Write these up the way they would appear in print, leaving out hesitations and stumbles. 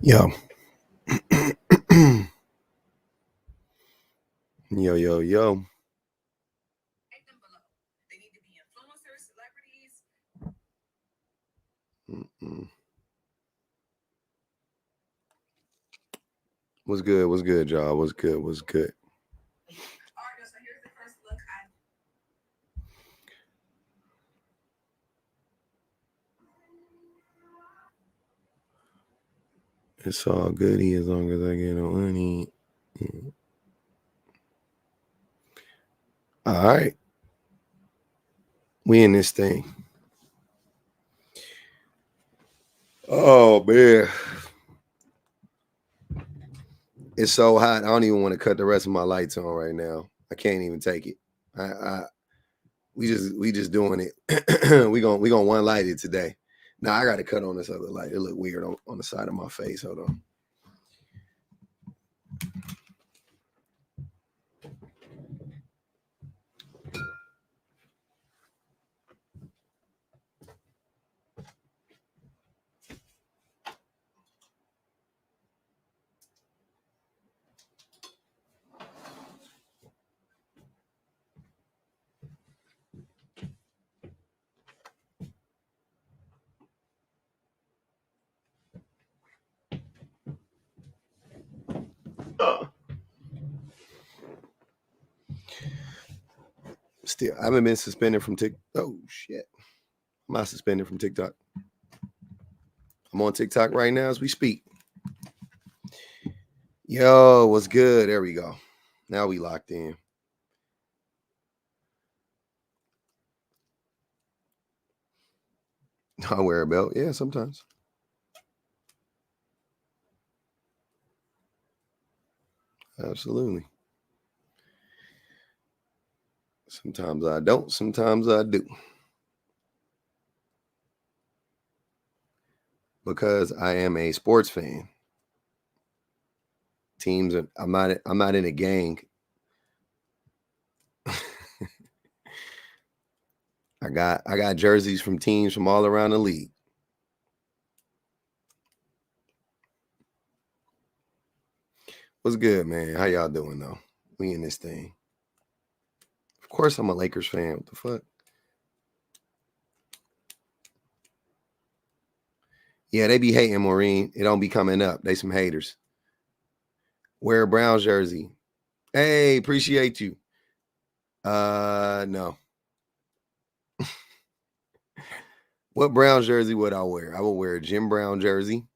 Yo. Yo, yo, yo. Mm-mm. What's good? What's good, y'all? What's good? What's good? It's all goody as long as I get no money. All right. We in this thing. Oh, man. It's so hot. I don't even want to cut the rest of my lights on right now. I can't even take it. We just doing it. we gonna one light it today. Now I gotta cut on this other light. It look weird on the side of my face. Hold on. Still, I haven't been suspended from TikTok. Oh shit. I'm not suspended from TikTok. I'm on TikTok right now as we speak. Yo, what's good? There we go. Now we locked in. I wear a belt. Yeah, sometimes. Absolutely. Sometimes I don't. Sometimes I do. Because I am a sports fan. Teams are, I'm not in a gang. I got jerseys from teams from all around the league. What's good, man? How y'all doing though? We in this thing. Of course I'm a Lakers fan. What the fuck? Yeah, they be hating Maureen. It don't be coming up. They some haters. Wear a Brown jersey. Hey, appreciate you. No. What Brown jersey would I wear? I would wear a Jim Brown jersey.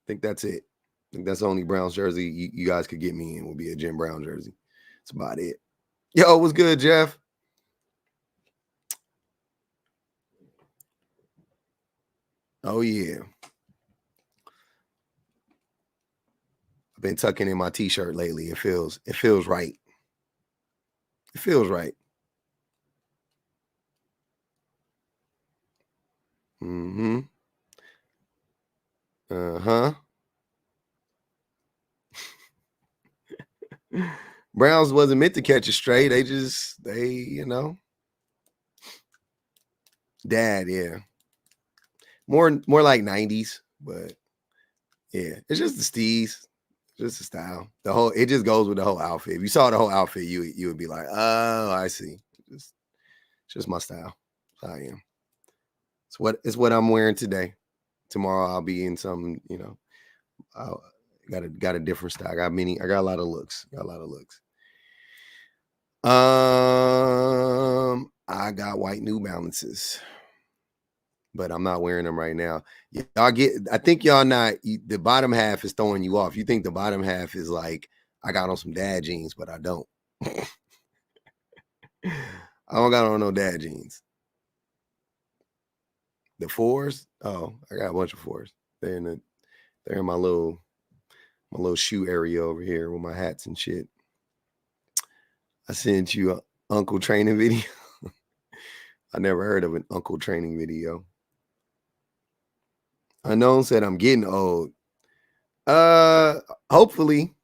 I think that's it. I think that's the only Browns jersey you guys could get me in would be a Jim Brown jersey. That's about it. Yo, what's good, Jeff? Oh yeah. I've been tucking in my t-shirt lately. It feels right. It feels right. Mm-hmm. Uh-huh. Browns wasn't meant to catch a stray. They, dad, yeah. More like 90s, but yeah, it's just the steez, just the style. It just goes with the whole outfit. If you saw the whole outfit, you would be like, oh, I see. It's just my style. That's how I am. It's what I'm wearing today. Tomorrow I'll be in some, I got a different style. I got a lot of looks. I got white New Balances, but I'm not wearing them right now. I think y'all the bottom half is throwing you off. You think the bottom half is like, I got on some dad jeans, but I don't. I don't got on no dad jeans. The fours? Oh, I got a bunch of fours. They're in my little shoe area over here with my hats and shit. I sent you a uncle training video. I never heard of an uncle training video. Unknown said I'm getting old. Hopefully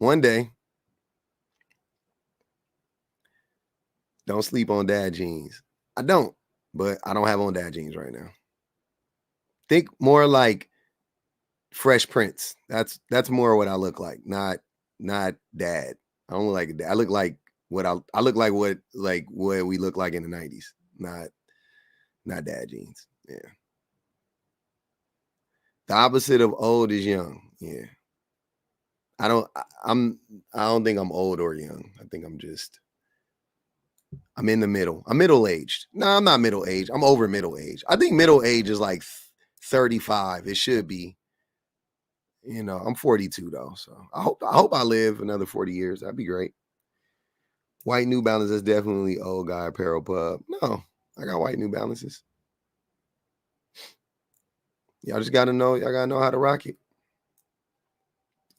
one day. Don't sleep on dad jeans. I don't, but I don't have on dad jeans right now. Think more like Fresh Prince. That's more what I look like. Not dad. I don't look like a dad. I look like I look like what we look like in the 90s. Not dad jeans. Yeah. The opposite of old is young. Yeah. I don't think I'm old or young. I think I'm in the middle. I'm middle-aged. No, I'm not middle-aged. I'm over middle-aged. I think middle age is like 35. It should be. You know, I'm 42 though. So I hope I live another 40 years. That'd be great. White New Balance is definitely old guy apparel pub. No, I got white New Balances. Y'all just gotta know. Y'all gotta know how to rock it.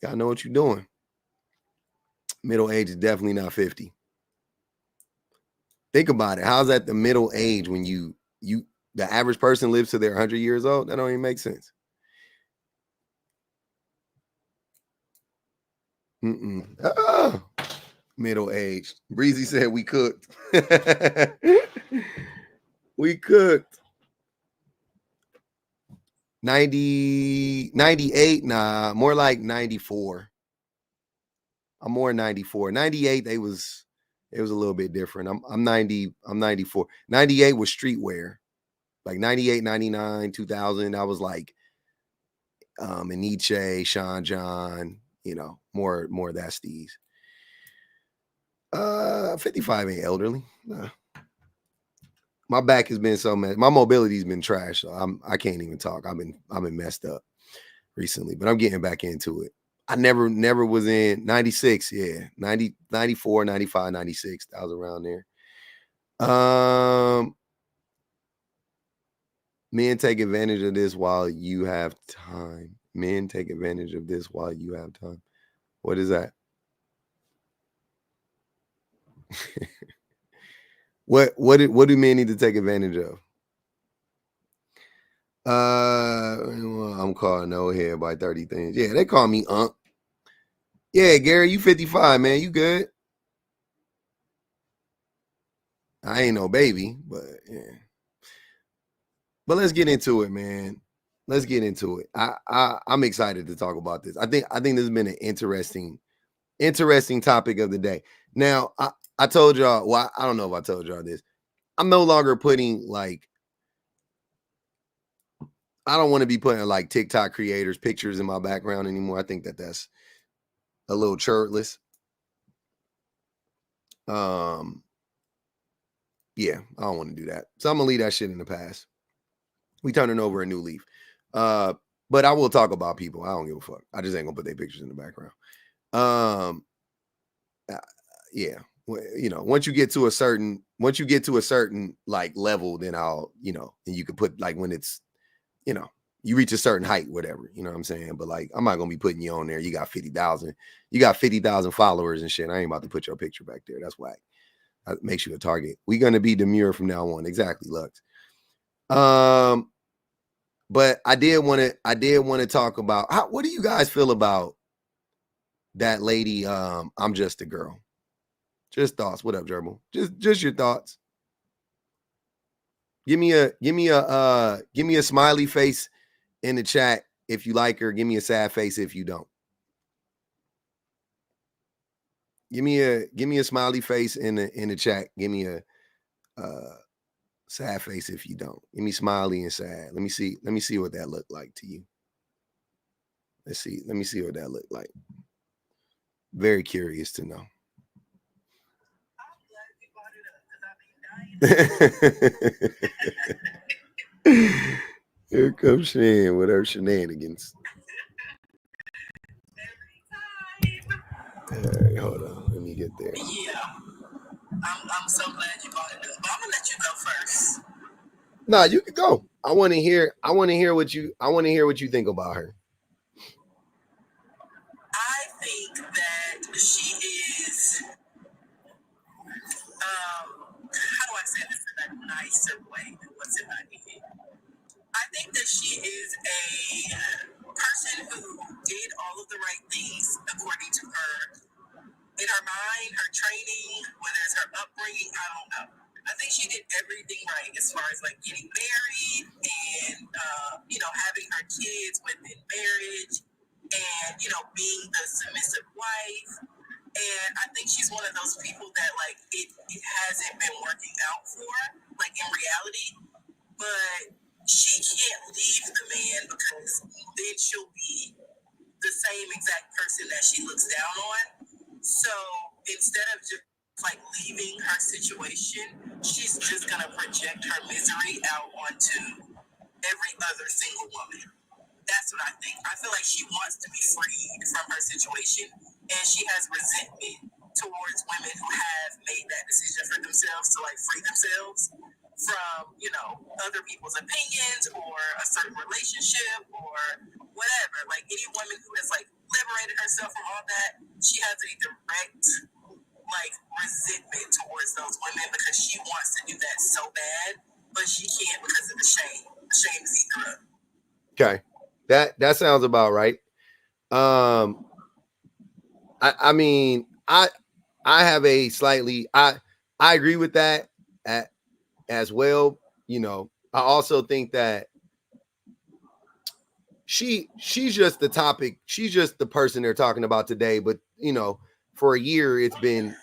Gotta know what you're doing. Middle age is definitely not 50. Think about it. How's that the middle age when the average person lives to their 100 years old? That don't even make sense. Middle aged. Breezy said we cooked. We cooked. 90, 98, nah, more like 94. I'm more 94. 98, it was a little bit different. I'm 90, I'm 94. 98 was streetwear. Like 98, 99, 2000, I was like Aniche, Sean John, you know, more of that steez. 55 ain't elderly. Nah. My back has been so messed. My mobility's been trash, so I can't even talk. I've been messed up recently, but I'm getting back into it. I never was in 96, yeah. 90, 94, 95, 96. I was around there. Men take advantage of this while you have time. Men take advantage of this while you have time. What is that? What do men need to take advantage of? Well, I'm calling old head by 30 things. Yeah, they call me Unc. Yeah, Gary, you 55, man. You good? I ain't no baby, but yeah. But let's get into it, man. Let's get into it. I'm excited to talk about this. I think this has been an interesting topic of the day. Now, I told y'all, well, I don't know if I told y'all this. I'm no longer putting like, I don't want to be putting like TikTok creators pictures in my background anymore. I think that's a little churlish. Yeah, I don't want to do that. So I'm gonna leave that shit in the past. We turning over a new leaf. But I will talk about people. I don't give a fuck. I just ain't gonna put their pictures in the background. Yeah. You know, once you get to a certain like level, then I'll, you know, and you can put like when it's, you know, you reach a certain height, whatever, you know what I'm saying? But like, I'm not gonna be putting you on there. You got 50,000 followers and shit. I ain't about to put your picture back there. That's whack. That makes you a target. We're gonna be demure from now on. Exactly, Lux. But I did want to talk about what do you guys feel about that lady? I'm just a girl. Just thoughts. What up, Gerbil? Just your thoughts. Give me a smiley face in the chat if you like her. Give me a sad face if you don't. Give me a smiley face in the chat. Give me a sad face if you don't. Give me smiley and sad. Let me see what that looked like to you. Let me see what that looked like. Very curious to know. Here comes Shan with her shenanigans. All right, hold on. Let me get there. Yeah. I'm so glad you brought it up. But I'm gonna let you go first. Nah, you can go. I want to hear what you think about her. I think that she is how do I say this in a nicer way than what's in my head? I think that she is a person who did all of the right things according to her, in her mind, her training, whether it's her upbringing, I don't know. I think she did everything right as far as like getting married and having her kids within marriage and being the submissive wife. And I think she's one of those people that like it hasn't been working out for, like in reality. But she can't leave the man because then she'll be the same exact person that she looks down on. So instead of just like leaving her situation, she's just gonna project her misery out onto every other single woman. That's what I think. I feel like she wants to be freed from her situation, and she has resentment towards women who have made that decision for themselves to like free themselves from, other people's opinions or a certain relationship or whatever. Like any woman who has like liberated herself from all that, she has a direct like resentment towards those women because she wants to do that so bad, but she can't because of the shame. The shame is eating her up. Okay. That sounds about right. I mean, I have a slightly I agree with that as well. I also think that she's just the topic. She's just the person they're talking about today. But for a year, it's been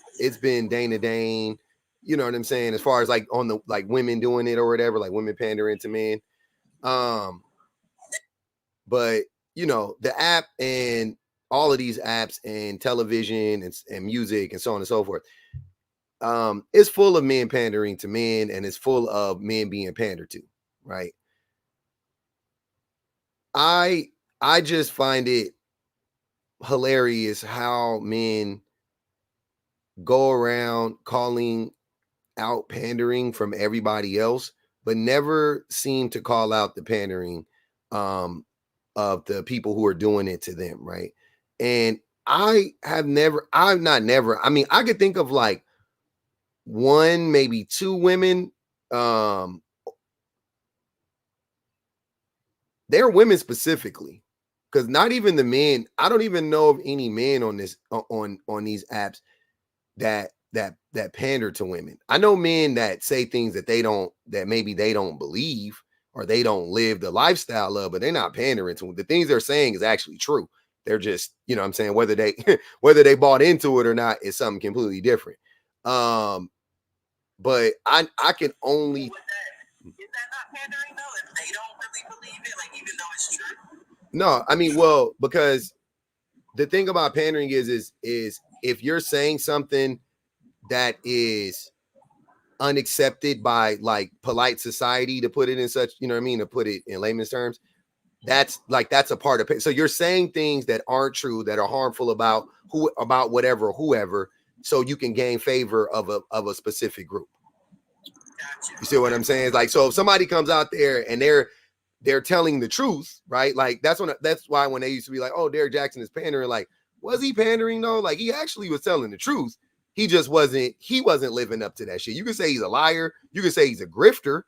Dana Dane. You know what I'm saying? As far as like on the like women doing it or whatever, like women pandering to men. But the app and all of these apps and television and music and so on and so forth, it's full of men pandering to men, and it's full of men being pandered to, right? I just find it hilarious how men go around calling out pandering from everybody else, but never seem to call out the pandering of the people who are doing it to them, right? And I mean, I could think of like one, maybe two women. They're women specifically, because not even the men. I don't even know of any men on this on these apps that pander to women. I know men that say things that maybe they don't believe or they don't live the lifestyle of, but they're not pandering to them. The things they're saying is actually true. They're just, what I'm saying, whether they whether they bought into it or not is something completely different. But I can only. Is that not pandering though? If they don't really believe it, like even though it's true. No, I mean, well, because the thing about pandering is if you're saying something that is unaccepted by like polite society, to put it in such, to put it in layman's terms, that's a part of it. So you're saying things that aren't true, that are harmful about whatever, whoever, so you can gain favor of a specific group. Gotcha. You see what I'm saying? It's like, so if somebody comes out there and they're telling the truth, right? Like that's why when they used to be like, oh, Derek Jackson is pandering, like, was he pandering though? Like he actually was telling the truth. He just wasn't living up to that shit. You can say he's a liar. You can say he's a grifter.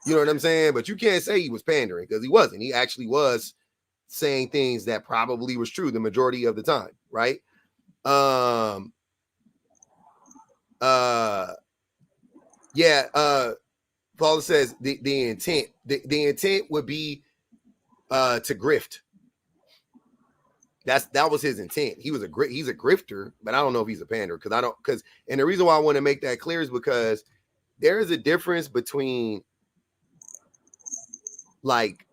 You know what I'm saying? But you can't say he was pandering, because he wasn't. He actually was saying things that probably was true the majority of the time, right? Paul says the intent would be to grift. That was his intent. He's a grifter, but I don't know if he's a pander, and the reason why I want to make that clear is because there is a difference between like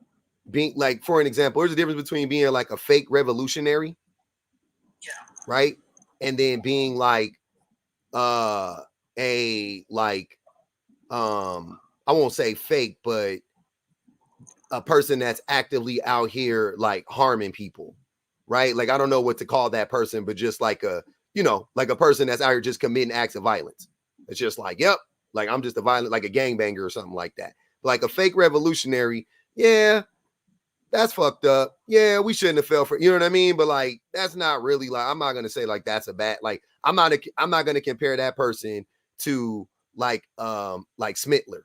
being like, for an example, there's a difference between being like a fake revolutionary, right, and then being like I won't say fake, but a person that's actively out here like harming people, right? Like I don't know what to call that person, but just like a person that's out here just committing acts of violence. It's just like, yep, like I'm just a violent, like a gangbanger or something like that. Like a fake revolutionary, yeah, that's fucked up. Yeah, we shouldn't have fell for, you know what I mean? But like, that's not really like, I'm not gonna say like that's a bad, like I'm not gonna compare that person to like Smittler.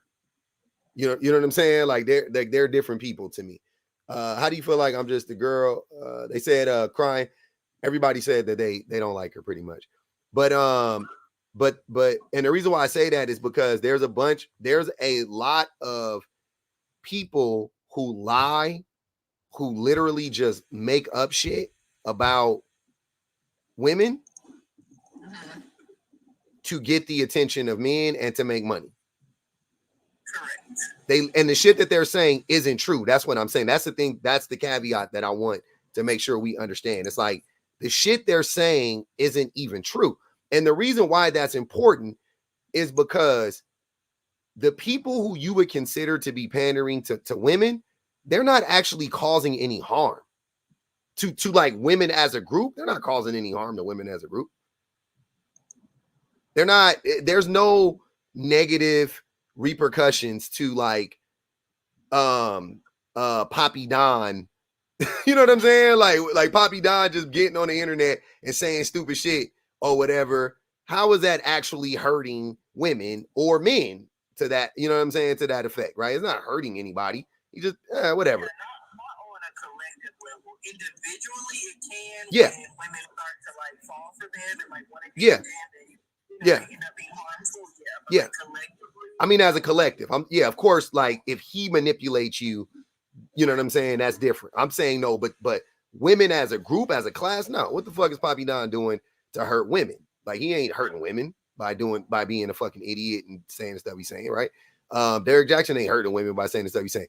You know what I'm saying? Like they're different people to me. How do you feel like I'm just a girl? They said crying. Everybody said that they don't like her pretty much. But but and the reason why I say that is because there's a lot of people who lie, who literally just make up shit about women to get the attention of men and to make money. Correct. And the shit that they're saying isn't true. That's what I'm saying. That's the thing. That's the caveat that I want to make sure we understand. It's like the shit they're saying isn't even true. And the reason why that's important is because the people who you would consider to be pandering to women, they're not actually causing any harm to like women as a group. They're not causing any harm to women as a group. They're not, there's no negative repercussions to like Poppy Don. You know what I'm saying? Like Poppy Don just getting on the internet and saying stupid shit or whatever. How is that actually hurting women or men to that, you know what I'm saying, to that effect, right? It's not hurting anybody. You just whatever. Yeah, not on a collective level. Individually, it can. Yeah. When women start to like fall for them and like want to Yeah. get them, Yeah. End up being harmful. Yeah. But Yeah. like collectively. I mean, as a collective, of course, like if he manipulates you, you know what I'm saying? That's different. I'm saying no, but women as a group, as a class, no. What the fuck is Poppy Don doing to hurt women? Like he ain't hurting women by being a fucking idiot and saying the stuff he's saying, right? Derek Jackson ain't hurting women by saying the stuff he's saying.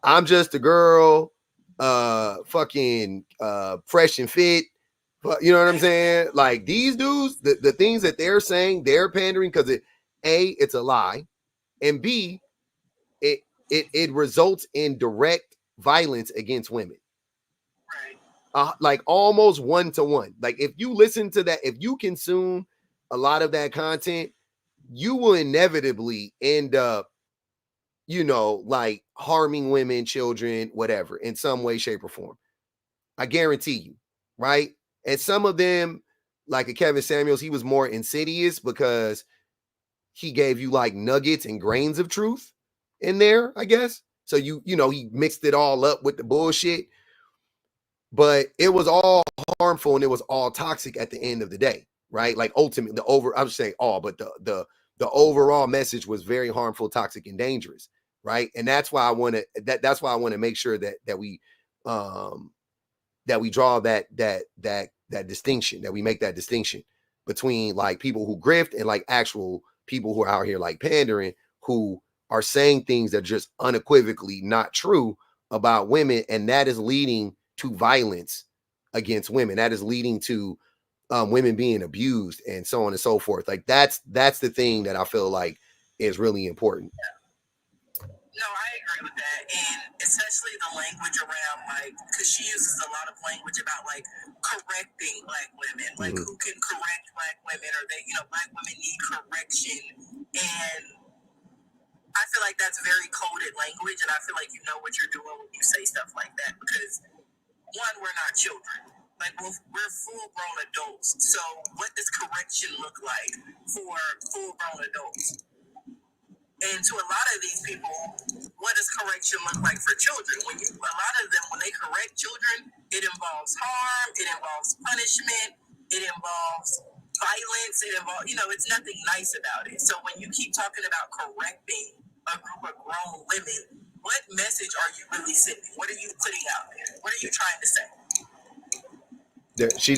I'm just a girl, fucking fresh and fit. You know what I'm saying? Like these dudes, the things that they're saying, they're pandering because it's a lie, and B, it results in direct violence against women. Like almost 1-to-1. Like if you listen to that, if you consume a lot of that content, you will inevitably end up, like harming women, children, whatever, in some way, shape, or form. I guarantee you, right? And some of them, like a Kevin Samuels, he was more insidious because he gave you like nuggets and grains of truth in there, I guess. So he mixed it all up with the bullshit, but it was all harmful and it was all toxic at the end of the day, right? Like ultimately, I would say all, but the overall message was very harmful, toxic, and dangerous, right? And that's why I want to that's why I want to make sure that we draw that distinction, that we make that distinction between like people who grift and like actual people who are out here like pandering, who are saying things that are just unequivocally not true about women, and that is leading to violence against women. That is leading to women being abused and so on and so forth. Like that's the thing that I feel like is really important. No, I agree with that, and especially the language around like, because she uses a lot of language about like correcting Black women, like who can correct Black women, or they, Black women need correction, and I feel like that's very coded language, and I feel like you know what you're doing when you say stuff like that, because one, we're not children. Like we're full-grown adults. So what does correction look like for full-grown adults? And to a lot of these people, what does correction look like for children? A lot of them, when they correct children, it involves harm, it involves punishment, it involves violence, it involves, it's nothing nice about it. So when you keep talking about correcting a group of grown women, what message are you really sending? What are you putting out there? What are you trying to say? She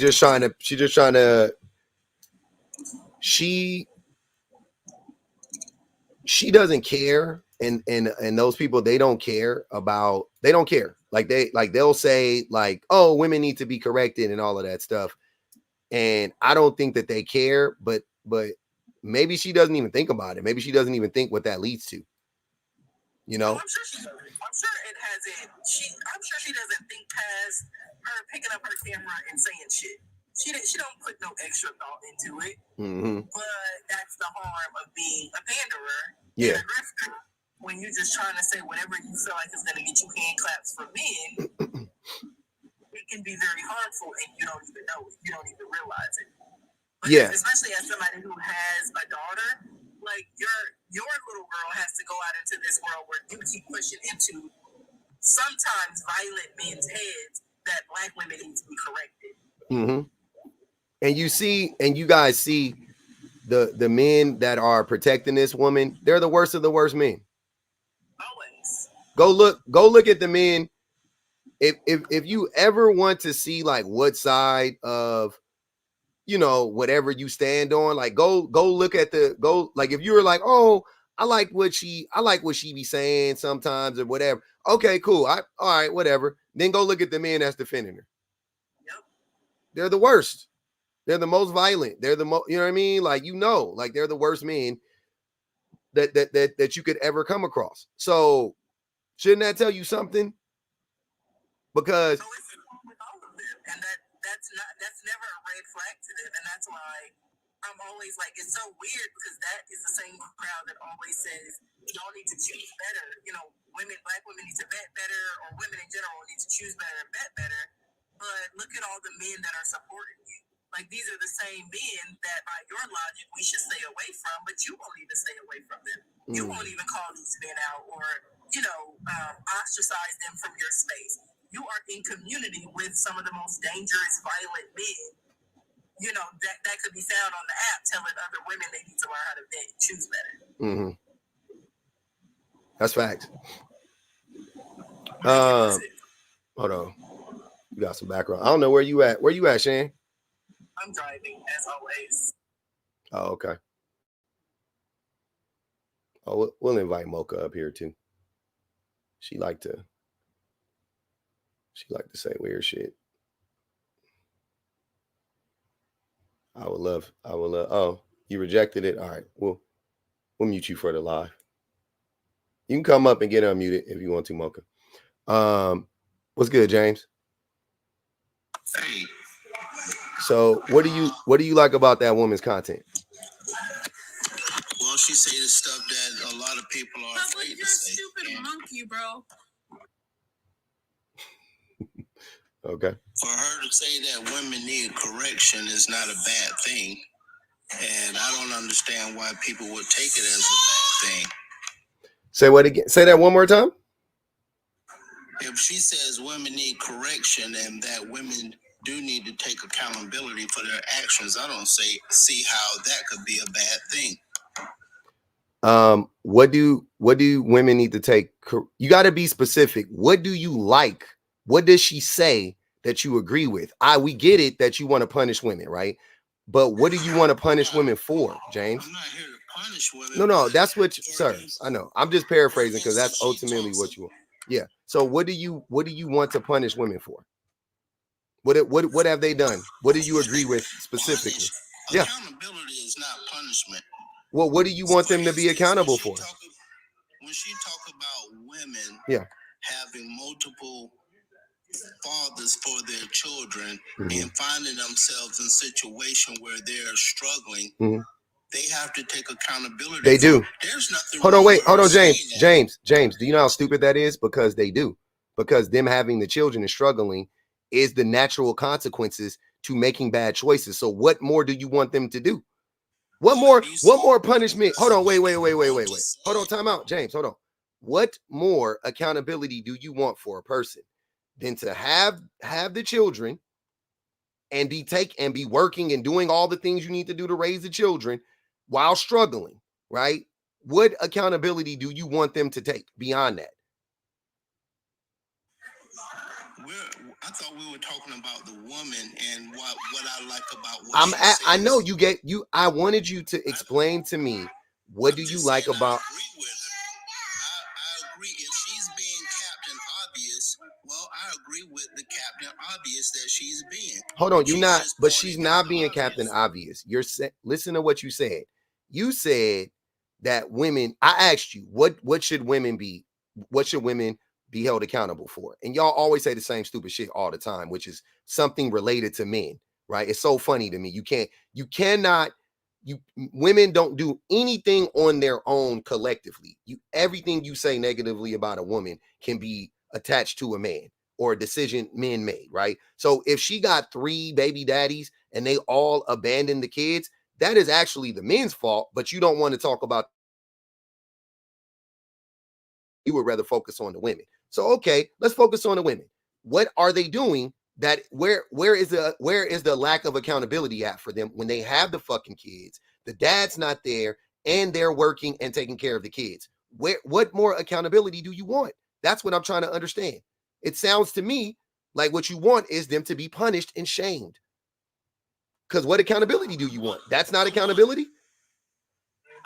doesn't care, and those people, they don't care. Like they'll say like, oh, women need to be corrected and all of that stuff, and I don't think that they care, but maybe she doesn't even think about it. Maybe she doesn't even think what that leads to. I'm sure she doesn't. I'm sure it hasn't. I'm sure she doesn't think past her picking up her camera and saying shit. She don't put no extra thought into it. But that's the harm of being a panderer and a grifter, when you're just trying to say whatever you feel like is going to get you hand claps from men. It can be very harmful, and you don't even know it. You don't even realize it. Because especially as somebody who has a daughter, like your little girl has to go out into this world where you keep pushing into sometimes violent men's heads that Black women need to be corrected. And you guys see the men that are protecting this woman, they're the worst of the worst men. Always. Go look at the men. If you ever want to see like what side of, you know, whatever you stand on, like go look at like if you were like, oh, I like what she be saying sometimes or whatever. Okay, cool. All right, whatever. Then go look at the men that's defending her. Yep. They're the worst. They're the most violent. They're the most, you know what I mean? Like, you know, like they're the worst men that you could ever come across. So shouldn't that tell you something? Because with all of them, and that's never a red flag to them, and that's why I'm always like, it's so weird because that is the same crowd that always says y'all need to choose better. You know, black women need to vet better, or women in general need to choose better and vet better. But look at all the men that are supporting you. Like, these are the same men that, by your logic, we should stay away from, but you won't even stay away from them. You won't even call these men out or, you know, ostracize them from your space. You are in community with some of the most dangerous, violent men, you know, that could be found on the app, telling other women they need to learn how to choose better. Mm-hmm. That's facts. Hold on. You got some background. I don't know where you at. Where you at, Shane? I'm driving, as always. Oh, okay. Oh, we'll invite Mocha up here too. She like to say weird shit. I would love. Oh, you rejected it. All right. We'll mute you for the live. You can come up and get unmuted if you want to, Mocha. What's good, James? Hey. So what do you like about that woman's content? Well, she say the stuff that a lot of people are afraid to say. You're a stupid monkey, bro. Okay. For her to say that women need correction is not a bad thing. And I don't understand why people would take it as a bad thing. Say what again? Say that one more time. If she says women need correction and that women do need to take accountability for their actions, I don't see how that could be a bad thing. What do women need to take? You got to be specific. What do you like? What does she say that you agree with? We get it that you want to punish women, right? But what do you want to punish women for, James? I'm not here to punish women. No, that's what sir, I know. I'm just paraphrasing because that's ultimately what you want. Yeah. So what do you want to punish women for? What have they done? What do you agree with specifically? Yeah. Accountability is not punishment. Well, what do you want them to be accountable for? When she talk about women having multiple fathers for their children and finding themselves in a situation where they're struggling, they have to take accountability. They do. There's nothing. Hold on, James. Do you know how stupid that is? Because they do. Because them having the children and struggling is the natural consequences to making bad choices. So what more do you want them to do? What more punishment? Hold on, wait. Hold on, time out, James. Hold on. What more accountability do you want for a person than to have the children and be working and doing all the things you need to do to raise the children while struggling, right? What accountability do you want them to take beyond that? I thought we were talking about the woman and what I like about what I know I wanted you to explain to me what do you like about. I agree. If she's being Captain Obvious, well, I agree with the Captain Obvious that she's being. Hold on, she's not being Captain Obvious. Listen to what you said. You said that women. I asked you what should women be? What should women be held accountable for? And y'all always say the same stupid shit all the time, which is something related to men, right? It's so funny to me. Women don't do anything on their own collectively. Everything you say negatively about a woman can be attached to a man or a decision men made, right? So if she got 3 baby daddies and they all abandoned the kids, that is actually the men's fault, but you don't want to talk about. You would rather focus on the women. So, okay, let's focus on the women. What are they doing that where is the lack of accountability at for them when they have the fucking kids? the dad's not there, and they're working and taking care of the kids. What more accountability do you want? That's what I'm trying to understand. It sounds to me like what you want is them to be punished and shamed. Because what accountability do you want? That's not accountability.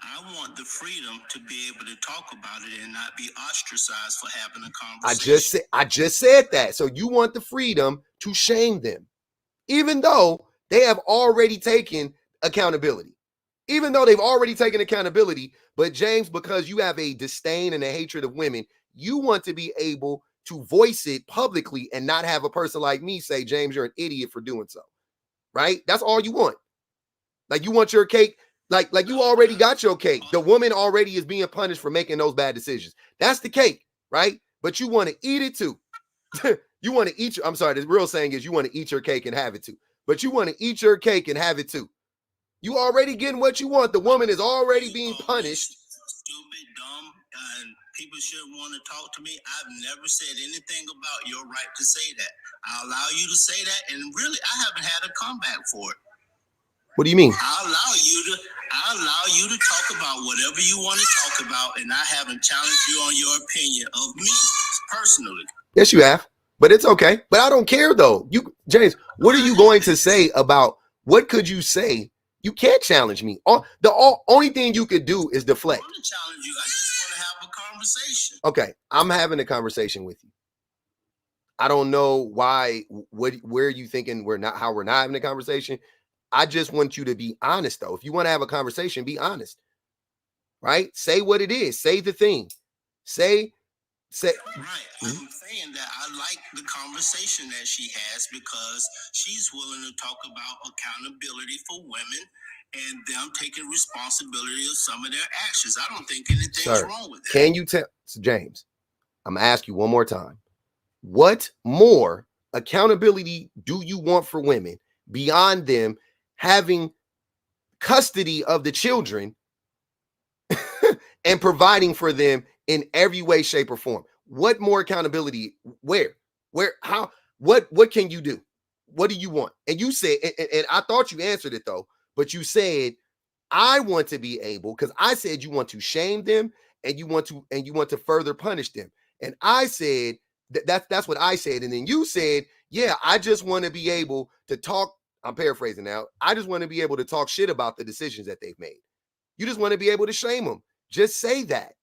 I want the freedom to be able to talk about it and not be ostracized for having a conversation. I just said that. So you want the freedom to shame them, even though they have already taken accountability. Even though they've already taken accountability, but James, because you have a disdain and a hatred of women, you want to be able to voice it publicly and not have a person like me say, James, you're an idiot for doing so. Right? That's all you want. Like, you want your cake, like you already got your cake. The woman already is being punished for making those bad decisions. That's the cake, right? But you want to eat it too. You want to eat I'm sorry, the real saying is you want to eat your cake and have it too. But you want to eat your cake and have it too. You already getting what you want. The woman is already being punished. Stupid, dumb, and people shouldn't want to talk to me. I've never said anything about your right to say that. I allow you to say that, and really, I haven't had a comeback for it. What do you mean? I allow you to talk about whatever you want to talk about, and I haven't challenged you on your opinion of me personally. Yes, you have, but it's okay. But I don't care though. James, what are you going to say about? What could you say? You can't challenge me. Only thing you could do is deflect. I want to challenge you. I just want to have a conversation. Okay, I'm having a conversation with you. I don't know why. Where are you thinking we're not having a conversation? I just want you to be honest, though. If you want to have a conversation, be honest. Right? Say what it is. Say the thing. Say. Right. I'm saying that I like the conversation that she has because she's willing to talk about accountability for women and them taking responsibility of some of their actions. I don't think anything's wrong with that. Can you tell, James? I'm gonna ask you one more time. What more accountability do you want for women beyond them having custody of the children and providing for them in every way, shape, or form? What more accountability? Where, how, what can you do? What do you want? And you said, and I thought you answered it though, but you said, I want to be able, because I said you want to shame them and you want to further punish them. And I said, that's what I said. And then you said, yeah, I just want to be able to talk. I'm paraphrasing now. I just want to be able to talk shit about the decisions that they've made. You just want to be able to shame them. Just say that.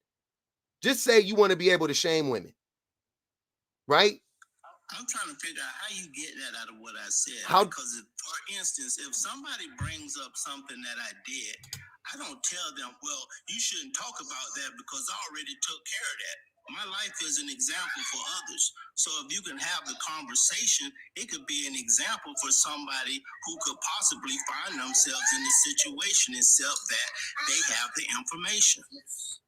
Just say you want to be able to shame women. Right? I'm trying to figure out how you get that out of what I said. Because, for instance, if somebody brings up something that I did, I don't tell them, well, you shouldn't talk about that because I already took care of that. My life is an example for others. So if you can have the conversation, it could be an example for somebody who could possibly find themselves in the situation, except that they have the information.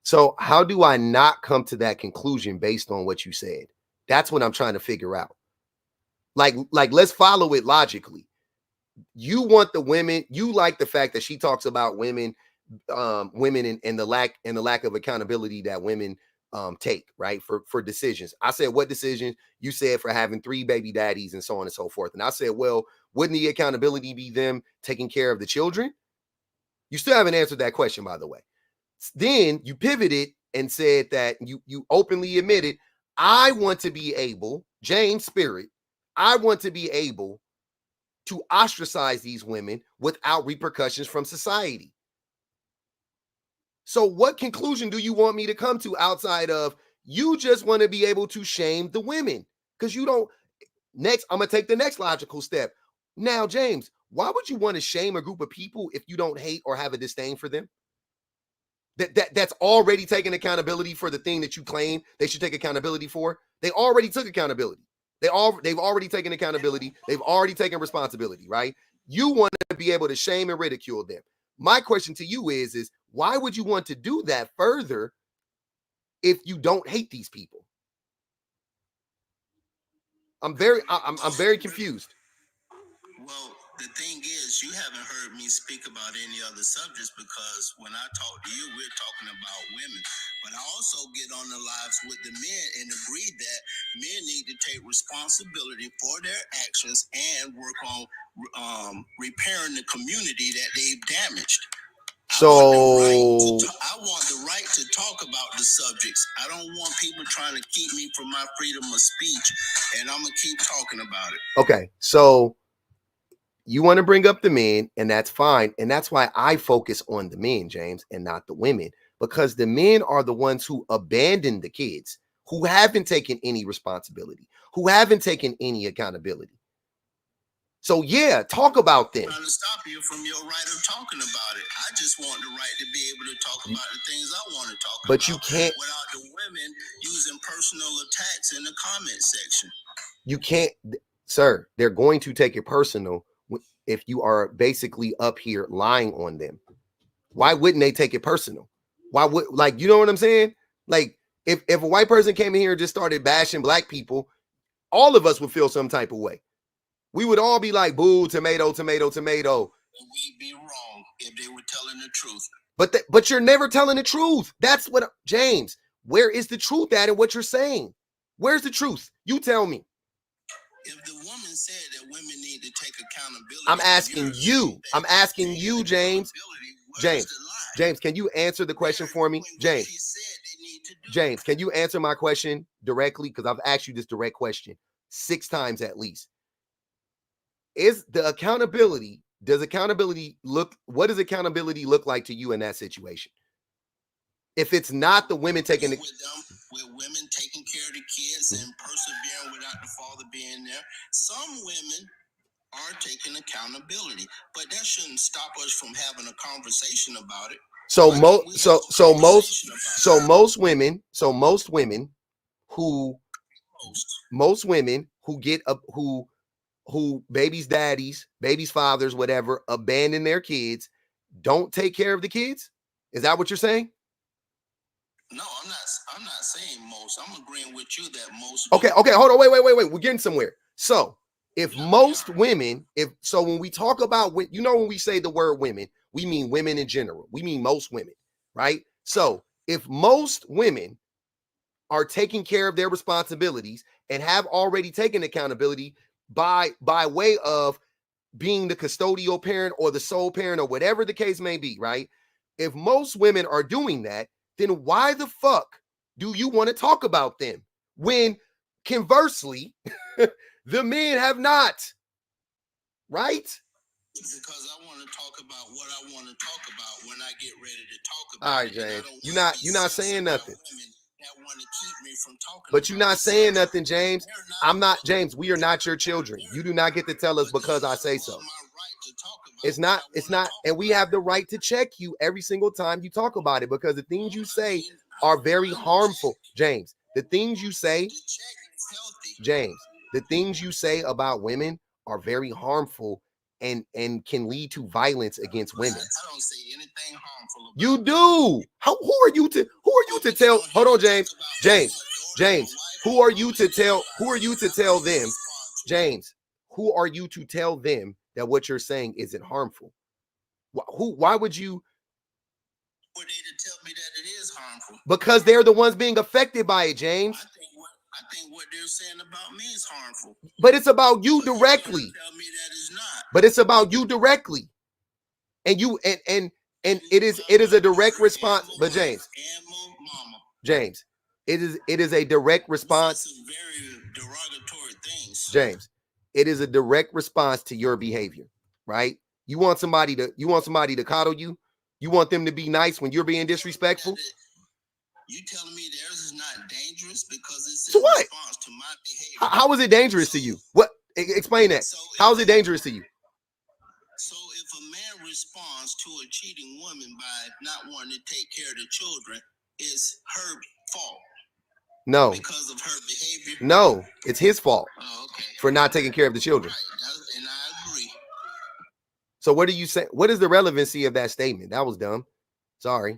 So how do I not come to that conclusion based on what you said? That's what I'm trying to figure out. Like let's follow it logically. You want the women, you like the fact that she talks about women and the lack of accountability that women take, right? For decisions. I said, what decisions? You said for having 3 baby daddies and so on and so forth. And I said, well, wouldn't the accountability be them taking care of the children? You still haven't answered that question, by the way. Then you pivoted and said that you openly admitted, I want to be able, James Spirit, I want to be able to ostracize these women without repercussions from society. So what conclusion do you want me to come to outside of you just want to be able to shame the women? Because you don't. Next, I'm going to take the next logical step. Now, James, why would you want to shame a group of people if you don't hate or have a disdain for them? That's already taken accountability for the thing that you claim they should take accountability for. They already took accountability. They've already taken accountability. They've already taken responsibility, right? You want to be able to shame and ridicule them. My question to you is why would you want to do that further if you don't hate these people? I'm very confused. Well, the thing is, you haven't heard me speak about any other subjects because when I talk to you, we're talking about women. But I also get on the lives with the men and agree that men need to take responsibility for their actions and work on repairing the community that they've damaged. want the right to talk about the subjects. I don't want people trying to keep me from my freedom of speech, and I'm gonna keep talking about it. Okay, so you want to bring up the men, and that's fine, and that's why I focus on the men, James, and not the women, because the men are the ones who abandon the kids, who haven't taken any responsibility, who haven't taken any accountability. So yeah, talk about them. I'm trying to stop you from your right of talking about it. I just want the right to be able to talk about the things I want to talk about. But you can't, without the women using personal attacks in the comment section. You can't, sir. They're going to take it personal if you are basically up here lying on them. Why wouldn't they take it personal? Why would, like, you know what I'm saying? Like, if a white person came in here and just started bashing black people, all of us would feel some type of way. We would all be like, boo, tomato, tomato, tomato. We'd be wrong if they were telling the truth. But you're never telling the truth. That's what, James, where is the truth at in what you're saying? Where's the truth? You tell me. If the woman said that women need to take accountability. I'm asking you, James. James, can you answer the question for me? James, can you answer my question directly? Because I've asked you this direct question 6 times at least. Is the accountability, what does accountability look like to you in that situation? If it's not the women taking with women taking care of the kids and persevering without the father being there, some women are taking accountability, but that shouldn't stop us from having a conversation about it. Most women who get up, who babies' daddies, babies' fathers, whatever, abandon their kids, don't take care of the kids? Is that what you're saying? No, I'm not saying most. I'm agreeing with you that most. Okay, hold on, wait. We're getting somewhere. So if most women, when we talk about, when we say the word women, we mean women in general. We mean most women, right? So if most women are taking care of their responsibilities and have already taken accountability by way of being the custodial parent or the sole parent or whatever the case may be, right? If most women are doing that, then why the fuck do you want to talk about them when conversely the men have not? Right? Because I want to talk about what I want to talk about when I get ready to talk about. All right, James. You're not saying nothing. That want to keep me from talking. But you're not saying nothing, James. I'm not, James. We are not your children. You do not get to tell us because I say so. It's not, and we have the right to check you every single time you talk about it, because the things you say are very harmful, James. The things you say, James, the things you say about women are very harmful and can lead to violence against women. I don't say anything harmful. You do. Who are you to tell? Hold on, James. Who are you to tell them? James, who are you to tell them that what you're saying isn't harmful? Why would you? For they to tell me that it is harmful? Because they're the ones being affected by it, James. I think what they're saying about me is harmful. But it's about you directly. Tell me that is not. But it's about you directly. And you and it is a direct response. But James, it is a direct response. Very derogatory things. James, it is a direct response to your behavior, right? You want somebody to coddle you. You want them to be nice when you're being disrespectful. You telling me theirs is not dangerous because it's in response to my behavior? How is it dangerous to you? What? Explain that. How is it dangerous to you? So if a man responds to a cheating woman by not wanting to take care of the children, it's her fault. No. Because of her behavior? No, it's his fault. Oh, okay. For not taking care of the children. Right. And I agree. So what do you say? What is the relevancy of that statement? That was dumb. Sorry.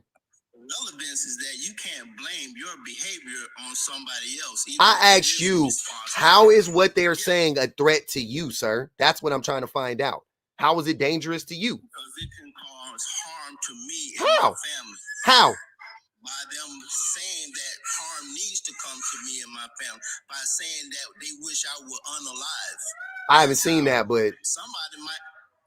Relevance is that you can't blame your behavior on somebody else. I asked you, how is what they're saying a threat to you, sir? That's what I'm trying to find out. How is it dangerous to you? Because it can cause harm to me and my family. How? By them saying that harm needs to come to me and my family. By saying that they wish I were unalive. I haven't seen that, but somebody might.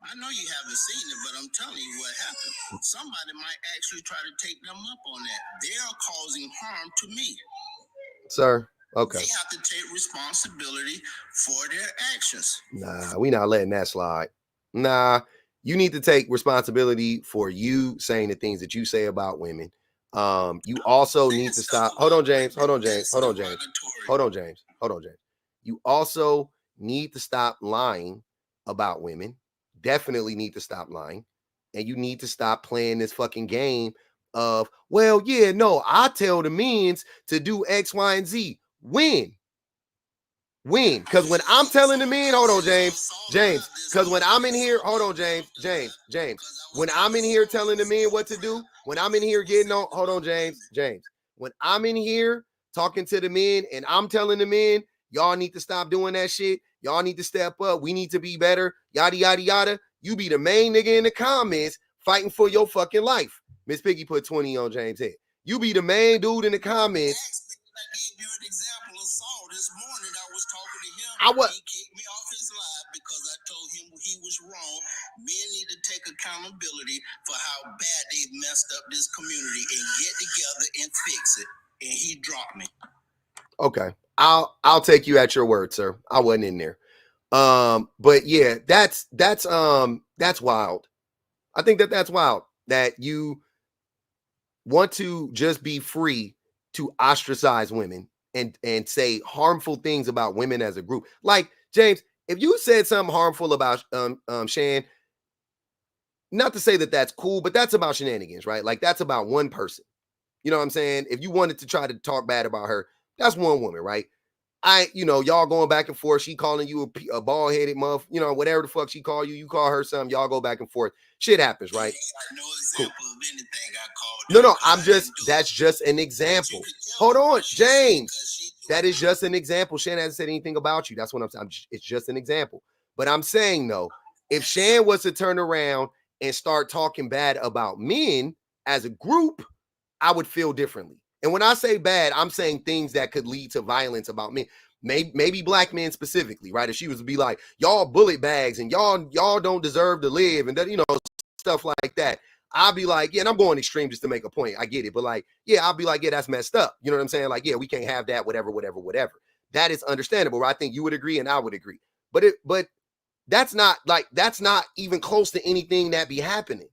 I know you haven't seen it, but I'm telling you what happened. Somebody might actually try to take them up on that. They are causing harm to me. Sir, okay. They have to take responsibility for their actions. Nah, we not letting that slide. Nah, you need to take responsibility for you saying the things that you say about women. You also need to stop. Hold on, James. Hold on, James. Hold on, James. Hold on, James. Hold on, James. You also need to stop lying about women. Definitely need to stop lying. And you need to stop playing this fucking game of, well, yeah, no, I tell the men's to do X, Y, and Z. When? Because when I'm telling the men, hold on, James, because when I'm in here, hold on, James, when I'm in here telling the men what to do, when I'm in here getting on, hold on, James, when I'm in here talking to the men and I'm telling the men, y'all need to stop doing that shit. Y'all need to step up. We need to be better. Yada, yada, yada. You be the main nigga in the comments fighting for your fucking life. Miss Piggy put 20 on James' head. You be the main dude in the comments. I gave you an example of Saul this morning. I was talking to him. He kicked me off his live because I told him he was wrong. Men need to take accountability for how bad they've messed up this community and get together and fix it. And he dropped me. Okay. I'll take you at your word, sir. I wasn't in there. But yeah, that's wild. I think that's wild that you want to just be free to ostracize women and say harmful things about women as a group. Like, James, if you said something harmful about Shan, not to say that that's cool, but that's about shenanigans, right? Like, that's about one person. You know what I'm saying? If you wanted to try to talk bad about her, that's one woman, right? Y'all going back and forth. She calling you a bald-headed muff, whatever the fuck she call you. You call her something. Y'all go back and forth. Shit happens, right? No example of anything I called. No, that's just an example. Hold on, James. That is just an example. Shan hasn't said anything about you. That's what I'm saying. It's just an example. But I'm saying, though, if Shan was to turn around and start talking bad about men as a group, I would feel differently. And when I say bad, I'm saying things that could lead to violence about men. Maybe black men specifically, right? If she was to be like, y'all bullet bags and y'all don't deserve to live and that, stuff like that. I'll be like, yeah, and I'm going extreme just to make a point. I get it. But like, yeah, I'll be like, yeah, that's messed up. You know what I'm saying? Like, yeah, we can't have that, whatever. That is understandable. I think you would agree and I would agree. But that's not even close to anything that be happening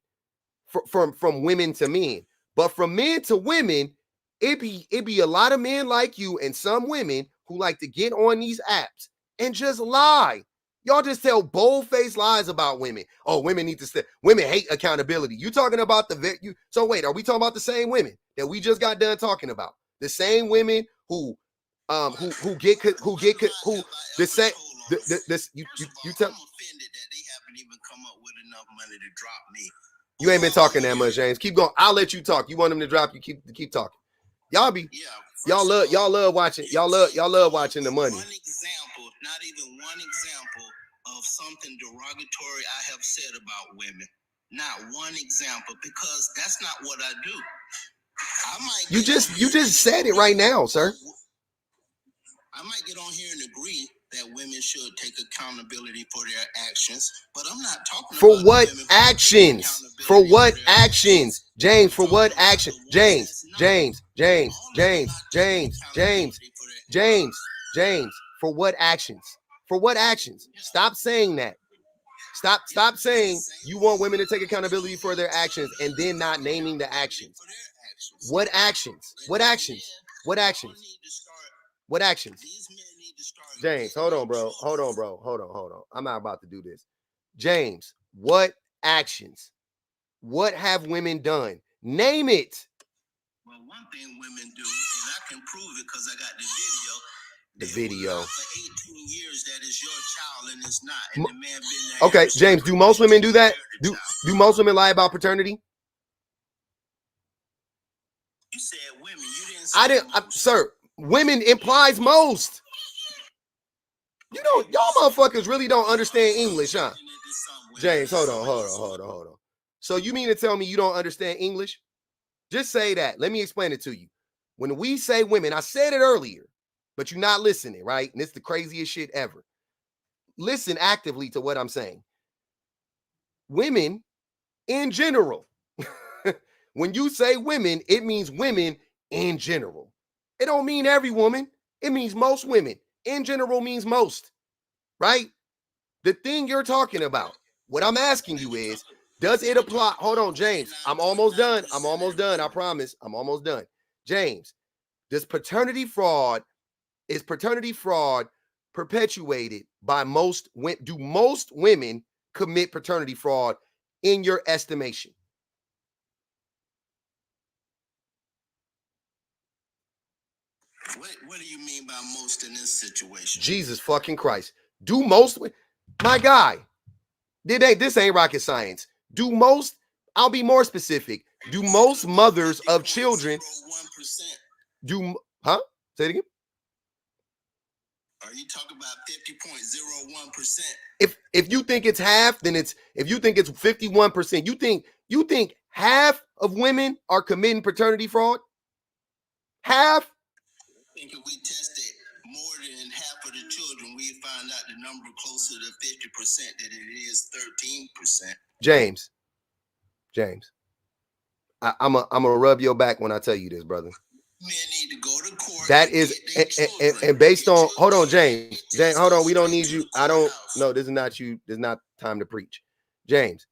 from women to men. But from men to women, it be a lot of men like you and some women who like to get on these apps and just lie. Y'all just tell bold-faced lies about women. Oh, women need to stay. Women hate accountability. You talking about so wait, are we talking about the same women that we just got done talking about? The same women who get the same this you tell. I'm offended that they haven't even come up with enough money to drop me. You ain't been talking that much, James. Keep going. I'll let you talk. You want them to drop you, keep talking. Y'all love watching. Y'all love watching the money. One example, not even one example of something derogatory I have said about women. Not one example, because that's not what I do. You just said it right now, sir. I might get on here and agree that women should take accountability for their actions, but I'm not talking for about what actions. For what actions, James? For what action, James? For what actions? For what actions? Stop saying that. Stop saying you want women to take accountability for their actions and then not naming the actions. What actions? What actions? What actions? What actions? James, hold on, bro. Hold on. I'm not about to do this. James, what actions? What have women done? Name it. Well, one thing women do, and I can prove it because I got the video. The video. For 18 years, that is your child, and it's not. And the man been there. Okay, James, do most women do that? Do most women lie about paternity? You said women. You didn't say sir, women implies most. Y'all motherfuckers really don't understand English, huh? James, hold on. So you mean to tell me you don't understand English? Just say that. Let me explain it to you. When we say women, I said it earlier, but you're not listening, right? And it's the craziest shit ever. Listen actively to what I'm saying. women in general. When you say women, it means women in general. It don't mean every woman. It means most women. In general means most, right? The thing you're talking about, what I'm asking you is, does it apply? Hold on, James. I'm almost done. I'm almost done. I promise. I'm almost done. James, is paternity fraud perpetuated by most women? Do most women commit paternity fraud in your estimation? What do you mean by most in this situation? Jesus fucking Christ. Do most, my guy, this ain't rocket science. Do most, I'll be more specific. Do most mothers of children do, huh? Say it again. Are you talking about 50.01%? If you think it's half, then if you think it's 51%, you think half of women are committing paternity fraud? Half? I think if we tested more than half of the children, we find out the number closer to 50% than it is 13%. James, I'm gonna rub your back when I tell you this, brother. Men need to go to court. That is, and based on, hold on, James, hold on. We don't need you. No, this is not you. This is not time to preach, James.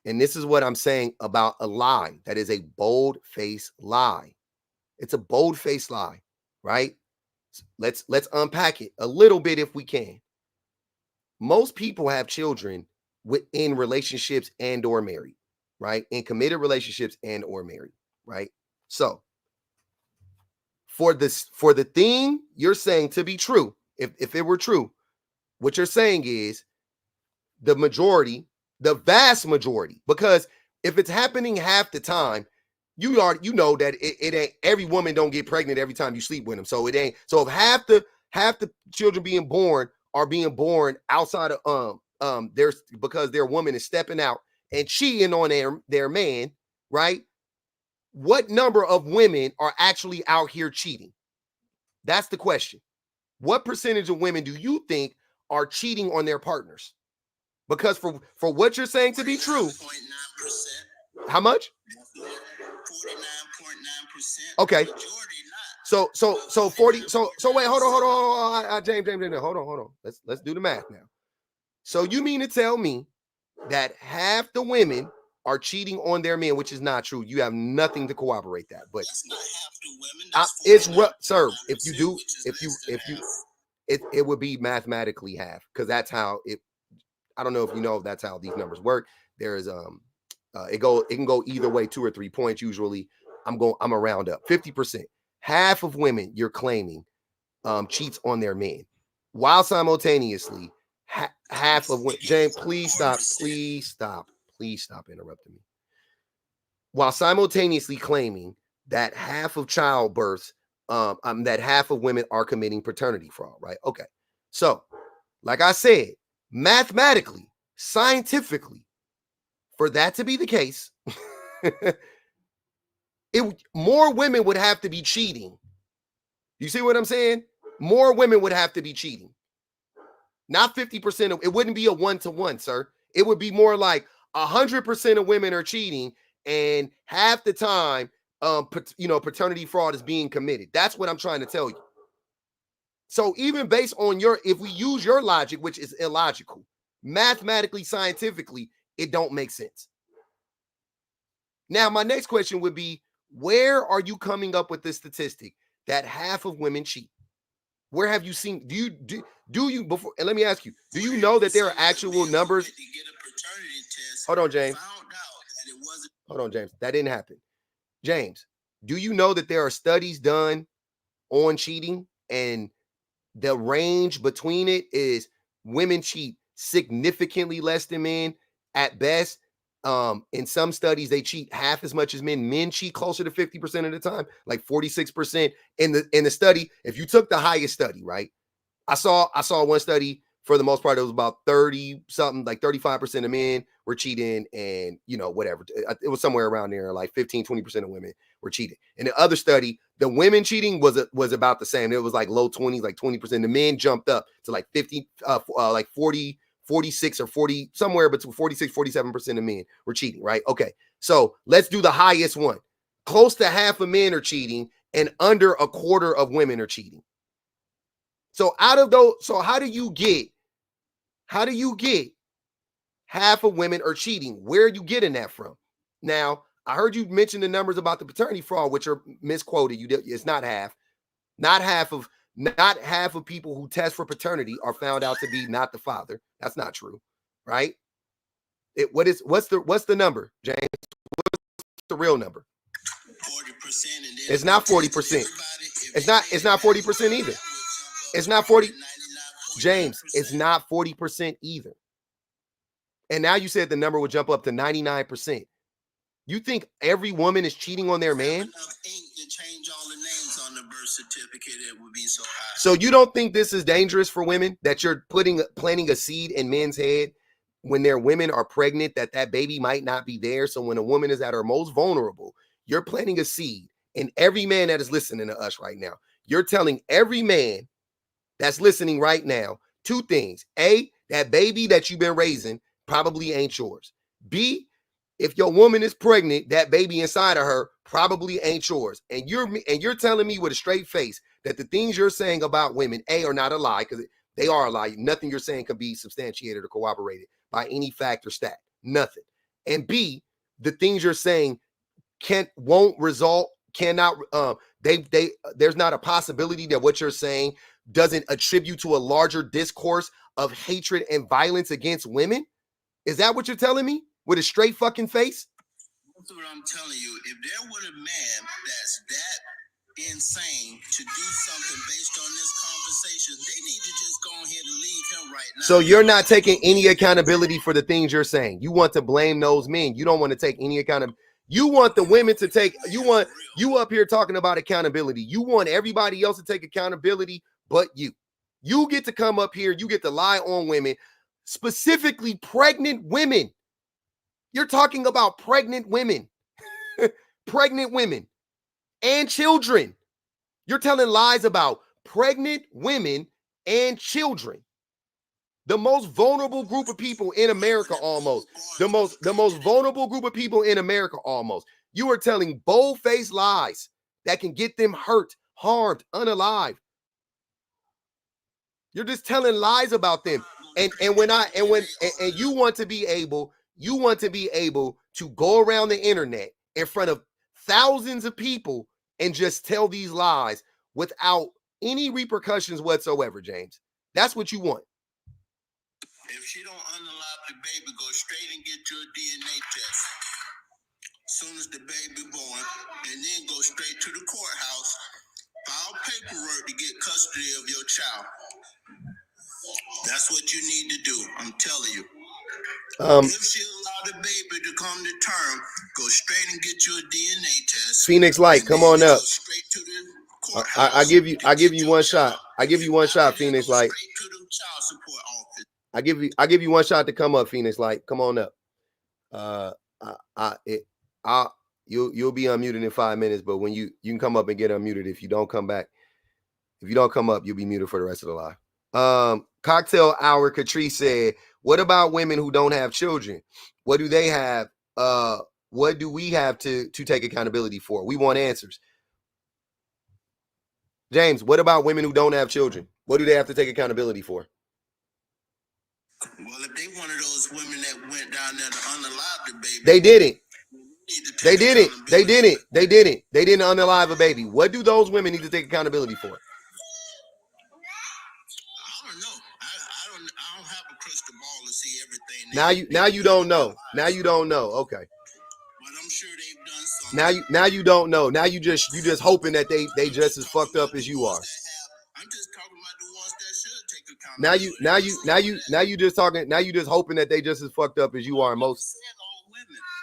And this is what I'm saying about a lie. That is a bold-faced lie. It's a bold-faced lie, right? Let's unpack it a little bit if we can. Most people have children in relationships and or married, right? In committed relationships and or married, right? So for the thing you're saying to be true, if it were true, what you're saying is the vast majority, because if it's happening half the time, you know that it ain't, every woman don't get pregnant every time you sleep with them. So it ain't, so if half the children being born are being born outside of there's, because their woman is stepping out and cheating on their man, right? What number of women are actually out here cheating? That's the question. What percentage of women do you think are cheating on their partners? Because for what you're saying to be true, 49%. How much? 49.9%. Okay. So 40. So wait, hold on. James, hold on. Let's do the math now. So you mean to tell me that half the women are cheating on their men, which is not true? You have nothing to corroborate that, but that's not half the women. It's sir. If you it would be mathematically half, because that's how it. I don't know if you know if that's how these numbers work. There is it can go either way, 2 or 3 points usually. I'm a round up 50%. Half of women you're claiming cheats on their men, while simultaneously half of women. James, please stop interrupting me. While simultaneously claiming that half of childbirths, that half of women are committing paternity fraud, right? Okay, so like I said, mathematically, scientifically, for that to be the case, more women would have to be cheating. You see what I'm saying? More women would have to be cheating. Not 50%. It wouldn't be a 1-to-1, sir. It would be more like 100% of women are cheating, and half the time, paternity fraud is being committed. That's what I'm trying to tell you. So even based on if we use your logic, which is illogical, mathematically, scientifically, it don't make sense. Now, my next question would be, where are you coming up with this statistic that half of women cheat? Where have you seen? Do you before? And let me ask you, do you know that there are actual numbers? Hold on, James. Hold on, James. That didn't happen. James, do you know that there are studies done on cheating, and the range between it is women cheat significantly less than men at best? In some studies, they cheat half as much as men. Men cheat closer to 50% of the time, like 46%. In the study, if you took the highest study, right? I saw one study, for the most part, it was about 30 something, like 35% of men were cheating, and whatever. It was somewhere around there, like 15-20% of women were cheating. In the other study, the women cheating was about the same. It was like low 20s, like 20%. The men jumped up to like 50, like 40, 46 or 40, somewhere between 46, 47% of men were cheating, right? Okay, so let's do the highest one. Close to half of men are cheating and under a quarter of women are cheating. So out of those, so how do you get half of women are cheating? Where are you getting that from? Now, I heard you mention the numbers about the paternity fraud, which are misquoted. It's not half. Not half of people who test for paternity are found out to be not the father. That's not true, right? What's the number, James? What's the real number? 40%. It's not 40%. It's not 40% either. It's not 40. James, it's not 40% either. And now you said the number would jump up to 99%. You think every woman is cheating on their man? To change all the names on the birth certificate, it would be so high. So you don't think this is dangerous for women, that you're planting a seed in men's head when their women are pregnant, that baby might not be there? So when a woman is at her most vulnerable, you're planting a seed in every man that is listening to us right now. You're telling every man that's listening right now two things. A, that baby that you've been raising probably ain't yours. B, if your woman is pregnant, that baby inside of her probably ain't yours. And you're telling me with a straight face that the things you're saying about women, A, are not a lie, because they are a lie. Nothing you're saying can be substantiated or corroborated by any fact or stat. Nothing. And B, the things you're saying there's not a possibility that what you're saying doesn't attribute to a larger discourse of hatred and violence against women? Is that what you're telling me with a straight fucking face? That's what I'm telling you. If there were a man that's that insane to do something based on this conversation, they need to just go ahead and leave him right now. So you're not taking any accountability for the things you're saying. You want to blame those men. You don't want to take any accountability. You want the women to take, you up here talking about accountability. You want everybody else to take accountability but you. You get to come up here, you get to lie on women, specifically pregnant women. You're talking about pregnant women, pregnant women and children. You're telling lies about pregnant women and children. The most vulnerable group of people in America, almost. The most vulnerable group of people in America, almost. You are telling bold-faced lies that can get them hurt, harmed, unalive. You're just telling lies about them. And you want to be able to go around the internet in front of thousands of people and just tell these lies without any repercussions whatsoever, James. That's what you want. If she don't unalive the baby, go straight and get your DNA test. Soon as the baby born, and then go straight to the courthouse, file paperwork to get custody of your child. That's what you need to do. I'm telling you. If she allow the baby to come to term, go straight and get your DNA test. Phoenix Light, come on up. Straight to the courthouse. I give you one shot. I give you one shot, Phoenix Light. Straight to the child support office. I give you one shot to come up, Phoenix Light. Come on up. You'll be unmuted in 5 minutes, but when you can come up and get unmuted. If you don't come back, if you don't come up, you'll be muted for the rest of the live. Cocktail Hour Catrice said, what about women who don't have children? What do they have? What do we have to take accountability for? We want answers. James, what about women who don't have children? What do they have to take accountability for? Well, if they one of those women that went down there to unalive the baby, they didn't. They didn't unalive a baby. What do those women need to take accountability for? I don't know. I don't have a crystal ball to see everything. Now you don't know. Now you don't know. Okay. But I'm sure they've done something. Now you don't know. Now you just hoping that they just as fucked up as you are. I'm just talking about the ones that should take accountability. Now you just talking. Now you just hoping that they just as fucked up as you are. Most.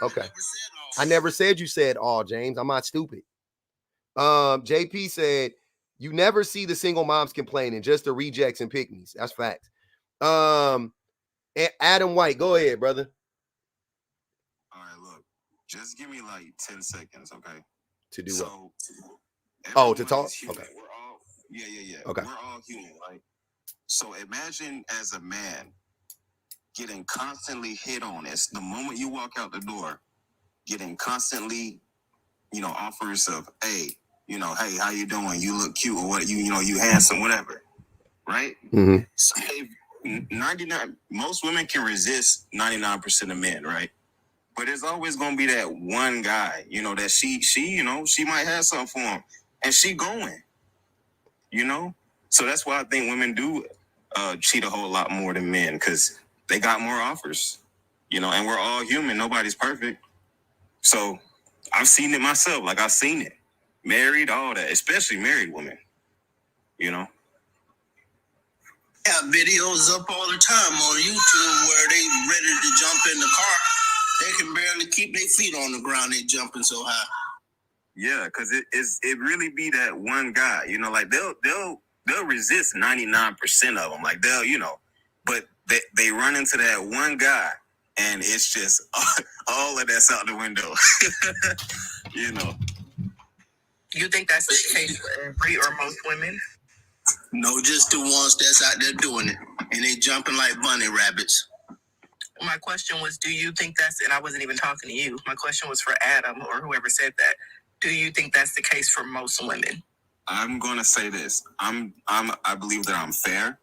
Okay. I never said you said all, James. I'm not stupid. JP said you never see the single moms complaining, just the rejects and pick-me's. That's facts. And Adam White, go ahead, brother. All right, look, just give me like 10 seconds, okay? To do what? To talk? Okay. We're all, yeah. Okay. We're all human, right? So imagine as a man, getting constantly hit on. It's the moment you walk out the door, getting constantly, offers of, hey, hey, how you doing? You look cute, or what? You handsome, whatever, right? Mm-hmm. So if 99, most women can resist 99% of men, right? But there's always gonna be that one guy, that she might have something for him, and she going, So that's why I think women do cheat a whole lot more than men, because they got more offers, and we're all human. Nobody's perfect. So I've seen it myself. Like, I've seen it. Married, all that, especially married women, Have videos up all the time on YouTube where they ready to jump in the car. They can barely keep their feet on the ground. They jumping so high. Yeah, because it really be that one guy, like they'll resist 99% of them. Like but they run into that one guy, and it's just all of that's out the window. You think that's the case for every or most women? No, just the ones that's out there doing it, and they jumping like bunny rabbits. My question was, do you think that's, and I wasn't even talking to you. My question was for Adam or whoever said that. Do you think that's the case for most women? I'm gonna say this. I believe that I'm fair.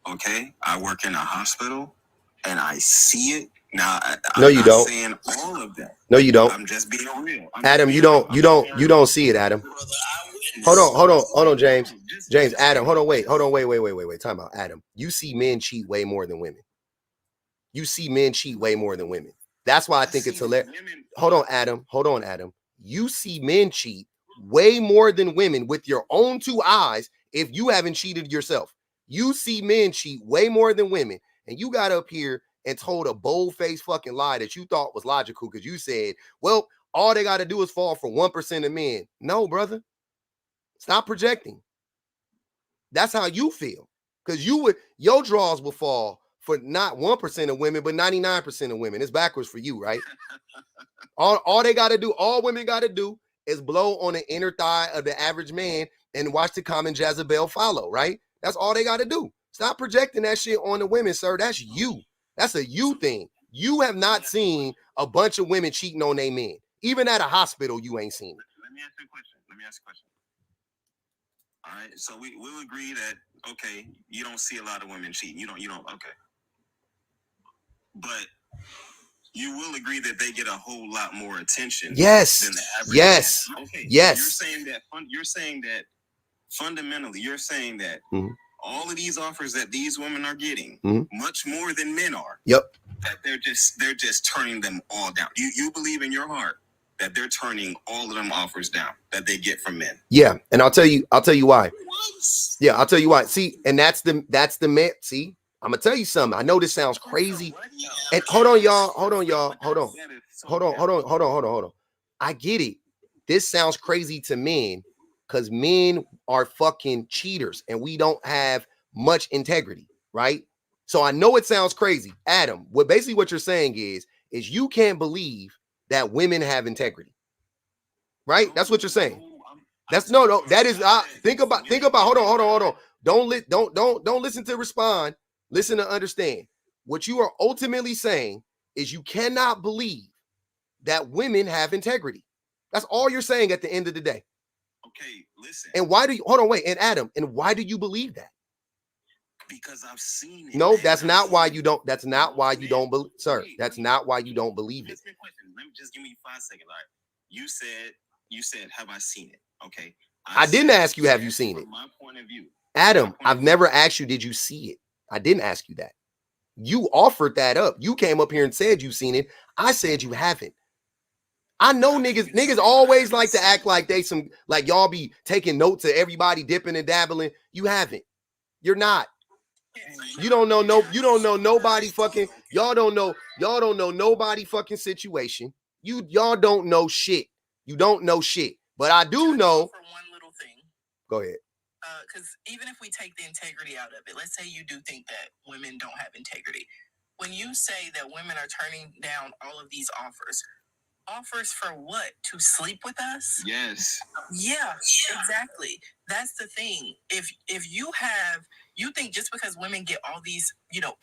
Okay, I work in a hospital, and I see it. Now, No, you don't. Saying all of that. No, you don't. I'm just being real. Adam, you don't see it, Adam. Hold on, James. Adam, hold on, wait. Time out, Adam. You see men cheat way more than women. You see men cheat way more than women. That's why I think it's hilarious. Hold on, Adam. You see men cheat way more than women with your own two eyes if you haven't cheated yourself. You see men cheat way more than women, and you got up here and told a bold-faced fucking lie that you thought was logical because you said, well, all they got to do is fall for 1% of men. No, brother. Stop projecting. That's how you feel. Because your draws will fall for not 1% of women, but 99% of women. It's backwards for you, right? All they got to do, all women got to do is blow on the inner thigh of the average man and watch the common Jezebel follow, right? That's all they got to do. Stop projecting that shit on the women, sir. That's you. That's a you thing. You have not seen a bunch of women cheating on their men. Even at a hospital, you ain't seen it. Let me ask you a question. All right, so we'll agree that, okay, you don't see a lot of women cheating. You don't, okay. But you will agree that they get a whole lot more attention. Yes. Than the average man. Okay. Yes. You're saying that fundamentally, you're saying that all of these offers that these women are getting, much more than men are. Yep. That they're just turning them all down. You believe in your heart that they're turning all of them offers down that they get from men. Yeah, and I'll tell you why. Yeah, I'll tell you why. See, and that's the man. See, I'm gonna tell you something. I know this sounds crazy. And hold on, y'all. I get it. This sounds crazy to men because men are fucking cheaters and we don't have much integrity, right? So I know it sounds crazy. Adam, what you're saying is you can't believe that women have integrity. Right? That's what you're saying. That's no, that is think about hold on. Don't listen to respond. Listen to understand. What you are ultimately saying is you cannot believe that women have integrity. That's all you're saying at the end of the day. Okay, listen. And why do you and Adam, and why do you believe that? Because I've seen it. No, that's not why you don't. That's not why you don't believe, sir. That's not why you don't believe it. Let me just give me 5 seconds. All right. You said, have I seen it? Okay. I didn't ask you, have you seen it? From my point of view. Adam, I've never asked you, did you see it? I didn't ask you that. You offered that up. You came up here and said you've seen it. I said you haven't. I know niggas always like to act like they like y'all be taking notes of everybody dipping and dabbling. You haven't. You're not. You don't know nobody fucking, y'all don't know nobody fucking situation. Y'all don't know shit. You don't know shit. But I do know. For one little thing. Go ahead. Because even if we take the integrity out of it, let's say you do think that women don't have integrity. When you say that women are turning down all of these offers, Offers for what? To sleep with us? Yes. Yeah, exactly. That's the thing. If you think just because women get all these,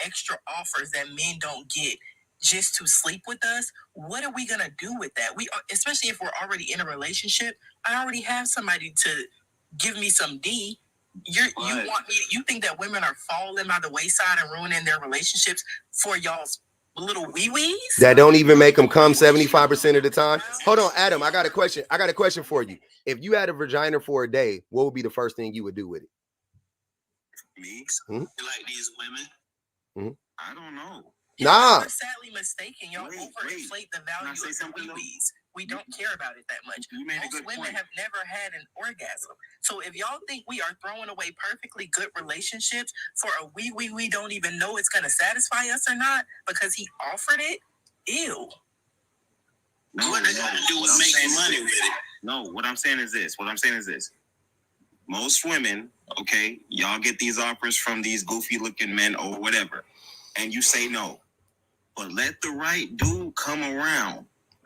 extra offers that men don't get just to sleep with us, what are we gonna do with that? We are, especially if we're already in a relationship. I already have somebody to give me some D. You think that women are falling by the wayside and ruining their relationships for y'all's little wee-wees? That don't even make them come 75% of the time. Hold on, Adam. I got a question. I got a question for you. If you had a vagina for a day, what would be the first thing you would do with it? Me? Like these women? I don't know. Nah. You're sadly mistaken. Y'all overinflate the value of the wee-wees. We don't care about it that much. Most women have never had an orgasm. So if y'all think we are throwing away perfectly good relationships for a wee-wee we don't even know it's going to satisfy us or not because he offered it, ew. What does that do with making money with it? No, what I'm saying is this. Most women, okay, y'all get these offers from these goofy looking men or whatever, and you say no. But let the right dude come around.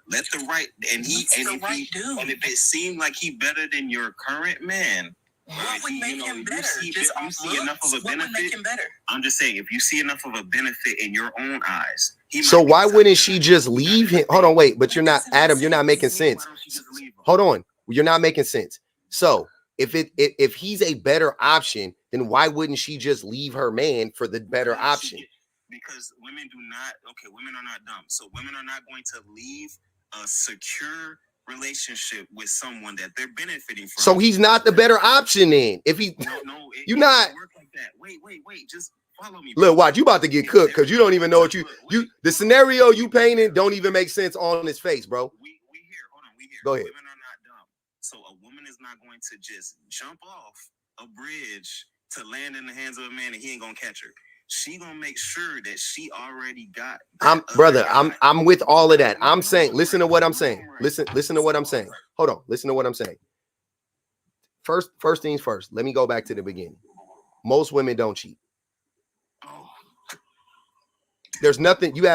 Let the right and if it seemed like he better than your current man, what would make him better? You see enough of a benefit. What would make him better? I'm just saying, if you see enough of a benefit in your own eyes, so why wouldn't she just leave him? Hold on, wait, but you're not, Adam. You're not making sense. Hold on, you're not making sense. So if he's a better option, then why wouldn't she just leave her man for the better option? Because women are not dumb. So women are not going to leave a secure relationship with someone that they're benefiting from. So he's not the better option then. If he, you're not. Work like that. Wait. Just follow me. Look, watch. You about to get cooked because you don't even know what you. The scenario you painted don't even make sense on his face, bro. We here. Hold on. We here. Go ahead. Women are not dumb. So a woman is not going to just jump off a bridge to land in the hands of a man and he ain't gonna catch her. She gonna make sure that she already got. I'm with all of that. I'm saying, listen to what I'm saying. Listen to what I'm saying. Hold on. Listen to what I'm saying. First things first. Let me go back to the beginning. Most women don't cheat. There's nothing. You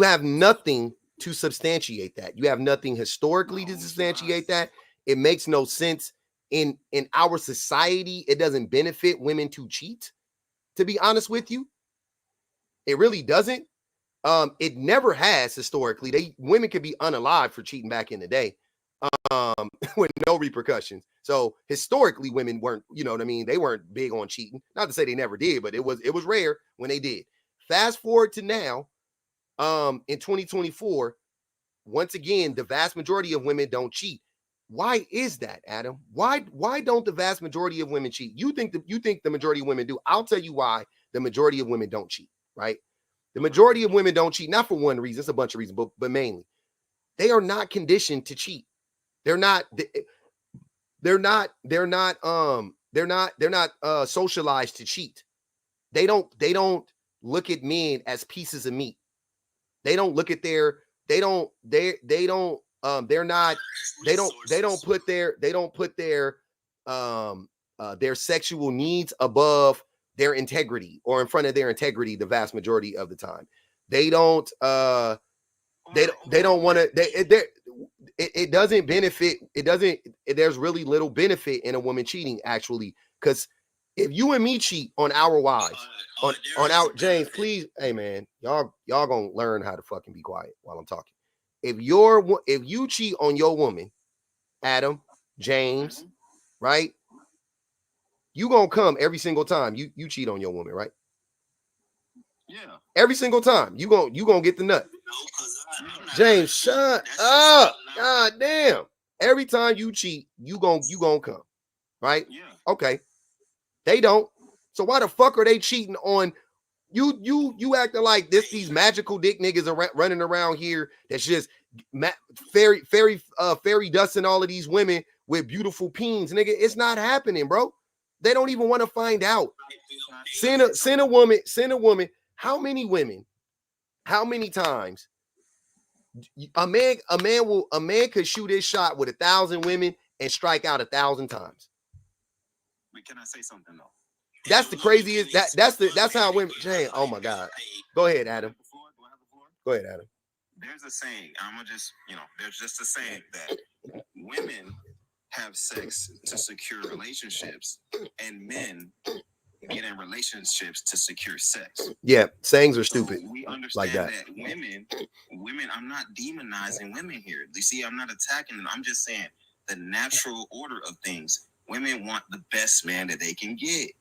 have nothing to substantiate that. You have nothing historically to substantiate that. It makes no sense in our society. It doesn't benefit women to cheat. To be honest with you, it really doesn't. It never has historically. Women could be unalive for cheating back in the day, with no repercussions. So historically, women weren't, you know what I mean? They weren't big on cheating. Not to say they never did, but it was rare when they did. Fast forward to now, in 2024, once again, the vast majority of women don't cheat. Why is that, Adam? Why don't the vast majority of women cheat? You think the majority of women do? I'll tell you why the majority of women don't cheat, right? The majority of women don't cheat, not for one reason, it's a bunch of reasons, but mainly they are not conditioned to cheat. They're not socialized to cheat. They don't look at men as pieces of meat. They don't look at their sexual needs above their integrity or in front of their integrity the vast majority of the time. They don't want to, it doesn't benefit. There's really little benefit in a woman cheating actually. Because if you and me cheat on our wives, on our James, please, hey man, y'all gonna learn how to fucking be quiet while I'm talking. If you cheat on your woman, Adam, James, right? You gonna come every single time you cheat on your woman, right? Yeah. Every single time you gonna get the nut. James, shut up. God damn. Every time you cheat, you gonna come, right? Yeah. Okay. They don't. So why the fuck are they cheating on you acting like these magical dick niggas are running around here that's just fairy dust and all of these women with beautiful peens, nigga. It's not happening, bro. They don't even want to find out. Send a woman. How many times a man could shoot his shot with 1,000 women and strike out 1,000 times. But can I say something though? That's the craziest. That's how women. Jane, oh my God. Go ahead, Adam. Go ahead, Adam. there's a saying. There's just a saying that women have sex to secure relationships, and men get in relationships to secure sex. Yeah, sayings are stupid. So we understand like that women, I'm not demonizing women here. You see, I'm not attacking them. I'm just saying the natural order of things. Women want the best man that they can get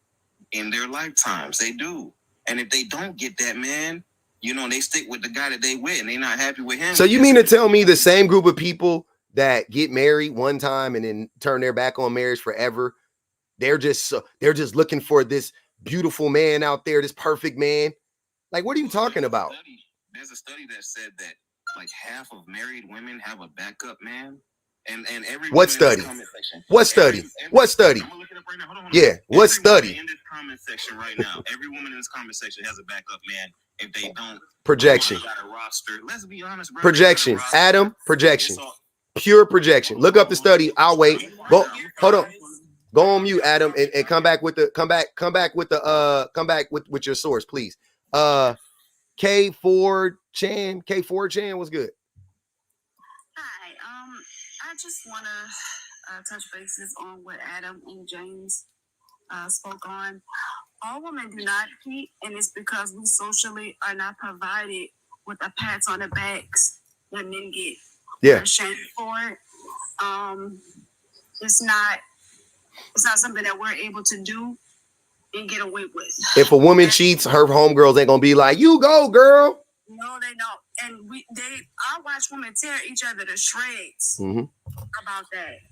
in their lifetimes. They do. And if they don't get that man, they stick with the guy that they with and they're not happy with him. So you mean to tell me the same group of people that get married one time and then turn their back on marriage forever, they're just looking for this beautiful man out there, this perfect man? Like, what are you talking about? There's a study that said that like half of married women have a backup man. And every what study? What study? What study? I'm gonna look it up right now. Hold on. Yeah, what study? In this comment section right now, every woman in this comment section has a backup man. If they don't, projection. Got a roster. Let's be honest, bro. Projection, Adam. Projection. Pure projection. Look up the study. I'll wait. Go. Hold on. Go on mute, Adam, and come back with your source, please. K4 Chan. What's good? Hi. I just want to touch bases on what Adam and James spoke on. All women do not cheat, and it's because we socially are not provided with the pats on the backs that men get. Yeah. Ashamed for it. It's not something that we're able to do and get away with. If a woman cheats, her homegirls ain't gonna be like, "You go, girl." No, they don't. And I watch women tear each other to shreds about that.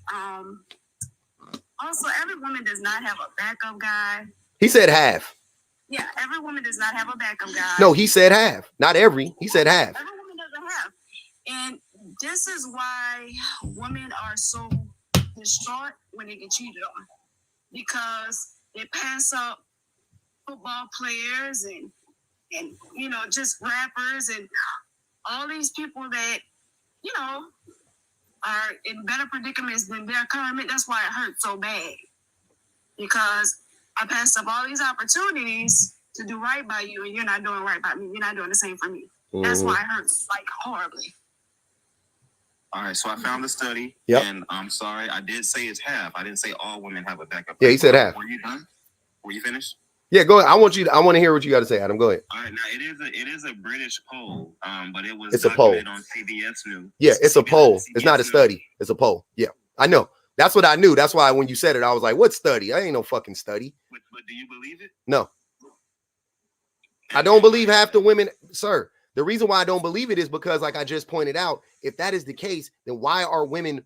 Also, every woman does not have a backup guy. He said half. Yeah, every woman does not have a backup guy. No, he said half. Not every. He said half. Every woman doesn't have. And this is why women are so distraught when they get cheated on. Because they pass up football players and just rappers and all these people that, are in better predicaments than their current. That's why it hurts so bad. Because I passed up all these opportunities to do right by you, and you're not doing right by me. You're not doing the same for me. That's why it hurts like horribly. All right, so I found the study, and I'm sorry, I did say it's half. I didn't say all women have a backup. Yeah, he said half. Were you done? Were you finished? Yeah, go ahead. I want to hear what you got to say, Adam. Go ahead. All right, now it is a British poll, but it was it's a poll on CBS News. Yeah, it's a poll. It's not a study. It's a poll. Yeah, I know. That's what I knew. That's why when you said it, I was like, "What study? I ain't no fucking study." But do you believe it? No, I don't believe half the women, sir. The reason why I don't believe it is because, like I just pointed out, if that is the case, then why are women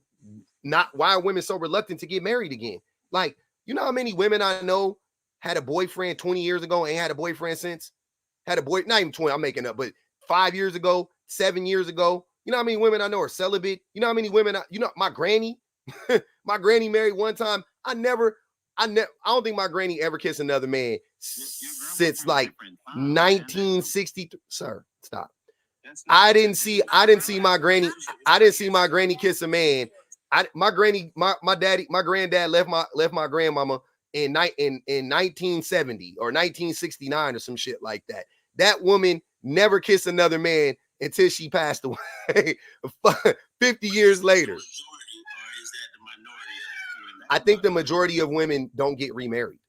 so reluctant to get married again? Like, you know how many women I know had a boyfriend 20 years ago and ain't had a boyfriend since? Not even 20, I'm making up, but 5 years ago, 7 years ago. You know how many women I know are celibate? You know how many women, my granny, my granny married one time. I don't think my granny ever kissed another man since like 1963. Sir, stop. I didn't see my granny kiss a man. My granddad left my grandmama in 1970 or 1969 or some shit like that. That woman never kissed another man until she passed away 50 years later. I think the majority of women don't get remarried.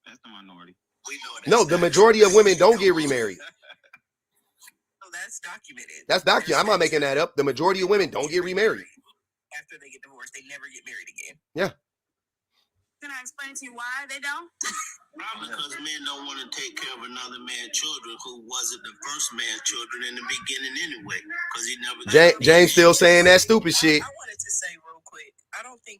That's the minority. No, the majority of women don't get remarried. So that's documented. That's documented. I'm not making that up. The majority of women don't get remarried. After they get divorced, they never get married again. Yeah. Can I explain to you why they don't? Because men don't want to take care of another man's children who wasn't the first man's children in the beginning anyway. Because he never. James still saying that stupid shit. I wanted to say real quick, I don't think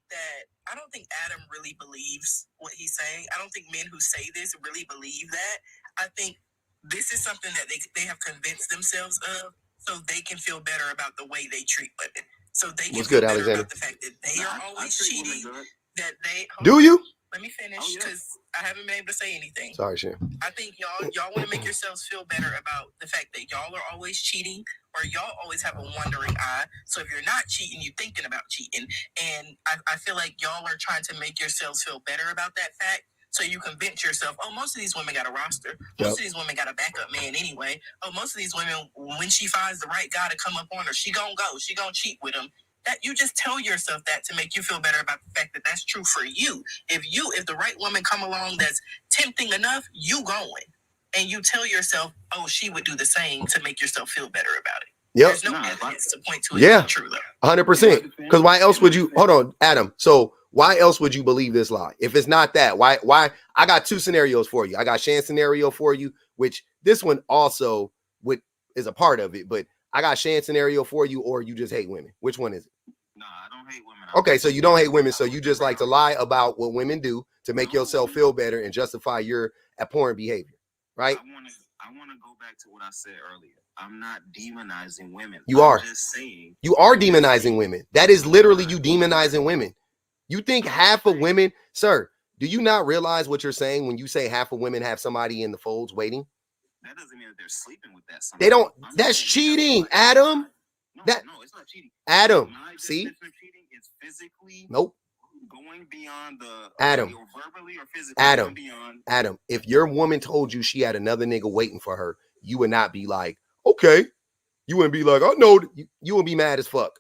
Adam really believes what he's saying. I don't think men who say this really believe that. I think this is something that they have convinced themselves of, so they can feel better about the way they treat women. So they can feel better about the fact that they are always cheating. That they do you? Let me finish because I haven't been able to say anything. Sorry, Shan. I think y'all want to make yourselves feel better about the fact that y'all are always cheating, or y'all always have a wandering eye. So if you're not cheating, you're thinking about cheating. And I feel like y'all are trying to make yourselves feel better about that fact. So you convince yourself, oh, most of these women got a roster. Most of these women got a backup man anyway. Oh, most of these women, when she finds the right guy to come up on her, she gonna go. She gonna cheat with him. That you just tell yourself that to make you feel better about the fact that that's true for you. If the right woman come along that's tempting enough, you going. And you tell yourself, oh, she would do the same to make yourself feel better about it. Yep. There's no evidence to point to it being true, though. 100%. Because why else would you, hold on, Adam. So why else would you believe this lie? If it's not that, why? I got two scenarios for you. I got Shan's scenario for you, which this one also is a part of it, but I got Shan's scenario for you, or you just hate women. Which one is it? No, I don't hate women. Okay, so you don't hate women, so you just like to lie about what women do to make yourself feel better and justify your abhorrent behavior, right? I want to go back to what I said earlier. I'm not demonizing women. You are. I'm just saying. You are demonizing women. That is literally you demonizing women. You think half of women, sir, do you not realize what you're saying when you say half of women have somebody in the folds waiting? That doesn't mean that they're sleeping with that somebody. They don't. That's cheating, Adam. No, it's not cheating. Adam, see? Cheating is physically going beyond the Adam. Verbally or physically Adam. going beyond. Adam, if your woman told you she had another nigga waiting for her, you would not be like, okay. You wouldn't be like, oh no, you would be mad as fuck.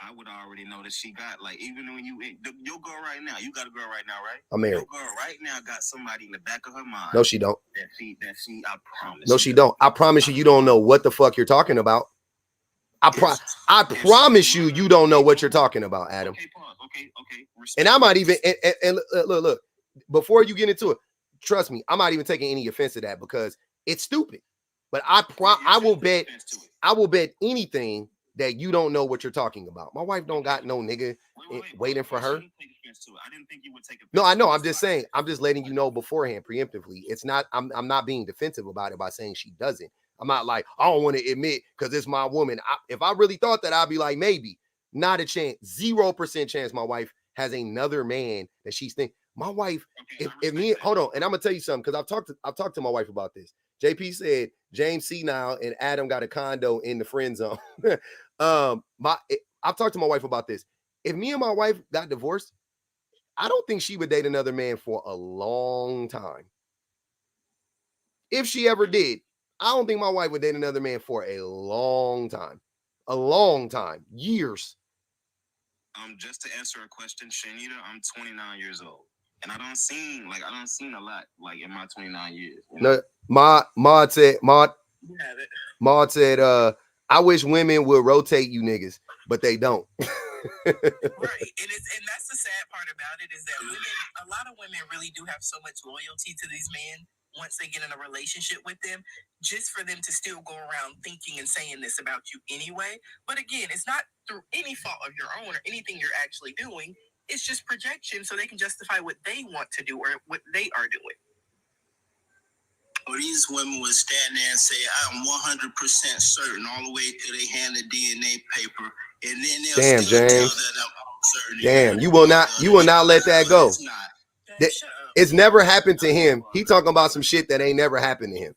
I would already know that she got, like, even when your girl right now, you got a girl right now, right? I'm married. Your girl right now got somebody in the back of her mind. No, she don't. That she, I promise. No, she don't. I promise you don't know what the fuck you're talking about. I promise you don't know what you're talking about, Adam. Okay, pause. Okay. And I might even, and look, before you get into it, trust me, I'm not even taking any offense to that because it's stupid. But I will bet anything that you don't know what you're talking about. My wife don't got no nigga waiting for her. I didn't think you would take offense. No, I know. I'm just saying. I'm just letting you know beforehand, preemptively. It's not. I'm not being defensive about it by saying she doesn't. I'm not like I don't want to admit because it's my woman. If I really thought that, I'd be like maybe. Not a chance. 0% chance. My wife has another man that she's thinking. My wife. If me, hold on, and I'm gonna tell you something because I've talked to my wife about this. JP said James C now and Adam got a condo in the friend zone. I've talked to my wife about this. If me and my wife got divorced, I don't think she would date another man for a long time. If she ever did, I don't think my wife would date another man for a long time. A long time. Years. Just to answer a question, Shanita, I'm 29 years old. And I don't seem a lot like in my 29 years. You know? No, Maud said, I wish women would rotate you niggas, but they don't. Right. And that's the sad part about it is that a lot of women really do have so much loyalty to these men once they get in a relationship with them, just for them to still go around thinking and saying this about you anyway. But again, it's not through any fault of your own or anything you're actually doing. It's just projection so they can justify what they want to do or what they are doing. Or these women would stand there and say, I'm 100% certain all the way till they hand the DNA paper. And then they'll still tell that I'm certain. Damn, you will not let that go. It's never happened to him. He talking about some shit that ain't never happened to him.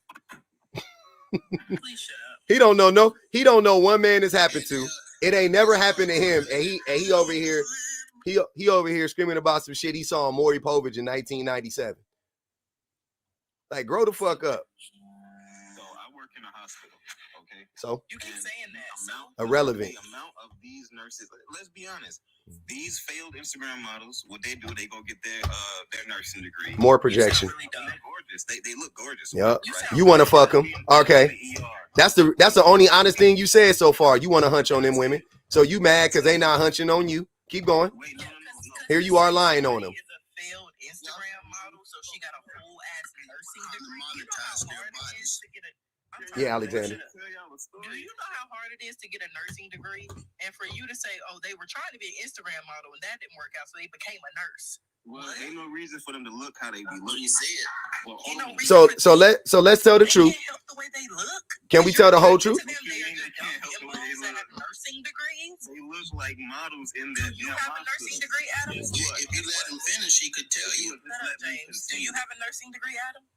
Please shut up. He don't know one man this happened to. It ain't never happened to him. And he over here. He over here screaming about some shit he saw on Maury Povich in 1997. Like, grow the fuck up. So I work in a hospital, okay? So you keep saying that. Irrelevant. The amount of these nurses, let's be honest, these failed Instagram models, what they do, they go get their nursing degree. More projection. Really gorgeous. They look gorgeous. Yep. Right? You want to fuck them? Okay. That's the only honest thing you said so far. You want to hunch on them women, so you mad because they not hunching on you. Keep going. Wait, no. Here you are lying on them. Is a failed Instagram model, so she got a whole ass nursing degree. You know how hard it is to get Yeah, Alexander. Do you know how hard it is to get a nursing degree? And for you to say, oh, they were trying to be an Instagram model and that didn't work out, so they became a nurse. Well, ain't no reason for them to look how they be looking. You see it. Well, so let's tell the truth. They can't help the way they look. Can we tell the whole truth? They have nursing degrees. They look like models in that. Do you have a nursing degree, Adam? If you let him finish, he could tell you. James, do you have a nursing degree, Adam?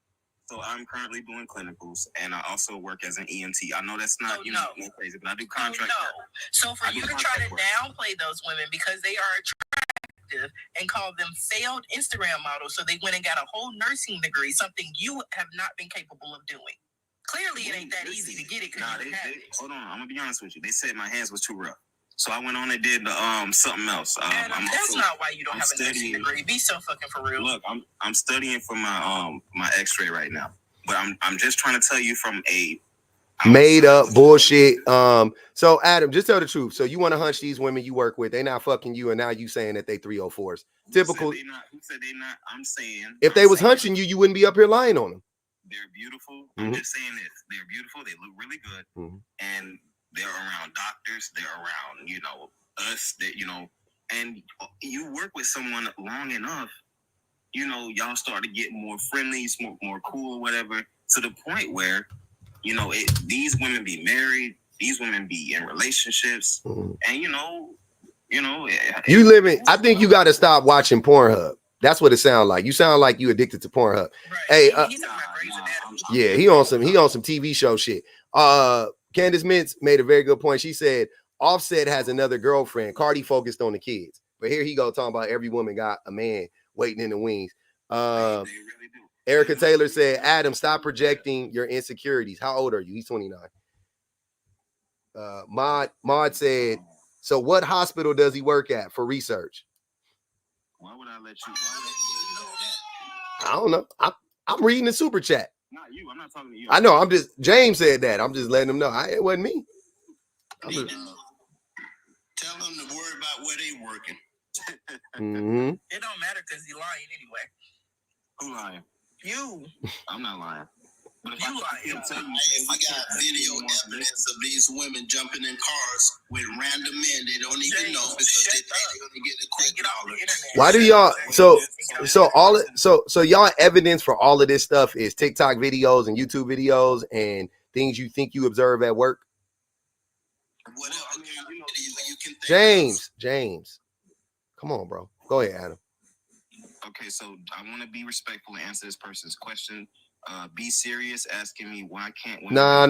So I'm currently doing clinicals, and I also work as an EMT. I know that's not no crazy, but I do contract work. So for you to try to downplay those women because they are attractive attractive and call them failed Instagram models. So they went and got a whole nursing degree, something you have not been capable of doing. Clearly, it ain't that easy to get it. Hold on, I'm gonna be honest with you. They said my hands was too rough, so I went on and did something else. That's not why you don't have a nursing degree. Be so fucking for real. Look, I'm studying for my my X-ray right now, but I'm just trying to tell you from a made up bullshit. So Adam, just tell the truth. So you want to hunch these women you work with? They not fucking you, and now you saying that they 304s. Typical. Who said they not? I'm saying if they was hunching you, you wouldn't be up here lying on them. They're beautiful. I'm just saying this. They're beautiful. They look really good, and they're around doctors. They're around, us. That and you work with someone long enough, y'all start to get more friendly, more cool, or whatever, to the point where, these women be married, these women be in relationships, and you living. I think you got to stop watching Pornhub. That's what it sounds like. You sound like you addicted to Pornhub. Right. Hey, he on some TV show shit. Candace Mintz made a very good point. She said Offset has another girlfriend. Cardi focused on the kids, but here he go talking about every woman got a man waiting in the wings. They really do. Erica Taylor said, Adam, stop projecting your insecurities. How old are you? He's 29. Maud said, so what hospital does he work at for research? Why would I let you know that? I don't know. I'm reading the super chat. Not you. I'm not talking to you. I know. James said that. I'm just letting him know. It wasn't me. Tell them to worry about where they working. It don't matter because you're lying anyway. Who lying? You. I'm not lying. But you lying. If we got video evidence of these women jumping in cars with random men they don't even know because they think they're gonna get a quick dollar. Why do y'all so y'all evidence for all of this stuff is TikTok videos and YouTube videos and things you think you observe at work? James. Come on, bro. Go ahead, Adam. Okay, so I want to be respectful and answer this person's question. Be serious asking me why can't women. No.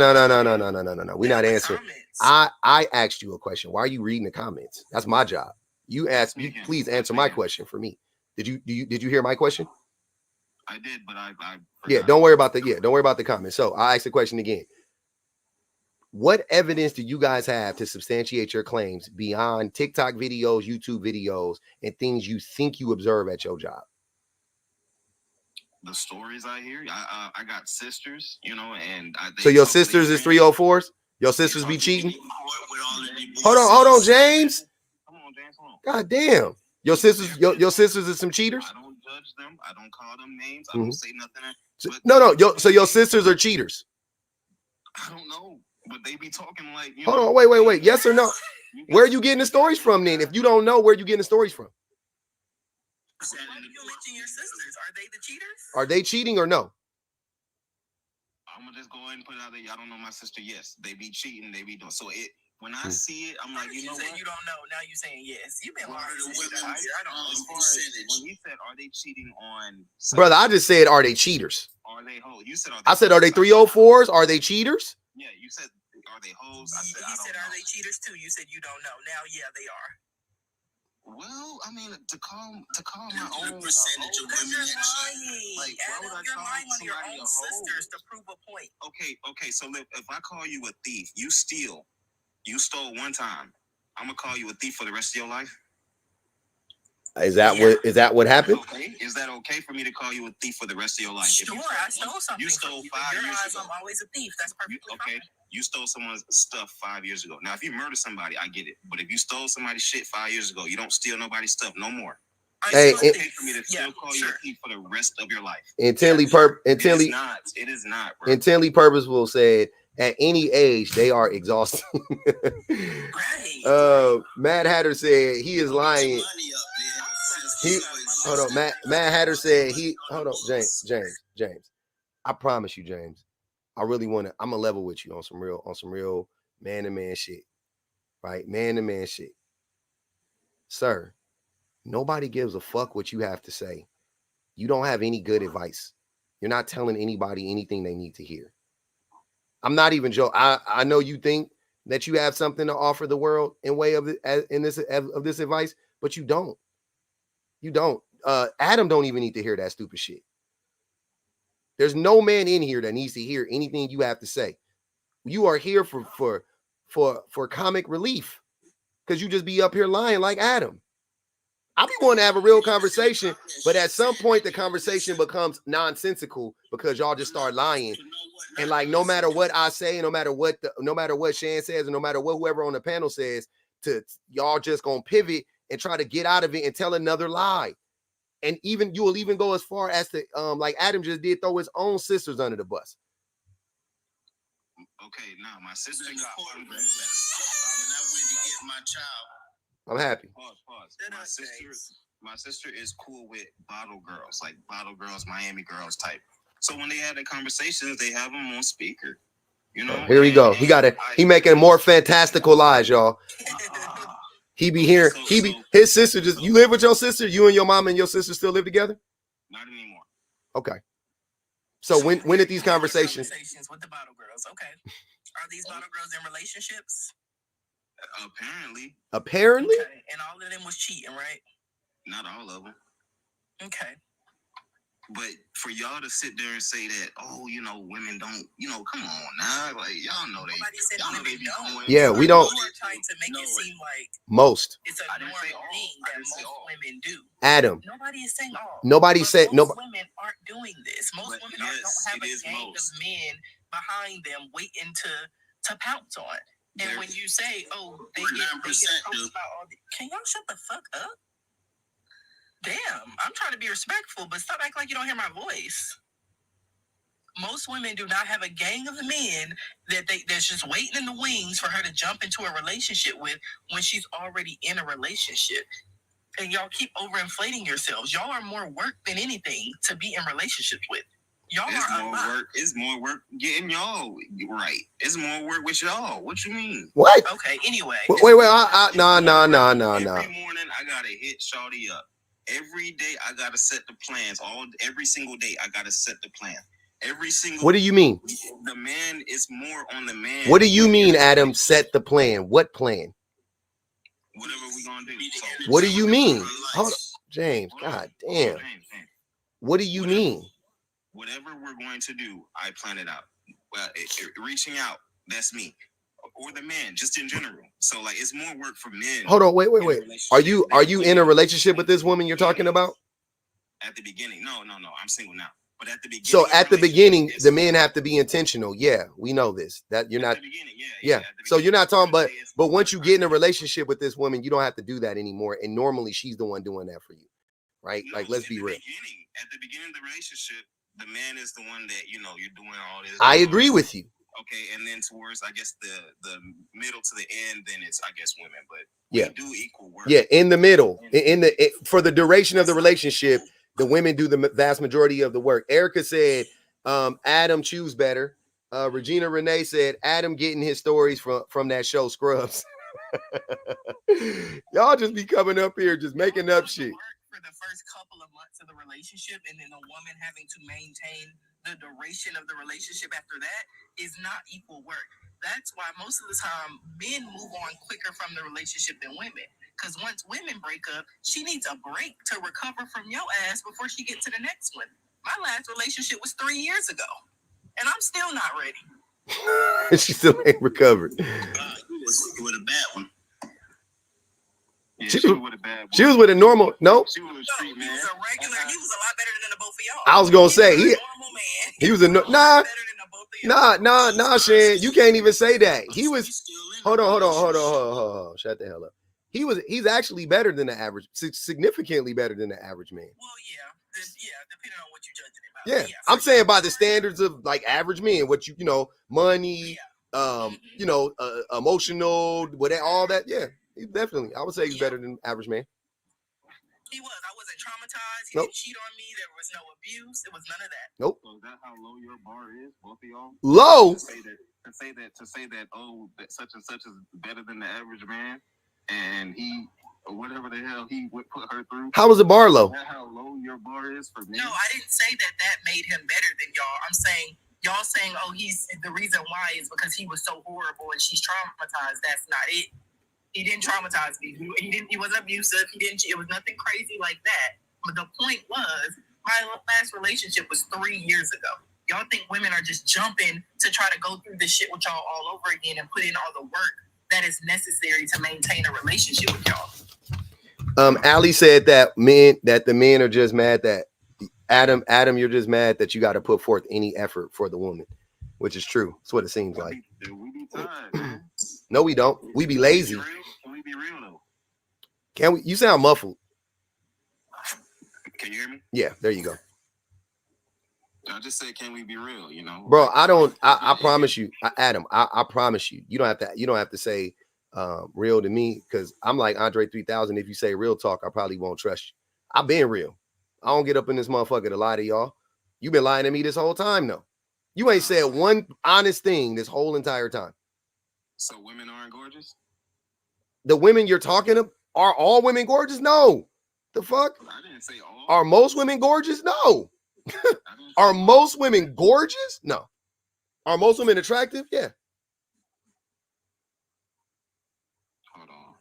We're not answering. I asked you a question. Why are you reading the comments? That's my job. You asked me, please answer my question for me. Did you hear my question? I did, but I don't worry about the comments. So I asked the question again. What evidence do you guys have to substantiate your claims beyond TikTok videos, YouTube videos, and things you think you observe at your job? The stories I hear, I got sisters, and so your sisters is 304s? Your sisters be cheating? Hold on, James. Come on, James. Hold on. God damn. Your sisters is some cheaters? I don't judge them. I don't call them names. I don't say nothing. So your sisters are cheaters? I don't know. But they be talking like, hold on, wait. Yes or no? Where are you getting the stories from then? If you don't know, where are you getting the stories from? Why do you mention your sisters? Are they the cheaters? Are they cheating or no? I'm gonna just go ahead and put it out there. Y'all don't know my sister. Yes, they be cheating. They be doing. So when I see it, I'm like, you know what? You don't know. Now you're saying yes. You've been lying. I don't know. When he said, are they cheating on? Brother, I just said, are they cheaters? Are they hoes? You said, I said, are they 304s? Are they cheaters? Yeah, you said, are they hoes? He said, are they cheaters too? You said you don't know. Now, yeah, they are. Well, I mean, to call my own percentage of women lying. Like, Adam, you're lying on your own sisters to prove a point. Okay. So if I call you a thief, you stole one time, I'm gonna call you a thief for the rest of your life. Is that what happened? Okay. Is that okay for me to call you a thief for the rest of your life? Sure, I stole something. You stole 5 years ago. I'm always a thief. That's perfectly okay. Fine. You stole someone's stuff 5 years ago. Now, if you murder somebody, I get it. But if you stole somebody's shit 5 years ago, you don't steal nobody's stuff no more. It's okay for me to still call you a thief for the rest of your life. Intently it is not, bro. Intently purposeful said, at any age, they are exhausted. Right. Matt Hatter said he is lying. Matt Hatter said hold on, James. I promise you, James. I really want to. I'm gonna level with you on some real man to man shit, right? Man to man shit, sir. Nobody gives a fuck what you have to say. You don't have any good advice. You're not telling anybody anything they need to hear. I'm not even joking. I know you think that you have something to offer the world in way of this advice, but you don't. You don't. Adam don't even need to hear that stupid shit. There's no man in here that needs to hear anything you have to say. You are here for comic relief because you just be up here lying like Adam. I be wanting to have a real conversation, but at some point the conversation becomes nonsensical because y'all just start lying. And like, no matter what I say, no matter what Shan says, and no matter what whoever on the panel says, y'all just gonna pivot and try to get out of it and tell another lie. And even you will even go as far as to like Adam just did, throw his own sisters under the bus. Okay, now my sister got one. I went to get my child. I'm happy. Pause. My sister is cool with bottle girls, like bottle girls, Miami girls type. So when they have the conversations, they have them on speaker. You know. Here we go. He making more fantastical lies, y'all. He be here. His sister just. You live with your sister. You and your mom and your sister still live together? Not anymore. Okay. So when did these conversations with the bottle girls? Okay. Are these bottle girls in relationships? Apparently. Okay. And all of them was cheating, right? Not all of them. Okay. But for y'all to sit there and say that, oh, you know, women don't, you know, come on now, like y'all know they. Nobody said women don't. Yeah, we don't. You are trying to make it seem like most. It's a normal thing that most women do. Adam. Nobody is saying all. Nobody said no. Most women aren't doing this. Most women don't have a gang of men behind them waiting to pounce on. And when you say, oh, they get about all the, can y'all shut the fuck up? Damn, I'm trying to be respectful, but stop acting like you don't hear my voice. Most women do not have a gang of men that's just waiting in the wings for her to jump into a relationship with when she's already in a relationship. And y'all keep overinflating yourselves. Y'all are more work than anything to be in relationships with. Y'all It's more work getting y'all right. It's more work with y'all. What you mean? What? Okay, anyway. Wait. No. Every morning I gotta hit shawty up. Every day I gotta set the plans. Every single day I gotta set the plan. Every single. What do you mean? The man is more on the man. What do you mean, Adam? Set the plan. What plan? Whatever we gonna do. So, what do you mean? Hold on, James. God damn. What do you mean? Whatever we're going to do, I plan it out. Well, reaching out, that's me. Or the man, just in general. So like, it's more work for men. Hold on, wait. Are you in a relationship with this woman you're talking about? At the beginning, no. I'm single now. But at the beginning, so at the beginning, the men have to be intentional. Yeah, we know this. That you're not. Yeah. So you're not talking, but once you get in a relationship with this woman, you don't have to do that anymore. And normally, she's the one doing that for you, right? No, like, let's be real. At the beginning of the relationship, the man is the one that you're doing all this. I agree with you. Okay, and then towards, I guess, the middle to the end, then it's, I guess, women. But yeah, we do equal work. Yeah, in the middle, for the duration of the relationship, the women do the vast majority of the work. Erica said, Adam choose better. Regina Renee said, Adam getting his stories from that show Scrubs. Y'all just be coming up here just making up shit. For the first couple of months of the relationship, and then the woman having to maintain the duration of the relationship after that is not equal work. That's why most of the time men move on quicker from the relationship than women. Because once women break up, she needs a break to recover from your ass before she gets to the next one. My last relationship was 3 years ago, and I'm still not ready. She still ain't recovered. You with a bad one. Yeah, she was with a bad one. She was with a normal. No, she was a street man. He was a regular. He was a lot better than the both of y'all. I was gonna say he was a normal man. He was a nah, Shan. You can't even say that. He was. Hold on. Shut the hell up. He's actually better than the average, significantly better than the average man. Well, depending on what you're judging about. Yeah, I'm saying by the standards of like average men, what money, emotional, whatever, all that. Yeah, he's definitely. I would say he's better than average man. He was. I wasn't traumatized. He didn't cheat on me. There was no abuse. There was none of that. Nope. So is that how low your bar is, both of y'all? Low. To say that that such and such is better than the average man, and he or whatever the hell he would put her through. How was the bar low? Is that how low your bar is for me? No, I didn't say that made him better than y'all. I'm saying y'all saying, oh, he's the reason why is because he was so horrible and she's traumatized. That's not it. He didn't traumatize me. He wasn't abusive. It was nothing crazy like that. But the point was, my last relationship was 3 years ago. Y'all think women are just jumping to try to go through this shit with y'all all over again and put in all the work that is necessary to maintain a relationship with y'all. Ali said that the men are just mad that Adam, you're just mad that you got to put forth any effort for the woman, which is true. That's what it seems like. We be tired, man. No, we don't. We be lazy. Can we be real though? Can we? You sound muffled. Can you hear me? Yeah, there you go. I just said, can we be real? You know, bro. I promise you, Adam. I promise you. You don't have to say real to me, because I'm like Andre 3000. If you say real talk, I probably won't trust you. I've been real. I don't get up in this motherfucker to lie to y'all. You've been lying to me this whole time, though. You ain't said one honest thing this whole entire time. So women aren't gorgeous? The women you're talking to, are all women gorgeous? No. The fuck? I didn't say all. Are most women gorgeous? No. Are most women gorgeous? No. Are most women attractive? Yeah. Hold on.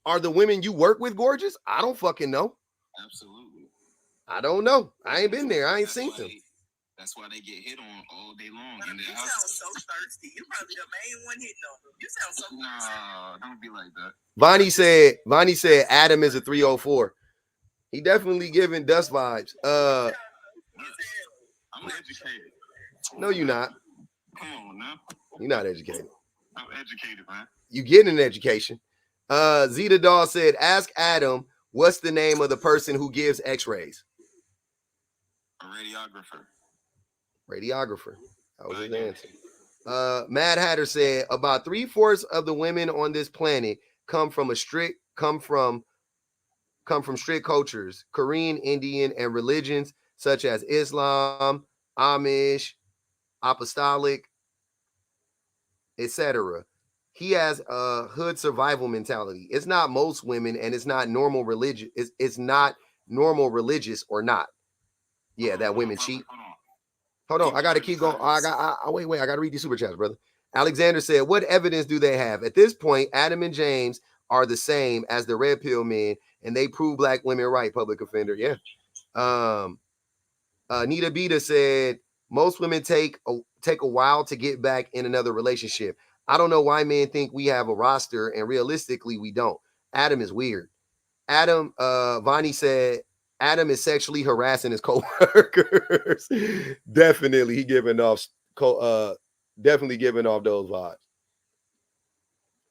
Are the women you work with gorgeous? I don't fucking know. Absolutely. I don't know. I ain't been there. I ain't seen them. That's why they get hit on all day long. You sound so thirsty. You're probably the main one hitting on them. You sound so thirsty. No, don't be like that. Vonnie said Adam is a 304. He definitely giving Dust vibes. I'm educated. No, you're not. Come on now. You're not educated. I'm educated, man. You getting an education. Zeta Doll said, ask Adam, what's the name of the person who gives x-rays? A radiographer. Radiographer. That was his answer. Mad Hatter said, about 3/4 of the women on this planet come from strict cultures, Korean, Indian, and religions such as Islam, Amish, Apostolic, etc. He has a hood survival mentality. It's not most women, and it's not normal religion. It's not normal religious or not. Yeah, that women cheat. Hold on, I gotta keep going. Wait, I gotta read these super chats, brother. Alexander said, what evidence do they have? At this point, Adam and James are the same as the red pill men, and they prove black women right, public offender. Yeah. Nita Beta said, most women take a while to get back in another relationship. I don't know why men think we have a roster, and realistically, we don't. Adam is weird. Vonnie said, Adam is sexually harassing his co-workers. Definitely, he giving off those vibes.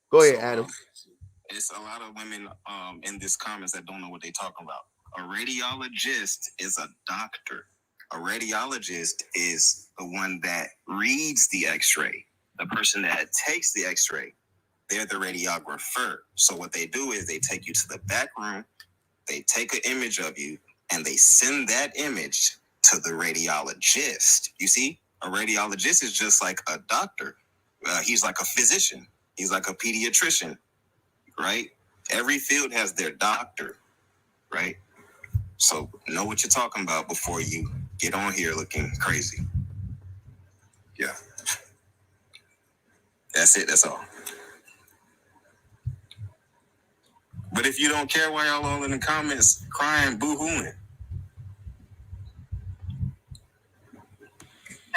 Go ahead, Adam. It's a lot of women in this comments that don't know what they're talking about. A radiologist is a doctor. A radiologist is the one that reads the x-ray. The person that takes the x-ray, they're the radiographer. So what they do is they take you to the back room, they take an image of you, and they send that image to the radiologist. You see, a radiologist is just like a doctor. He's like a physician. He's like a pediatrician, right? Every field has their doctor, right? So know what you're talking about before you get on here looking crazy. Yeah. That's it. That's all. But if you don't care, why y'all all in the comments crying, boo-hooing?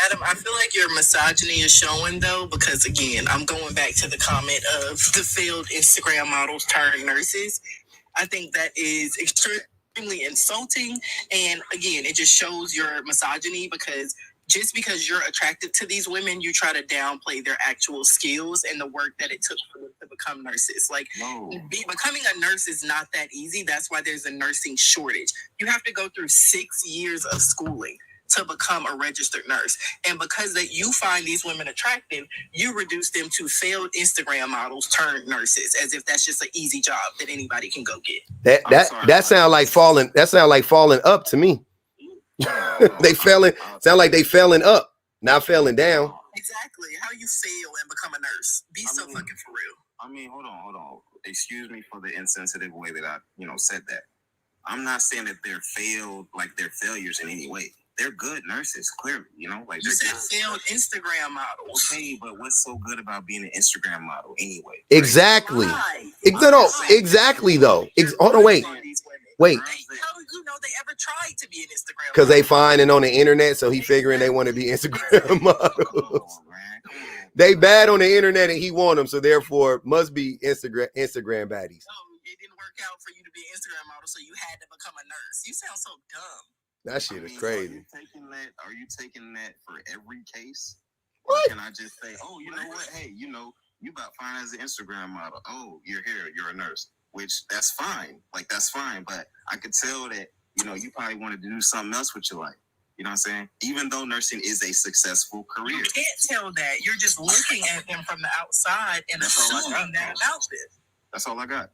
Adam, I feel like your misogyny is showing, though, because, again, I'm going back to the comment of the failed Instagram models turned nurses. I think that is extremely insulting. And, again, it just shows your misogyny, because just because you're attracted to these women, you try to downplay their actual skills and the work that it took for them to become nurses. Like, becoming a nurse is not that easy. That's why there's a nursing shortage. You have to go through 6 years of schooling to become a registered nurse. And because that you find these women attractive, you reduce them to failed Instagram models turned nurses, as if that's just an easy job that anybody can go get. That sound like falling. That sound like falling up to me. They failing. Sound like they failing up, not failing down. Exactly. How you fail and become a nurse? Be fucking for real. I mean, hold on. Excuse me for the insensitive way that I, said that. I'm not saying that they're failed, like they're failures in any way. they're good nurses, clearly, you know, like you said failed Instagram model. Okay, but what's so good about being an Instagram model anyway? Exactly. Right? Exactly though. Hold on, wait. Wait. How you know they ever tried to be an Instagram? Because they find it on the internet, so he figuring they want to be Instagram models. They bad on the internet and he want them, so therefore must be Instagram baddies. No, it didn't work out for you to be an Instagram model, so you had to become a nurse. You sound so dumb. That shit is crazy. Are you taking that for every case? What? Or can I just say, oh, you know what? Hey, you know, you got fine as an Instagram model. Oh, you're here. You're a nurse, which that's fine. Like, that's fine. But I could tell that, you know, you probably wanted to do something else with your life. You know what I'm saying? Even though nursing is a successful career. You can't tell that. You're just looking at them from the outside and assuming that about them. That's all I got.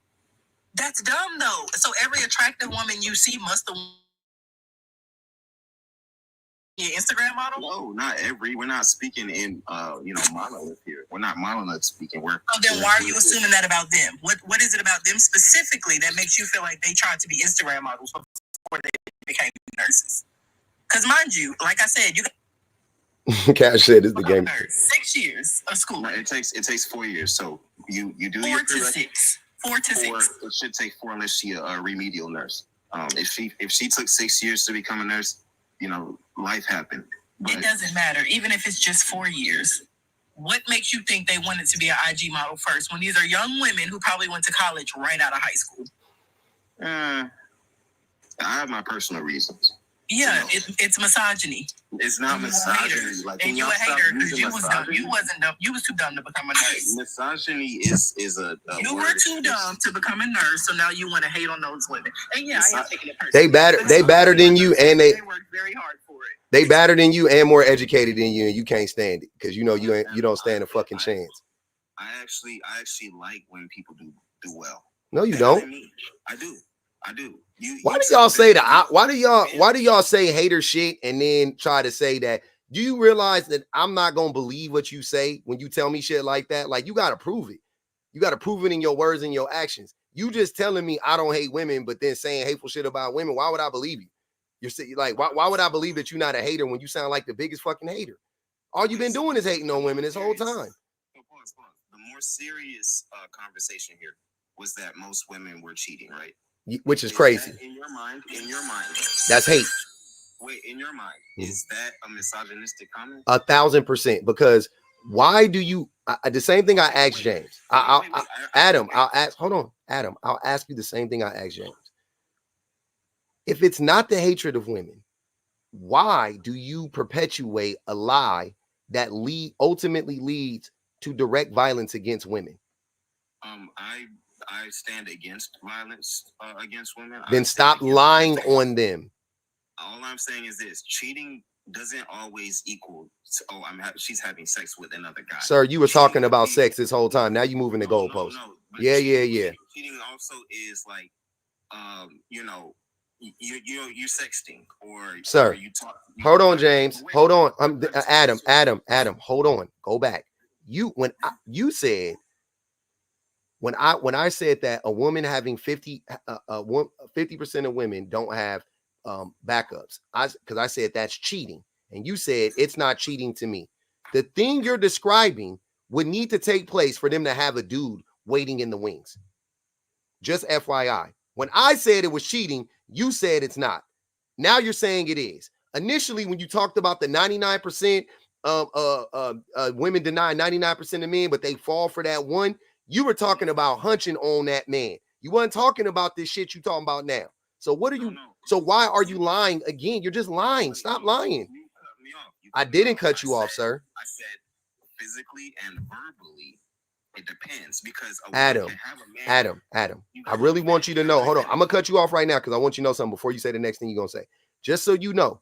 That's dumb, though. So every attractive woman you see must have your Instagram model? No, not every. We're not speaking in, Monolith here. We're not Monolith speaking. Then why are you assuming that about them? What is it about them specifically that makes you feel like they tried to be Instagram models before they became nurses? Because mind you, like I said, you Cash said is the game. 6 years of school. No, it takes 4 years. So you do 4 to 6. 4 to 6. It should take 4 unless she a remedial nurse. If she took 6 years to become a nurse, you know, life happened. But it doesn't matter, even if it's just 4 years. What makes you think they wanted to be an IG model first when these are young women who probably went to college right out of high school? I have my personal reasons. Yeah, it's misogyny. It's not misogyny. Like, and you a hater because you was dumb. You wasn't dumb. You was too dumb to become a nurse. Misogyny is a you were too dumb to become a nurse, so now you want to hate on those women. And yeah, I am taking it personally. They better than you, and they worked very hard for it. They better than you and more educated than you, and you can't stand it because you know you don't stand a fucking chance. I actually like when people do well. No, you don't. I do. Why do y'all say that? Why do y'all say hater shit and then try to say that? Do you realize that I'm not gonna believe what you say when you tell me shit like that? Like, you gotta prove it. You gotta prove it in your words and your actions. You just telling me I don't hate women, but then saying hateful shit about women. Why would I believe you? You're saying, like, why would I believe that you're not a hater when you sound like the biggest fucking hater? All you've been doing is hating on women this whole time. The more serious conversation here was that most women were cheating, right? Which is crazy. In your mind, that's hate. Wait, in your mind, is that a misogynistic comment? 1,000%. Because why do you? The same thing I asked James. Adam, I'll ask. Hold on, Adam. I'll ask you the same thing I asked James. If it's not the hatred of women, why do you perpetuate a lie that ultimately leads to direct violence against women? I stand against violence against women. Then stop lying on them. All I'm saying is this: cheating doesn't always equal she's having sex with another guy. Sir, you were talking about sex this whole time. Now you're moving the goalpost. No, yeah. Cheating also is like, you're sexting or sir. Or you talk. Hold on, James. Hold on. Adam. Hold on. Go back. You said. When I said that a woman having 50% of women don't have backups, because I said that's cheating, and you said it's not cheating to me. The thing you're describing would need to take place for them to have a dude waiting in the wings. Just FYI. When I said it was cheating, you said it's not. Now you're saying it is. Initially, when you talked about the 99% of women deny 99% of men, but they fall for that one. You were talking about hunching on that man. You weren't talking about this shit you talking about now. So what are you? So why are you lying again? You're just lying. Stop lying. I didn't cut you off, sir. I said physically and verbally. It depends because Adam. I really want you to know. Hold on. I'm gonna cut you off right now because I want you to know something before you say the next thing you're gonna say. Just so you know,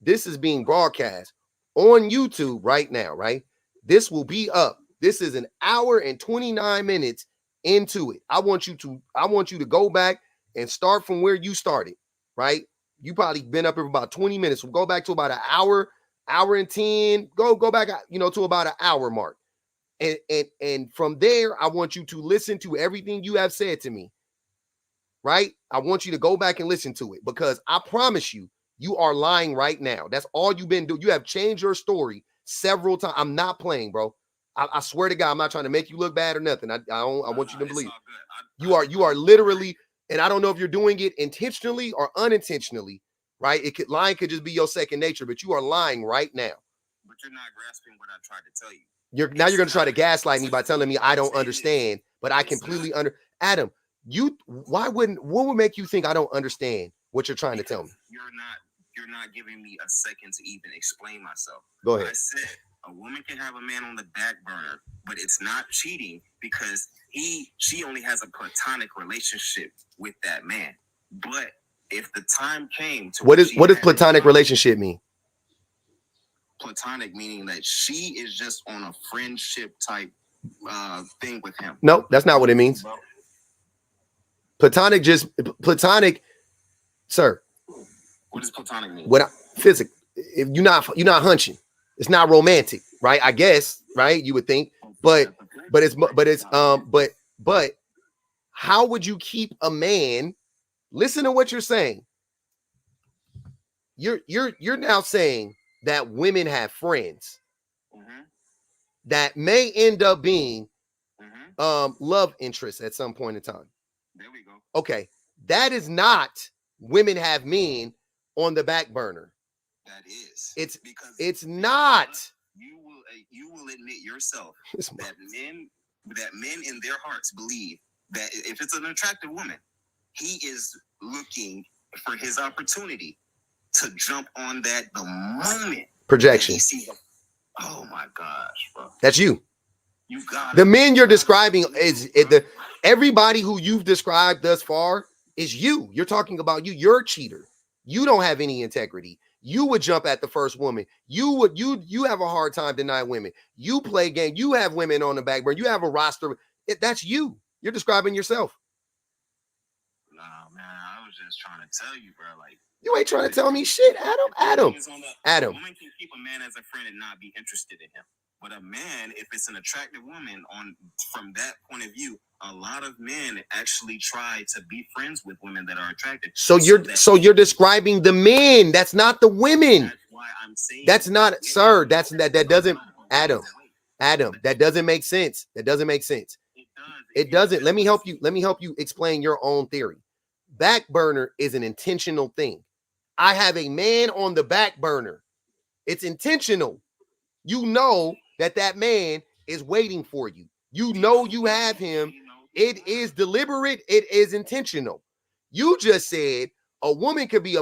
this is being broadcast on YouTube right now, right? This will be up. This is an hour and 29 minutes into it. I want you to go back and start from where you started, right? You probably been up here for about 20 minutes. We'll go back to about an hour and 10. Go back, to about an hour mark. And from there, I want you to listen to everything you have said to me, right? I want you to go back and listen to it because I promise you, You are lying right now. That's all you've been doing. You have changed your story several times. I'm not playing, bro. I swear to God, I'm not trying to make you look bad or nothing. I want you to believe. You are literally, and I don't know if you're doing it intentionally or unintentionally, right? Lying could just be your second nature, but you are lying right now. But you're not grasping what I tried to tell you. You're going to try to gaslight me by telling me I don't understand, but I completely Adam, what would make you think I don't understand what you're trying to tell me? You're not giving me a second to even explain myself. Go ahead. I said a woman can have a man on the back burner, but it's not cheating because she only has a platonic relationship with that man. But if the time came to what does platonic relationship mean? Platonic meaning that she is just on a friendship type thing with him. No, that's not what it means. Platonic, sir. What does platonic mean? Physical. If you're not hunching, it's not romantic, right? I guess, right? You would think, but how would you keep a man? Listen to what you're saying. You're now saying that women have friends that may end up being love interests at some point in time. There we go. Okay, that is not women have men on the back burner. That is. It's not. You will admit yourself that men in their hearts believe that if it's an attractive woman, he is looking for his opportunity to jump on that the moment. Projection. Oh my gosh, bro. That's you. You got the men you're describing everybody who you've described thus far is you. You're talking about you. You're a cheater. You don't have any integrity. You would jump at the first woman. You have a hard time denying women. You play game. You have women on the back burner. You have a roster. That's you. You're describing yourself. No, man, I was just trying to tell you, bro. Like, you ain't trying to tell me shit, Adam. A woman can keep a man as a friend and not be interested in him. But a man, if it's an attractive woman, from that point of view, a lot of men actually try to be friends with women that are attractive. So you're describing the men. That's not the women. That's why I'm saying that's not, sir. That doesn't, Adam. That doesn't make sense. That doesn't make sense. It doesn't. Let me help you. Let me help you explain your own theory. Back burner is an intentional thing. I have a man on the back burner. It's intentional. You know that man is waiting for you. You know you have him. It is deliberate. It is intentional. You just said a woman could be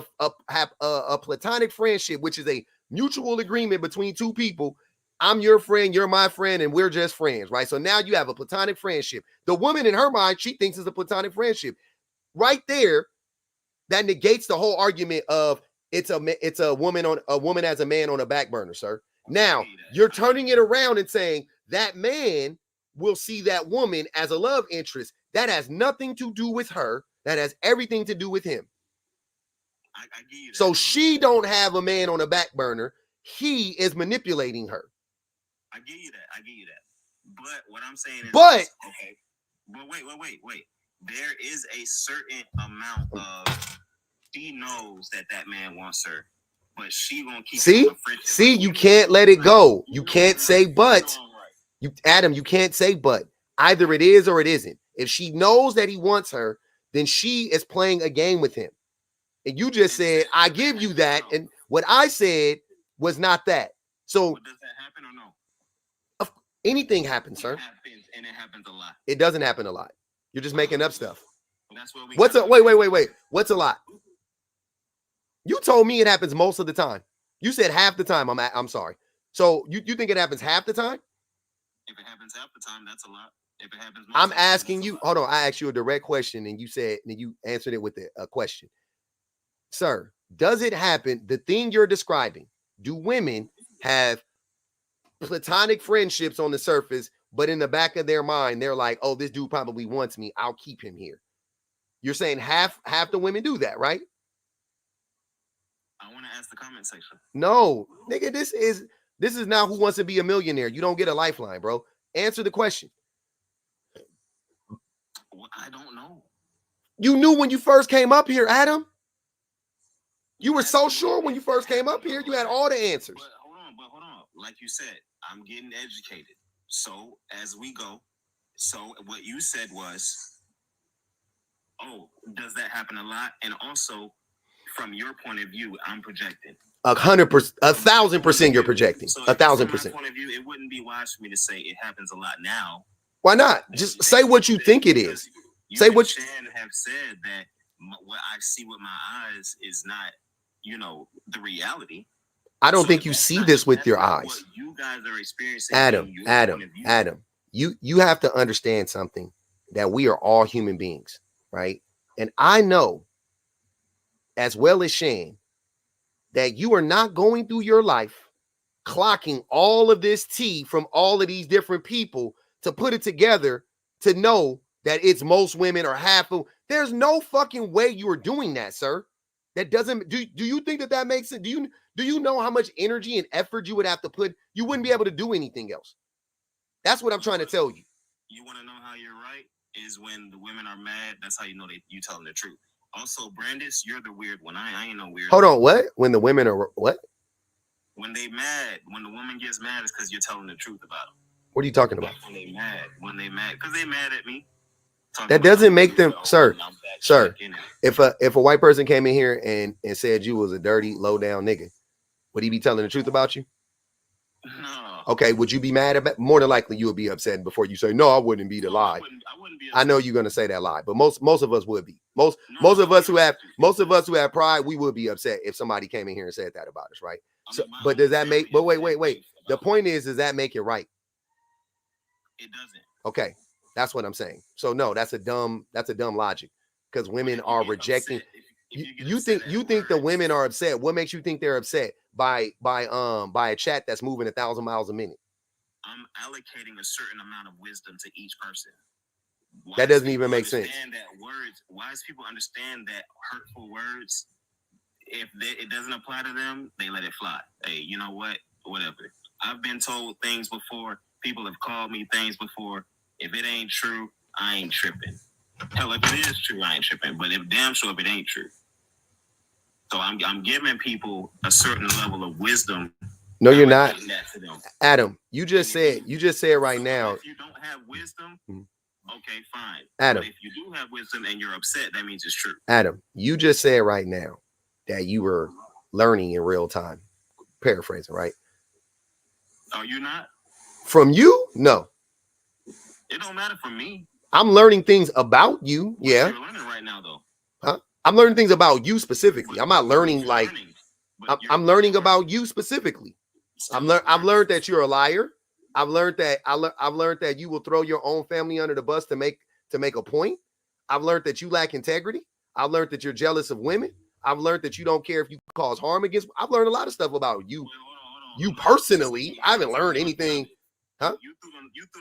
have a platonic friendship, which is a mutual agreement between two people. I'm your friend, you're my friend, and we're just friends, right? So now you have a platonic friendship. The woman in her mind, she thinks it's a platonic friendship. Right there, that negates the whole argument of it's a woman as a man on a back burner, sir. Now, you're turning it around and saying that man will see that woman as a love interest. That has nothing to do with her. That has everything to do with him. I get you that. So she don't have a man on a back burner. He is manipulating her. I get you that. But what I'm saying is... Okay. But wait. There is a certain amount of... She knows that man wants her. But she won't keep... See, you can't let it go. You can't say but. Adam, you can't say but. Either it is or it isn't. If she knows that he wants her, then she is playing a game with him. And you just said, I give you that. And what I said was not that. So does that happen or no? Anything happens, sir. It happens, and it happens a lot. It doesn't happen a lot. You're just making up stuff. That's what wait. What's a lot? You told me it happens most of the time. You said half the time. I'm sorry. So you think it happens half the time? If it happens half the time, that's a lot. If it happens most I'm asking you. Hold on. I asked you a direct question, and you answered it with a question. Sir, does it happen? The thing you're describing, do women have platonic friendships on the surface, but in the back of their mind, they're like, oh, this dude probably wants me. I'll keep him here. You're saying half the women do that, right? I want to ask the comment section. No, nigga, this is now Who Wants to Be a Millionaire. You don't get a lifeline, bro. Answer the question. Well, I don't know. You knew when you first came up here, Adam. You were so sure when you first came up here. You had all the answers. But hold on. Like you said, I'm getting educated. So as we go, so what you said was, oh, does that happen a lot? And also, from your point of view, I'm projecting. 100%, 1,000% you're projecting. So 1,000%. From my point of view, it wouldn't be wise for me to say it happens a lot now. Why not? Just say what you think it is. Say what you have said, that what I see with my eyes is not, the reality. I don't think you see this with your eyes. What you guys are experiencing. Adam, you have to understand something, that we are all human beings, right? And I know, as well as Shane, that you are not going through your life clocking all of this tea from all of these different people to put it together to know that it's most women or half of. There's no fucking way you are doing that, sir. That doesn't. Do you think that makes it? Do you know how much energy and effort you would have to put? You wouldn't be able to do anything else. That's what I'm trying to tell you. You want to know how you're right? Is when the women are mad. That's how you know you telling the truth. Also, Brandis, you're the weird one. I ain't no weird. Hold on, what? When the women are what? When they mad, when the woman gets mad, it's because you're telling the truth about them. What are you talking about? When they mad, because they mad at me. That doesn't make them, sir. If a white person came in here and said you was a dirty, low down nigga, would he be telling the truth about you? No. Okay, would you be mad about? More than likely, you would be upset before you say, "No, I wouldn't be the lie." I wouldn't be I know you're gonna say that lie, but most of us would be. Most of us who have pride, we would be upset if somebody came in here and said that about us, right? So, but does that make? But wait. The point is, does that make it right? It doesn't. Okay, that's what I'm saying. So no, that's a dumb logic, because women are rejecting. You think the women are upset? What makes you think they're upset by a chat that's moving 1,000 miles a minute? I'm allocating a certain amount of wisdom to each person. That doesn't even make sense. Wise people understand that hurtful words, if it doesn't apply to them, they let it fly. Hey, you know what? Whatever. I've been told things before. People have called me things before. If it ain't true, I ain't tripping. Hell, if it is true, I ain't tripping. But if it ain't true. So I'm giving people a certain level of wisdom. No, you're not. Adam, you just said right now. If you don't have wisdom, okay, fine. Adam, but if you do have wisdom and you're upset, that means it's true. Adam, you just said right now that you were learning in real time. Paraphrasing, right? Are you not? From you? No. It don't matter from me. I'm learning things about you. Yeah. You're learning right now, though. Huh? I'm learning things about you specifically. I'm not learning like I'm learning about you specifically. I've learned that you're a liar. I've learned that you will throw your own family under the bus to make a point. I've learned that you lack integrity. I've learned that you're jealous of women. I've learned that you don't care if you cause harm against. I've learned a lot of stuff about you. You personally, I haven't learned anything. Huh? You threw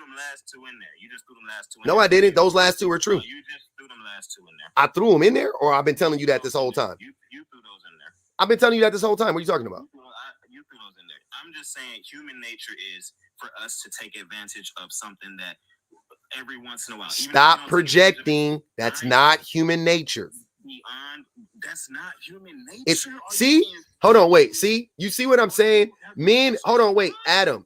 them last two in there. You just threw them last two in there. No, I didn't. Those last two are true. You just threw them last two in there. I threw them in there, or I've been telling you that this whole time? You threw those in there. I've been telling you that this whole time. What are you talking about? You threw those in there. I'm just saying human nature is for us to take advantage of something that every once in a while. Stop projecting. That's not human nature. That's not human nature. Hold on, wait. See, you see what I'm saying? Men, hold on, wait. Adam,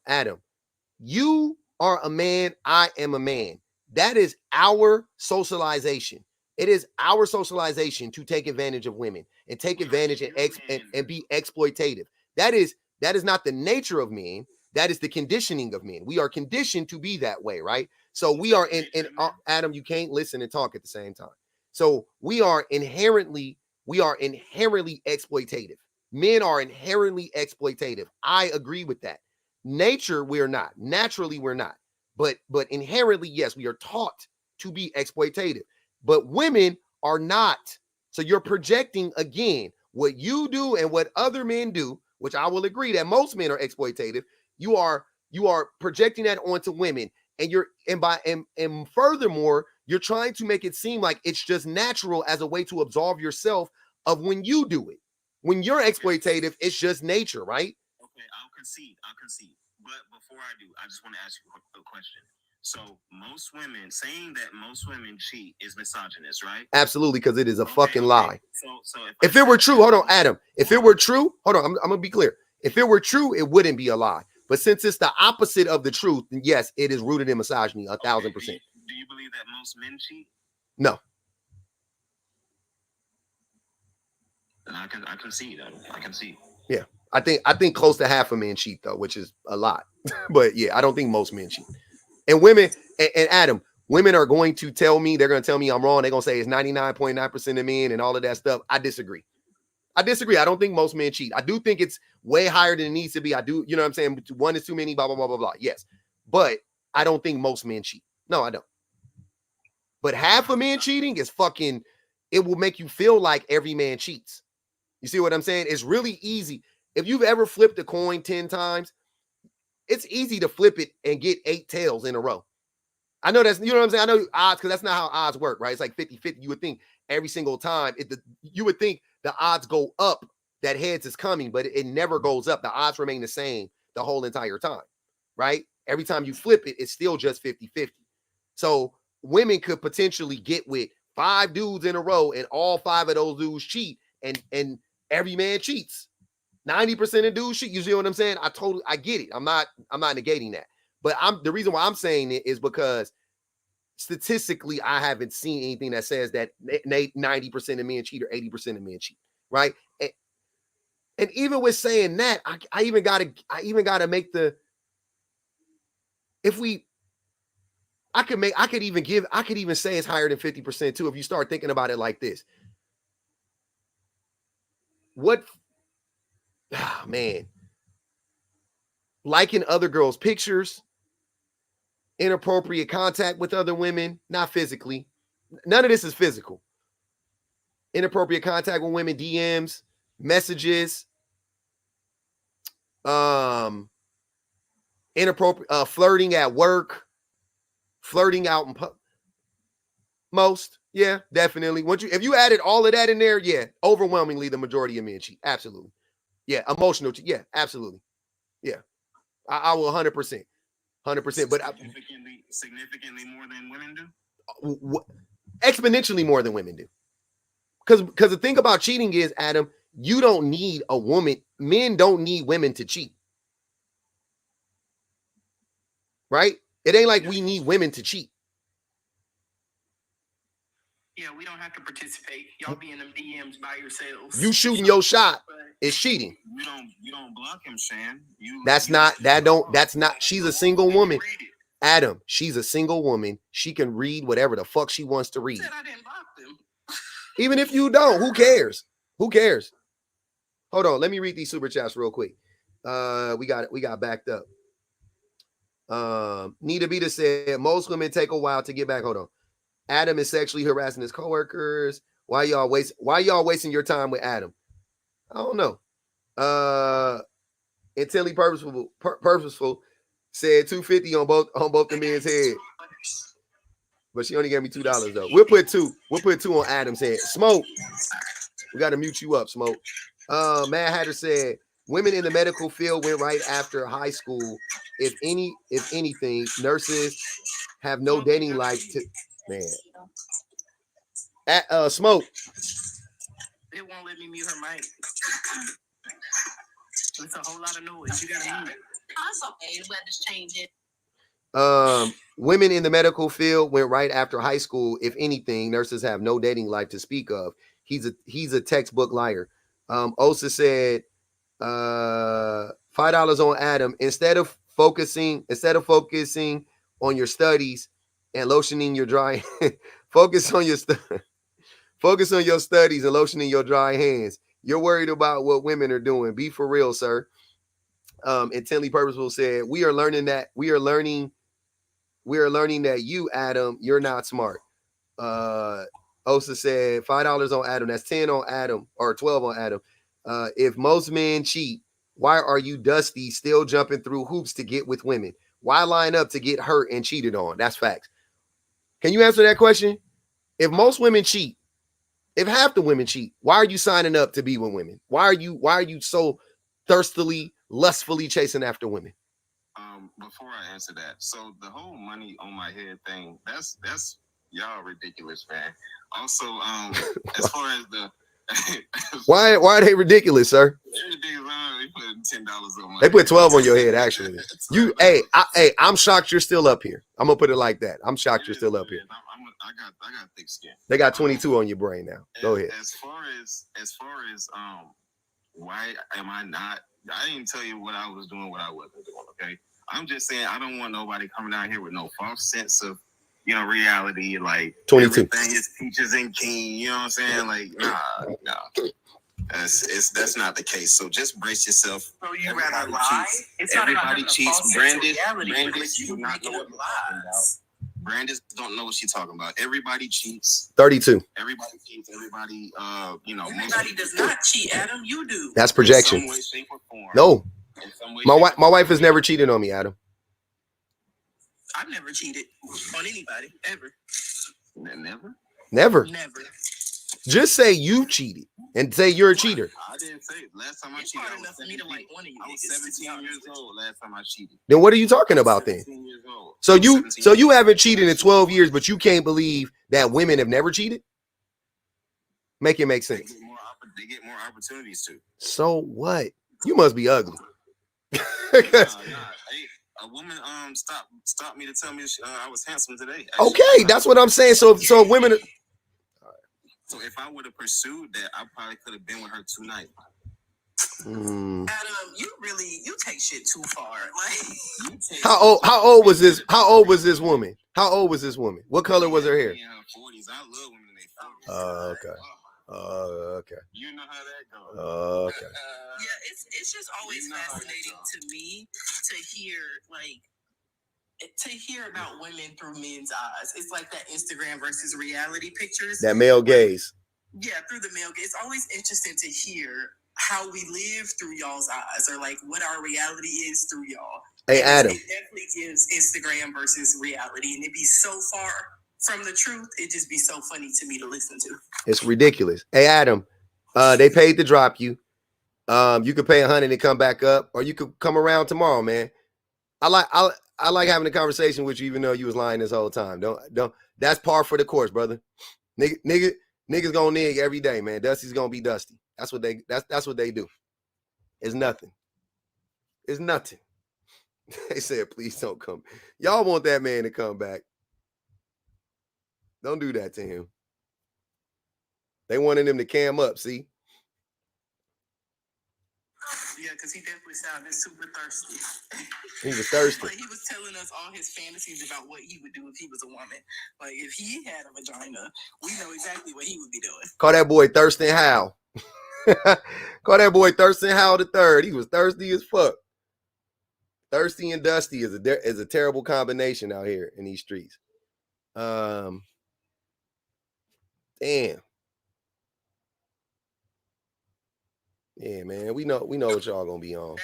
you are a man. I am a man. That is our socialization. It is our socialization to take advantage of women and take advantage and be exploitative. That is not the nature of men. That is the conditioning of men. We are conditioned to be that way, right? So we are in Adam, you can't listen and talk at the same time. So we are inherently exploitative. Men are inherently exploitative. I agree with that. Nature, we're not. Naturally, we're not. But inherently, yes, we are taught to be exploitative. But women are not. So you're projecting again what you do and what other men do, which I will agree that most men are exploitative. You are projecting that onto women, and furthermore, you're trying to make it seem like it's just natural as a way to absolve yourself of when you do it. When you're exploitative, it's just nature, right? Okay, I'll concede. But before I do, I just want to ask you a question. So most women saying that most women cheat is misogynist, right? Absolutely, because it is a fucking lie. So if it were true, hold on, Adam. If it were true, hold on, I'm gonna be clear. If it were true, it wouldn't be a lie. But since it's the opposite of the truth, then yes, it is rooted in misogyny, 1,000%. Do you believe that most men cheat? No. And I can see that. I can see. Yeah, I think close to half of men cheat though, which is a lot. But yeah, I don't think most men cheat. And women, and Adam, women are going to tell me, they're going to tell me I'm wrong. They're going to say it's 99.9% of men and all of that stuff. I disagree. I don't think most men cheat. I do think it's way higher than it needs to be. I do, you know what I'm saying? One is too many, blah, blah, blah, blah, blah. Yes. But I don't think most men cheat. No, I don't. But half of men cheating is fucking, it will make you feel like every man cheats. You see what I'm saying? It's really easy. If you've ever flipped a coin 10 times, it's easy to flip it and get 8 tails in a row. I know that's, you know what I'm saying? I know odds, because that's not how odds work, right? It's like 50-50. You would think every single time, you would think the odds go up that heads is coming, but it never goes up. The odds remain the same the whole entire time, right? Every time you flip it, it's still just 50-50. So women could potentially get with 5 dudes in a row and all 5 of those dudes cheat, and every man cheats. 90% of dudes cheat. You see what I'm saying? I get it. I'm not negating that. But the reason why I'm saying it is because statistically, I haven't seen anything that says that 90% of men cheat or 80% of men cheat, right? And even with saying that, I even gotta make the, I could even say it's higher than 50% too if you start thinking about it like this. Man, liking other girls' pictures, inappropriate contact with other women, not physically. None of this is physical. Inappropriate contact with women, DMs, messages, inappropriate flirting at work, flirting out in most, yeah, definitely. If you added all of that in there, yeah, overwhelmingly the majority of men cheat. Absolutely. Yeah, emotional cheat. Yeah, absolutely. Yeah. I will 100%. 100%. But significantly more than women do? Exponentially more than women do. Because the thing about cheating is, Adam, you don't need a woman. Men don't need women to cheat. Right? It ain't like we need women to cheat. Yeah, we don't have to participate. Y'all be in them DMs by yourselves. You shooting your shot is cheating. You don't block him, Shan. She's a single woman. Adam, she's a single woman. She can read whatever the fuck she wants to read. I said I didn't block them. Even if you don't, who cares? Who cares? Hold on, let me read these super chats real quick. We got backed up. Nita Beta said most women take a while to get back. Hold on. Adam is sexually harassing his coworkers. Why y'all wasting your time with Adam? I don't know. Intently purposeful said 250 on both the men's head. But she only gave me $2 though. We'll put two on Adam's head. Smoke. We got to mute you up, Smoke. Mad Hatter said women in the medical field went right after high school. If anything, nurses have no dating life to man. Smoke. It won't let me mute her mic. It's a whole lot of noise. You gotta mute it. That's okay. The weather's changing. Women in the medical field went right after high school. If anything, nurses have no dating life to speak of. He's a textbook liar. Osa said $5 on Adam. Instead of focusing on your studies and lotioning your dry focus on your studies and lotioning your dry hands. You're worried about what women are doing. Be for real, sir. Intently purposeful said, we are learning that you, Adam, you're not smart. Osa said $5 on Adam. That's 10 on Adam or 12 on Adam. If most men cheat, why are you Dusty still jumping through hoops to get with women? Why line up to get hurt and cheated on? That's facts. Can you answer that question? If most women cheat, if half the women cheat, why are you signing up to be with women? Why are you so thirstily, lustfully chasing after women? Before I answer that, so the whole money on my head thing, that's y'all ridiculous, man. Also, as far as the why are they ridiculous, sir? They put $10 on my They put 12 on your head, actually. I'm shocked you're still up here. I'm gonna put it like that. I'm shocked you're still up here. I got thick skin. They got 22 on your brain now. Go ahead. As far as why am I not? I didn't tell you what I was doing, what I wasn't doing. Okay, I'm just saying I don't want nobody coming down here with no false sense of reality. Like 22. Everything is peaches and king. You know what I'm saying? Like nah. That's not the case. So just brace yourself. So you rather lie? Everybody cheats. Brandis, you do not know what you're talking about. Brandis don't know what she's talking about. Everybody cheats. 32. Everybody cheats. Everybody, Everybody does not cheat, Adam. You do. That's projection. In some way, shape, or form. No. My wife has never cheated on me, Adam. I've never cheated on anybody, ever. Never. Never. Just say you cheated and say you're a cheater. I didn't say it. Last time I cheated, I was 17. I was 17 years old last time I cheated. Then what are you talking about then? So you haven't cheated in 12 years, but you can't believe that women have never cheated? Make it make sense. They get more opportunities to. So what? You must be ugly. A woman stopped me to tell me I was handsome today. Actually, okay, that's what I'm saying. So women. So if I would have pursued that, I probably could have been with her tonight. Adam, you take shit too far. Like how old was this? How old was this woman? What color was her hair? In her 40s. I love women in their 40s. Okay. Okay. You know how that goes. Okay. Yeah, it's just always fascinating to me to hear about women through men's eyes. It's like that Instagram versus reality pictures. That male gaze. Yeah, through the male gaze. It's always interesting to hear how we live through y'all's eyes, or like what our reality is through y'all. Hey, Adam. It definitely gives Instagram versus reality, and it'd be so far from the truth. It'd just be so funny to me to listen to. It's ridiculous. Hey, Adam, they paid to drop you. You could pay $100 and come back up, or you could come around tomorrow, man. I like having a conversation with you, even though you was lying this whole time. Don't. That's par for the course, brother. Niggas gonna nig every day, man. Dusty's gonna be dusty. That's what they do. It's nothing. It's nothing. They said, please don't come. Y'all want that man to come back. Don't do that to him. They wanted him to cam up, see? Yeah, because he definitely sounded super thirsty. He was thirsty. Like he was telling us all his fantasies about what he would do if he was a woman. Like if he had a vagina, we know exactly what he would be doing. Call that boy Thurston Howell. Call that boy Thurston Howell III. He was thirsty as fuck. Thirsty and dusty is a terrible combination out here in these streets. Damn. Yeah, man. We know what y'all gonna be on.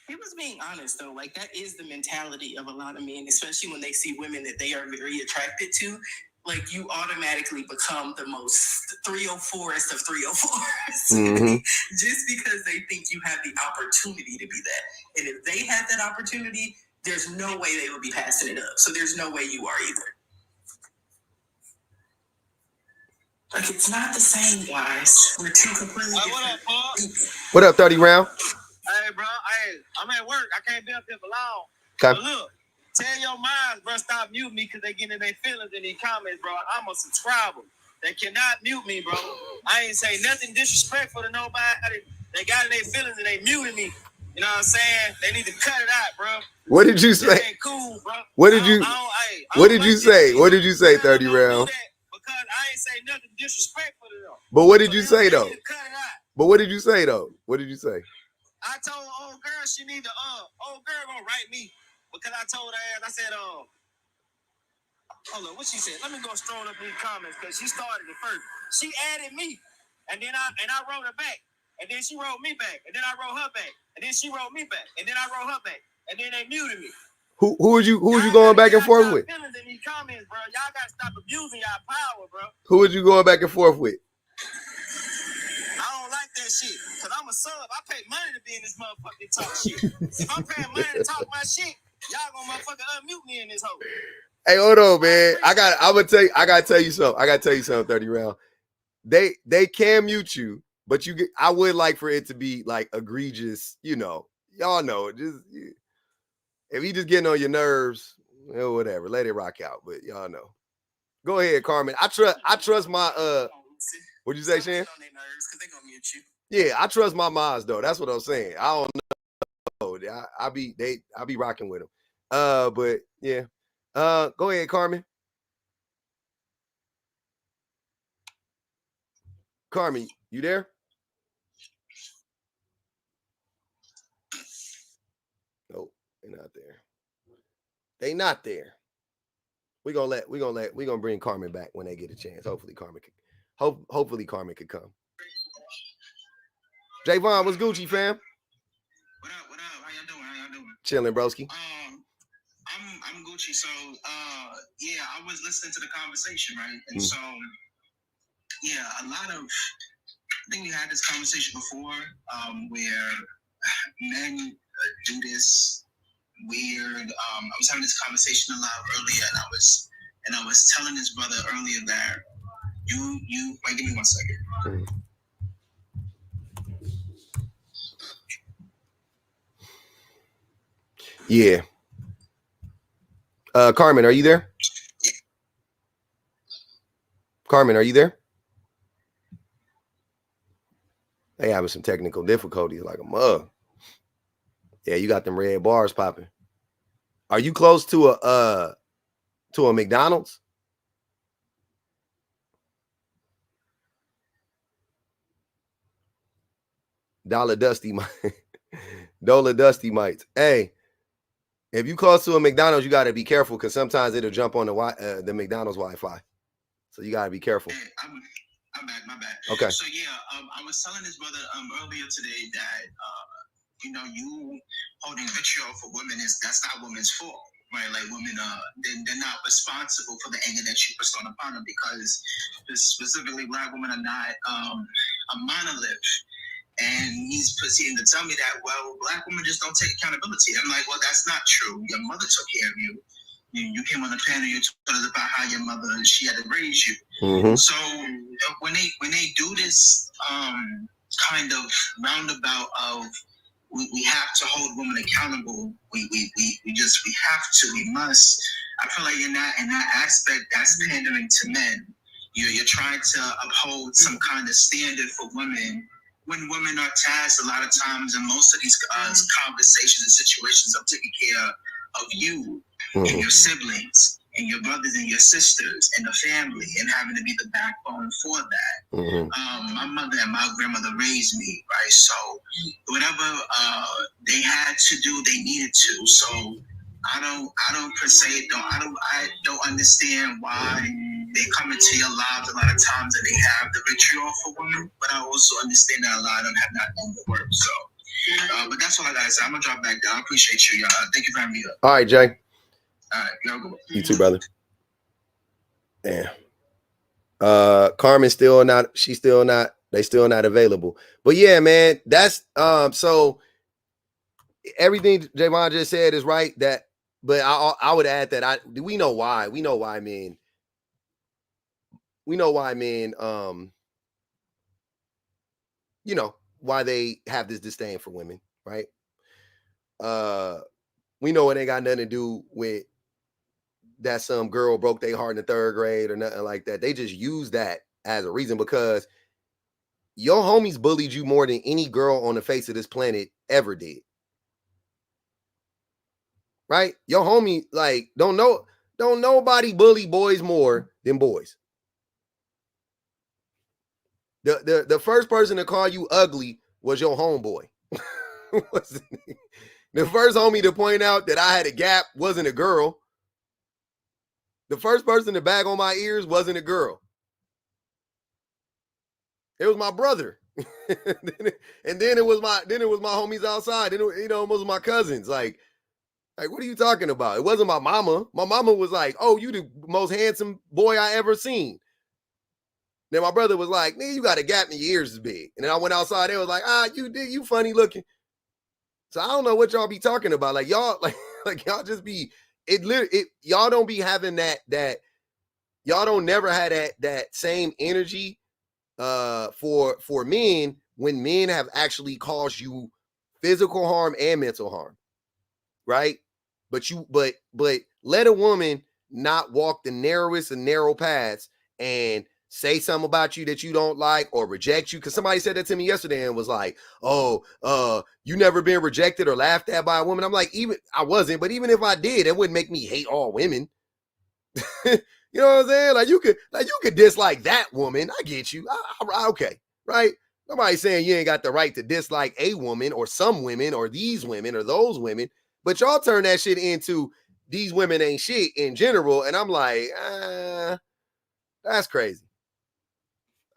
He was being honest though. Like that is the mentality of a lot of men, especially when they see women that they are very attracted to. Like you automatically become the most 304st of 304s mm-hmm. just because they think you have the opportunity to be that. And if they had that opportunity, there's no way they would be passing it up. So there's no way you are either. Like it's not the same, guys. We're two completely different. What up, 30 round? Hey, bro. Hey, I'm at work. I can't be up here for long. Okay. But look, tell your minds, bro, stop muting me because they get in their feelings in these comments, bro. I'm a subscriber. They cannot mute me, bro. I ain't say nothing disrespectful to nobody. They got in their feelings and they muted me. You know what I'm saying? They need to cut it out, bro. What did you say? Ain't cool, bro. What did you say? What did you say, 30 round? Because I ain't say nothing disrespectful to them. But what did you say though? But what did you say though? What did you say? I told old girl she need to old girl gonna write me because I told her I said hold on, what she said? Let me go stroll up in the comments because she started it first. She added me and then I wrote her back and then she wrote me back and then I wrote her back and then she wrote me back and then I wrote her back and then they muted me. Who was you going back and forth with? In these comments, bro. Y'all gotta stop abusing y'all power, bro. Who was you going back and forth with? I don't like that shit. Cause I'm a sub. I pay money to be in this motherfucking talk shit. If I'm paying money to talk my shit, Y'all gonna motherfucking unmute me in this hole. Hey, hold on, man. I gotta tell you something, 30 round. They can mute you, but I would like for it to be like egregious, y'all know. Just if he just getting on your nerves, whatever, let it rock out. But y'all know. Go ahead, Carmen. I trust my what'd you say, Shan? Yeah, I trust my mods though. That's what I'm saying. I don't know. I be rocking with them. But yeah. Go ahead, Carmen. Carmen, you there? Nope, they're not there. They not there. We're gonna bring Carmen back when they get a chance. Hopefully Carmen could come. Javon, what's Gucci, fam? What up? How y'all doing? Chilling, broski. I'm Gucci. So yeah, I was listening to the conversation, right? And so yeah, I think we had this conversation before, where men do this weird. I was having this conversation a lot earlier, and I was telling this brother earlier that you wait, give me 1 second. Yeah. Carmen, are you there? Carmen, are you there? They having some technical difficulties like a mug. Yeah, you got them red bars popping. Are you close to a McDonald's? Dollar Dusty mites. Hey, if you close to a McDonald's, you got to be careful because sometimes it'll jump on the McDonald's Wi-Fi. So you got to be careful. Hey, I'm back. My bad. Okay. So yeah, I was telling this brother earlier today that you holding vitriol for women that's not women's fault, right? Like women they're not responsible for the anger that you bestow upon them because specifically Black women are not a monolith. And he's proceeding to tell me that, well, Black women just don't take accountability. I'm like, well, that's not true. Your mother took care of you. You came on the panel, you told us about how your mother, she had to raise you. Mm-hmm. So when they do this kind of roundabout of we have to hold women accountable, we must. I feel like in that aspect, that's pandering to men. You're trying to uphold some kind of standard for women when women are tasked a lot of times in most of these conversations and situations of taking care of you and your siblings and your brothers and your sisters and the family and having to be the backbone for that. My mother and my grandmother raised me, right? So whatever they had to do, they needed to. So I don't understand why they come into your lives a lot of times and they have the vitriol for women, but I also understand that a lot of them have not done the work. So, but that's all I gotta say. I'm gonna drop back down. I appreciate you, y'all. Thank you for having me up. All right, Jay. All right, y'all go. You too, brother. Damn. Carmen's still not. She's still not. They still not available. But yeah, man, that's so everything Javon just said is right. That, but I would add that we know why. We know why men. Why they have this disdain for women, right? We know it ain't got nothing to do with that some girl broke their heart in the 3rd grade or nothing like that. They just use that as a reason because your homies bullied you more than any girl on the face of this planet ever did. Right? Your homie, like, don't nobody bully boys more than boys. The first person to call you ugly was your homeboy. The first homie to point out that I had a gap wasn't a girl. The first person to bag on my ears wasn't a girl. It was my brother. And then it was my homies outside. Then it was my cousins. Like, what are you talking about? It wasn't my mama. My mama was like, "Oh, you the most handsome boy I ever seen." Then my brother was like, "Nigga, you got a gap in your ears is big." And then I went outside. They was like, you funny looking. So I don't know what y'all be talking about. Like y'all, Like y'all just be y'all don't be having that y'all don't never have that same energy for men when men have actually caused you physical harm and mental harm, right? But let a woman not walk the narrowest of narrow paths and say something about you that you don't like or reject you. Because somebody said that to me yesterday and was like, oh, you never been rejected or laughed at by a woman. I'm like, I wasn't, but even if I did, it wouldn't make me hate all women. You know what I'm saying? Like you could dislike that woman. I get you. Okay, right? Nobody's saying you ain't got the right to dislike a woman or some women or these women or those women, but y'all turn that shit into these women ain't shit in general. And I'm like, that's crazy.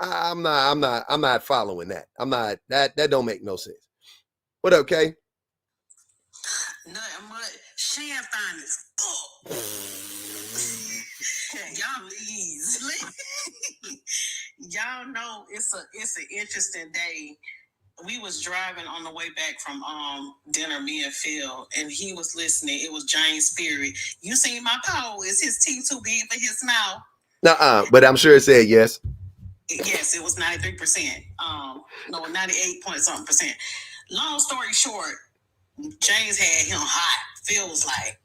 I'm not following that. I'm not, that don't make no sense. What up, Kay? Nothing much. Shan fine as fuck. Y'all please. Y'all know it's an interesting day. We was driving on the way back from dinner, me and Phil, and he was listening. It was Giant Spirit. You seen my poll? Is his teeth too big for his mouth? But I'm sure it said yes. Yes, it was 93%. No, 98 point something percent. Long story short, James had him hot. Phil was like,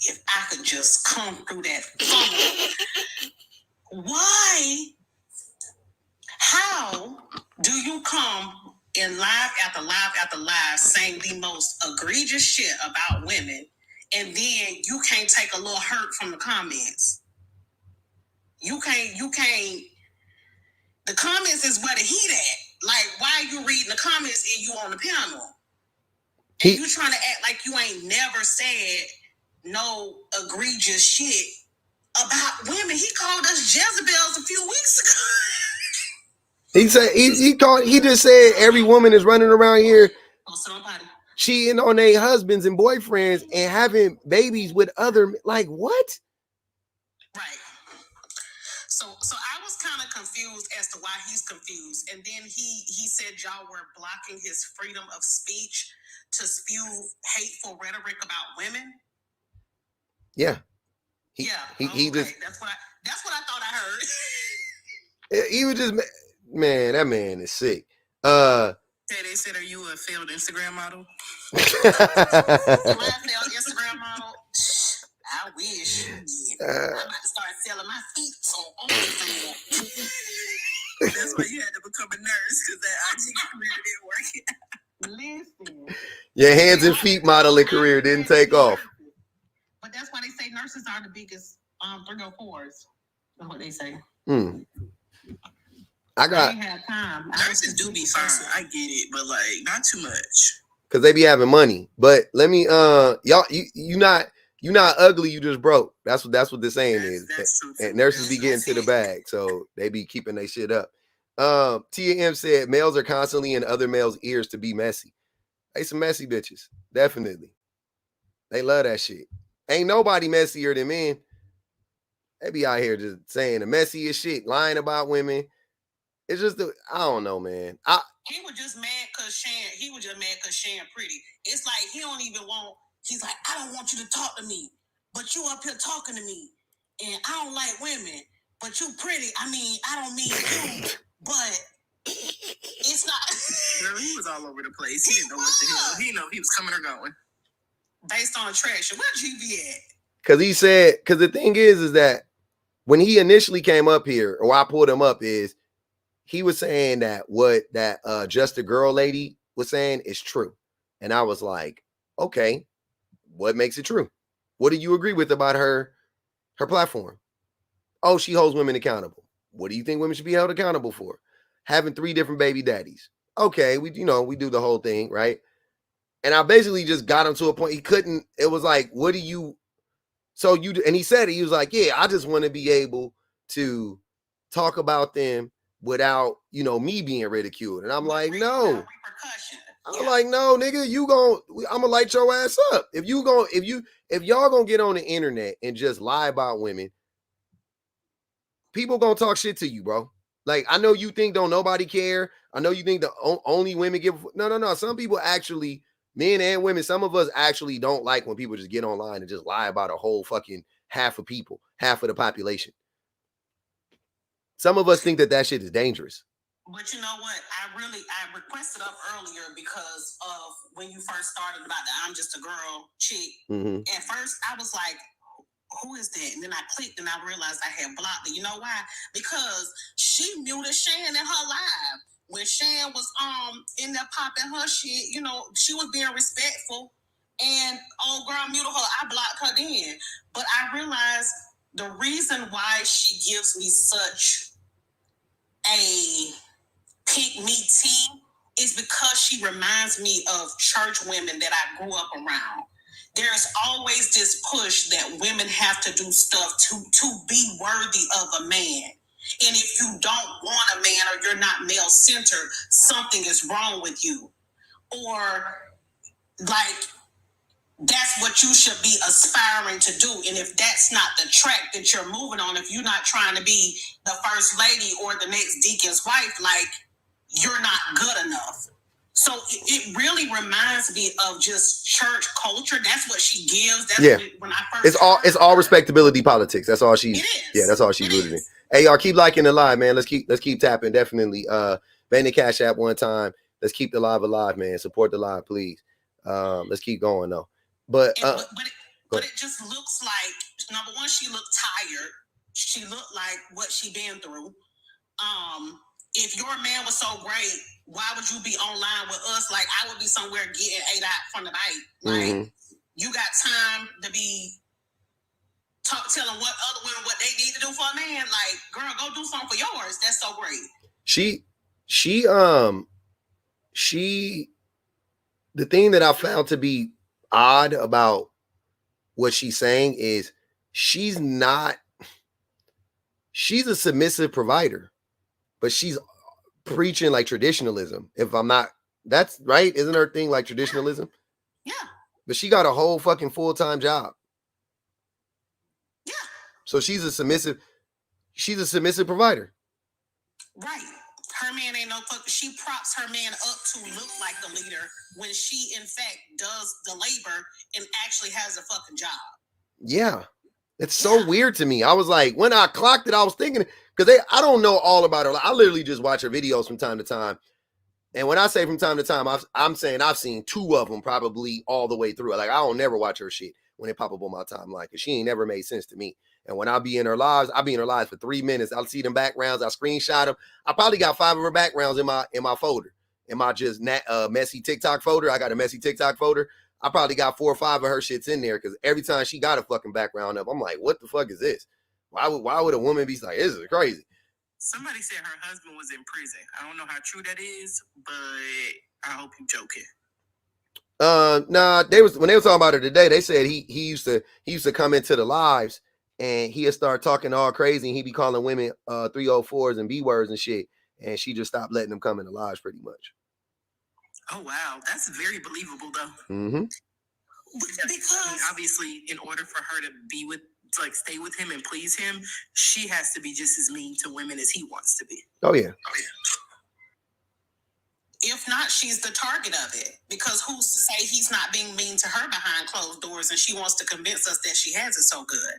if I could just come through that funnel. Why? How do you come in live after live after live saying the most egregious shit about women, and then you can't take a little hurt from the comments? You can't. The comments is where the heat at. Like, why are you reading the comments and you on the panel? And you trying to act like you ain't never said no egregious shit about women. He called us Jezebels a few weeks ago. He said he just said every woman is running around here cheating on their husbands and boyfriends and having babies with other, like, what? Right. So I was kind of confused as to why he's confused. And then he said y'all were blocking his freedom of speech to spew hateful rhetoric about women. Yeah. He just, that's what I thought I heard. He was just, man, that man is sick. They said, are you a failed Instagram model? Am I a failed Instagram model? I wish. I'm about to start selling my feet on OnlyFans. That's why you had to become a nurse, because that IG career didn't work. Listen. Your hands and feet modeling career didn't take off. But that's why they say nurses are the biggest 304s. That's what they say. I ain't have time. Nurses do be fine. I get it, but like not too much. Cause they be having money. But let me y'all you not ugly, you just broke. That's what the saying is. That's true. And nurses be getting to the bag, so they be keeping their shit up. Tia M said males are constantly in other males' ears to be messy. They some messy bitches. Definitely. They love that shit. Ain't nobody messier than men. They be out here just saying the messiest shit, lying about women. It's just I don't know, man. He was just mad because Shan pretty. It's like he don't even want. He's like, I don't want you to talk to me, but you up here talking to me, and I don't like women, but you pretty. I mean, I don't mean you, but it's not. Girl, he was all over the place. He didn't know what the hell. He didn't know if he was coming or going. Based on attraction, where'd you be at? Because the thing is that when he initially came up here, or I pulled him up, is he was saying that what that Just a Girl lady was saying is true. And I was like, okay, what makes it true? What do you agree with about her platform? Oh, she holds women accountable. What do you think women should be held accountable for? Having 3 different baby daddies. Okay, we do the whole thing, right? And I basically just got him to a point he couldn't. It was like, what do you? So you, and he said it. He was like, yeah, I just want to be able to talk about them without, me being ridiculed. And I'm like, no. I'm like, no, nigga, I'm gonna light your ass up. If y'all gonna get on the internet and just lie about women, people gonna talk shit to you, bro. Like, I know you think don't nobody care. I know you think the only women give. No. Some people actually Men and women, some of us actually don't like when people just get online and just lie about a whole fucking half of people, half of the population. Some of us think that shit is dangerous. But you know what? I requested up earlier because of when you first started about the I'm just a girl chick. Mm-hmm. At first, I was like, who is that? And then I clicked and I realized I had blocked it. You know why? Because she muted Shan in her live. When Shan was in there popping her shit, you know, she was being respectful. And old girl muted her. I blocked her then. But I realized the reason why she gives me such a pick me tea is because she reminds me of church women that I grew up around. There's always this push that women have to do stuff to be worthy of a man. And if you don't want a man or you're not male-centered, something is wrong with you. Or, like, that's what you should be aspiring to do. And if that's not the track that you're moving on, if you're not trying to be the first lady or the next deacon's wife, like, you're not good enough. So it really reminds me of just church culture. That's what she gives. That's when I first it's all respectability politics. That's all she's. It is. Yeah, that's all she's rooted in. Hey, y'all keep liking the live, man. Let's keep tapping. Definitely. Bang the Cash App one time. Let's keep the live alive, man. Support the live, please. Let's keep going though. But it just looks like, number one, she looked tired. She looked like what she been through. If your man was so great, why would you be online with us? Like, I would be somewhere getting ate out from the bite. Like, you got time to be telling what other women what they need to do for a man. Like, girl, go do something for yours. That's so great. The thing that I found to be odd about what she's saying is she's a submissive provider, but she's preaching like traditionalism. If I'm not, that's right. Isn't her thing like traditionalism? Yeah. But she got a whole fucking full-time job. Yeah. So she's a submissive provider. Right. Her man ain't no fuck. She props her man up to look like the leader when she, in fact, does the labor and actually has a fucking job. Yeah. It's so weird to me. I was like, when I clocked it, I was thinking, because I don't know all about her. I literally just watch her videos from time to time. And when I say from time to time, I'm saying I've seen 2 of them probably all the way through. Like, I don't never watch her shit when it pop up on my timeline, because she ain't never made sense to me. And when I'll be in her lives, I'll be in her lives for 3 minutes. I'll see them backgrounds. I screenshot them. I probably got 5 of her backgrounds in my folder. In my just messy TikTok folder. I got a messy TikTok folder. I probably got 4 or 5 of her shits in there, because every time she got a fucking background up, I'm like, what the fuck is this? Why would a woman be like, this is crazy? Somebody said her husband was in prison. I don't know how true that is, but I hope you're joking. Nah, when they were talking about her today, they said he used to come into the lives and he'd start talking all crazy and he'd be calling women 304s and B words and shit. And she just stopped letting them come in the lives pretty much. Oh wow, that's very believable though. Mm-hmm. Because obviously, in order for her to stay with him and please him, she has to be just as mean to women as he wants to be. Oh yeah. If not, she's the target of it. Because who's to say he's not being mean to her behind closed doors and she wants to convince us that she has it so good?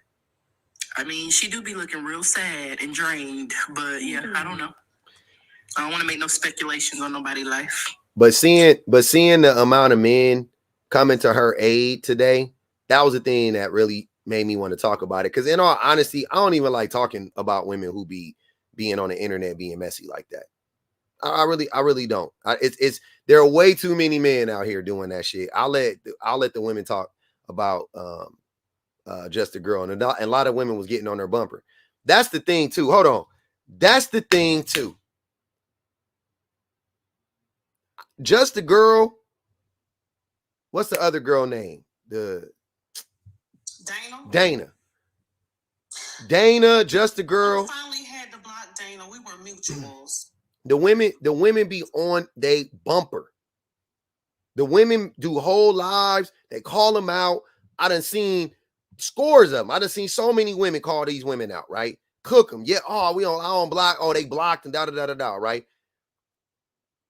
I mean, she do be looking real sad and drained, but yeah, I don't know. I don't want to make no speculations on nobody's life. But seeing the amount of men coming to her aid today, that was the thing that really made me want to talk about it. Because in all honesty, I don't even like talking about women who be being on the internet being messy like that. I really don't. There are way too many men out here doing that shit. I'll let the women talk about Just a Girl, and a lot of women was getting on their bumper. That's the thing too. Hold on. That's the thing too. Just a Girl. What's the other girl name? Dana, Just a Girl. I finally had to block Dana. We were mutuals. The women be on they bumper. The women do whole lives. They call them out. I done seen scores of them. I done seen so many women call these women out, right? Cook them. Yeah. Oh, I on block. Oh, they blocked and da, right?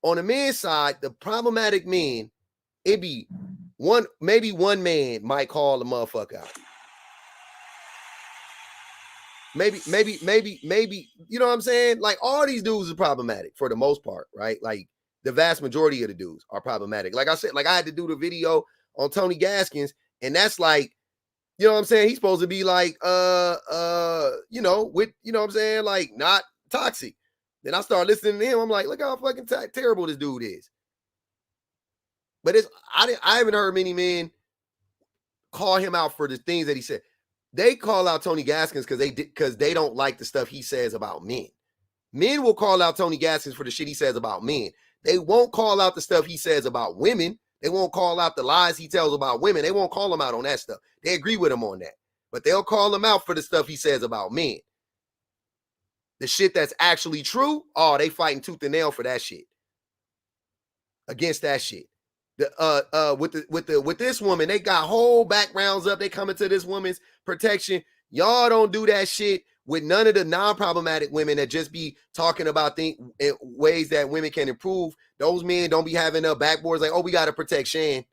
On the men's side, the problematic men It'd be maybe one man might call the motherfucker out. Maybe, you know what I'm saying? Like, all these dudes are problematic for the most part, right? Like, the vast majority of the dudes are problematic. Like I said, like, I had to do the video on Tony Gaskins, and that's like, you know what I'm saying? He's supposed to be like, you know, with, you know what I'm saying? Like, not toxic. Then I started listening to him. I'm like, look how fucking terrible this dude is. But I haven't heard many men call him out for the things that he said. They call out Tony Gaskins because they don't like the stuff he says about men. Men will call out Tony Gaskins for the shit he says about men. They won't call out the stuff he says about women. They won't call out the lies he tells about women. They won't call him out on that stuff. They agree with him on that. But they'll call him out for the stuff he says about men. The shit that's actually true, oh, they fighting tooth and nail for that shit. Against that shit. With this woman, they got whole backgrounds up. They coming to this woman's protection. Y'all don't do that shit with none of the non-problematic women that just be talking about ways that women can improve. Those men don't be having up backboards like, oh, we got to protect Shan.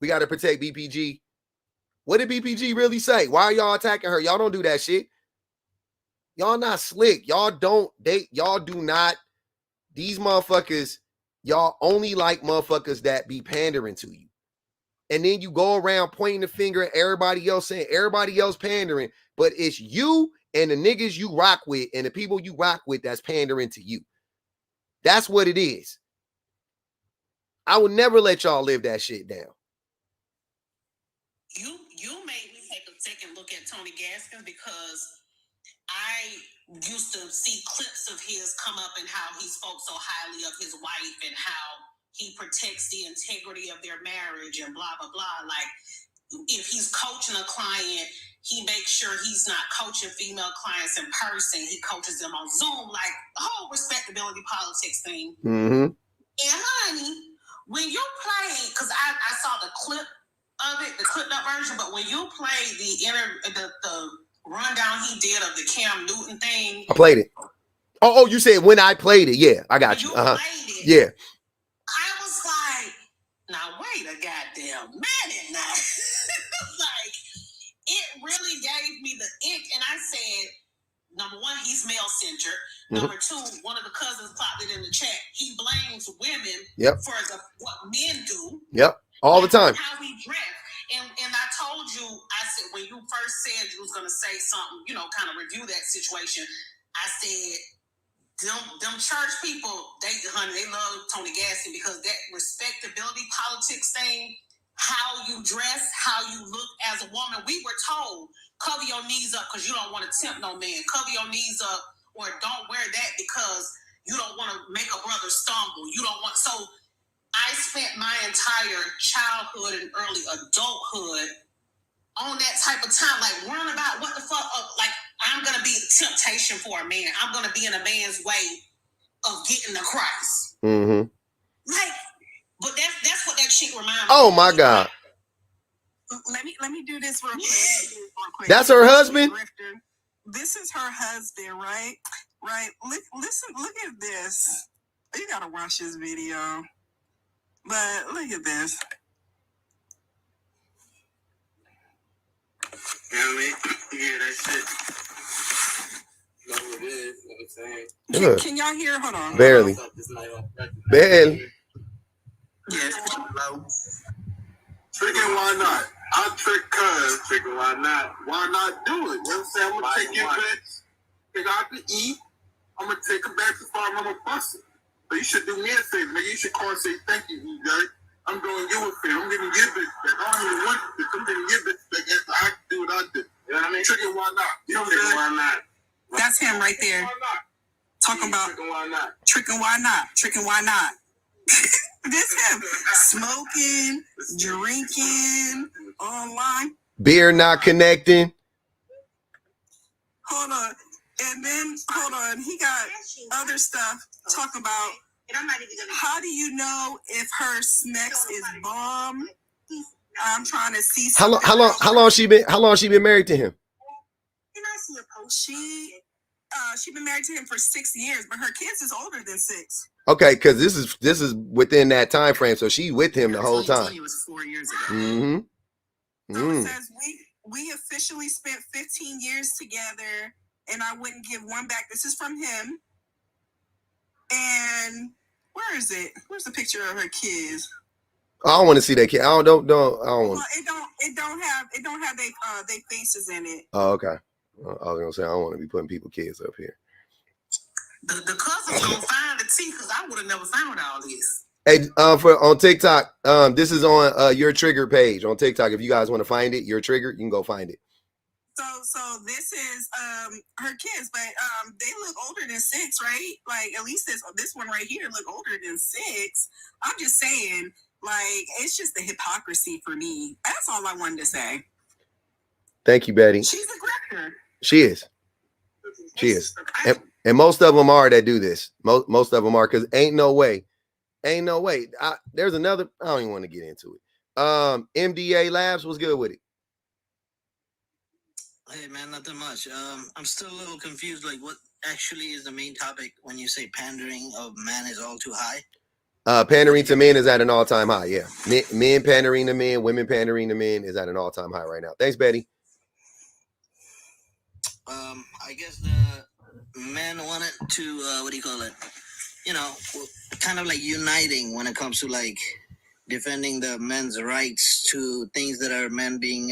We got to protect BPG. What did BPG really say? Why are y'all attacking her? Y'all don't do that shit. Y'all not slick. Y'all do not, these motherfuckers, y'all only like motherfuckers that be pandering to you. And then you go around pointing the finger at everybody else, saying everybody else pandering, but it's you and the niggas you rock with and the people you rock with that's pandering to you. That's what it is. I would never let y'all live that shit down. You made me take a second look at Tony Gaskins because I used to see clips of his come up and how he spoke so highly of his wife and how he protects the integrity of their marriage and blah, blah, blah. Like, if he's coaching a client, he makes sure he's not coaching female clients in person. He coaches them on Zoom, like the whole respectability politics thing. Mm-hmm. And honey, when you play, because I saw the clip of it, the clipped up version, but when you play the rundown he did of the Cam Newton thing. I played it. Oh, you said when I played it. Yeah, I got you. Uh-huh. Yeah. I was like, now wait a goddamn minute now. Like, it really gave me the ick. And I said, number one, he's male-centered. Mm-hmm. Number two, one of the cousins popped it in the chat. He blames women for what men do. Yep. All the time. How we dress. And I told you, I said, when you first said you was going to say something, you know, kind of review that situation, I said, them church people, they love Tony Gaskins because that respectability politics thing, how you dress, how you look as a woman, we were told, cover your knees up because you don't want to tempt no man. Cover your knees up or don't wear that because you don't want to make a brother stumble. You don't want, so I spent my entire childhood and early adulthood on that type of time, like worrying about what the fuck, like I'm going to be the temptation for a man. I'm going to be in a man's way of getting to Christ. Mm-hmm. Like, but that's what that chick reminds me. Oh my God. Let me do this real quick. That's her husband? This is her husband, right? Right. Look at this. You got to watch this video. But look at this. You know what I mean? Yeah, that shit. Know what it is, you know what I'm saying? Can y'all hear? Hold on. Barely. Barely. Yes. Hello. Tricking, why not? I'll trick cuz. Tricking, why not? Why not do it? You know what I'm saying? I'm going to take your bitch. Take out to eat. I'm going to take her back to farm. I'm going to bust it. But you should do me a favor. Nigga, you should call and say thank you, EJ. I'm doing you a favor. I'm giving you bitch back. I don't even want this. I'm giving you bitch back after I do what I did. You know what I mean? Tricking, why not? You know what I'm saying? Why not? That's him right there. Why not? Talking about tricking, why not? Tricking, why not? Tricking, why not? This him. Smoking, drinking, online. Beer not connecting. Hold on. And then, hold on. He got other stuff talking about how do you know if her smex is bomb? I'm trying to see. How long she been married to him? She she's been married to him for 6 years, but her kids is older than 6. Okay, because this is within that time frame, so she with him the whole time. It was 4 years ago. Mm-hmm. So it says we officially spent 15 years together, and I wouldn't give one back. This is from him. And where is it? Where's the picture of her kids? I don't want to see that kid. I don't want. Well, it don't have they faces in it. Oh, okay. I was gonna say I don't want to be putting people's kids up here. The cousins gonna find the tea because I would have never found all this. Hey, on TikTok, this is on your trigger page on TikTok. If you guys want to find it, your trigger, you can go find it. So this is her kids, but they look older than 6, right? Like at least this one right here look older than 6. I'm just saying, like it's just the hypocrisy for me. That's all I wanted to say. Thank you, Betty. She's a grifter. She is. And most of them are that do this. Most of them are, because ain't no way. There's another. I don't even want to get into it. MDA Labs was good with it. Hey man, nothing much. I'm still a little confused. Like, what actually is the main topic when you say pandering of man is all too high? Pandering to men is at an all-time high. Yeah, men pandering to men, women pandering to men is at an all-time high right now. Thanks, Betty. I guess the men wanted to what do you call it? You know, kind of like uniting when it comes to like defending the men's rights to things that are men being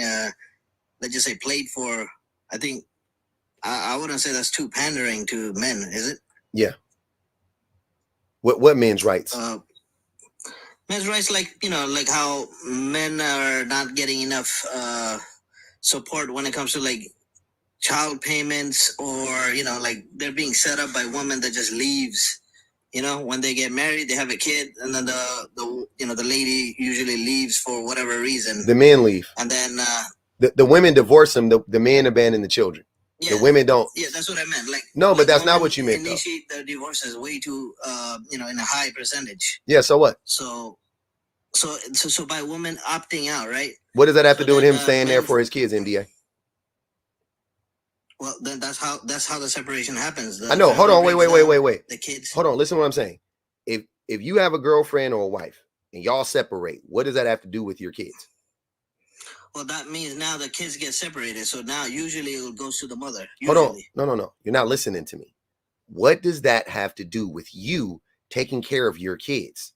let's just say played for. I think I wouldn't say that's too pandering to men, is it? Yeah. What men's rights? Men's rights, like, you know, like how men are not getting enough support when it comes to like child payments, or, you know, like they're being set up by women that just leaves. You know, when they get married, they have a kid, and then the lady usually leaves for whatever reason. The men leave, and then the women divorce them. The men abandon the children. Yeah, the women don't. Yeah, that's what I meant. Like, no, but that's not what you meant. Initiate the divorces way too, in a high percentage. Yeah. So what? So by women opting out, right? What does that have to do with him staying there for his kids, MDA? Well, then that's how the separation happens. I know. Hold on. Wait. The kids. Hold on. Listen to what I'm saying. If you have a girlfriend or a wife and y'all separate, what does that have to do with your kids? Well, that means now the kids get separated. So now usually it goes to the mother. Hold on. No. You're not listening to me. What does that have to do with you taking care of your kids?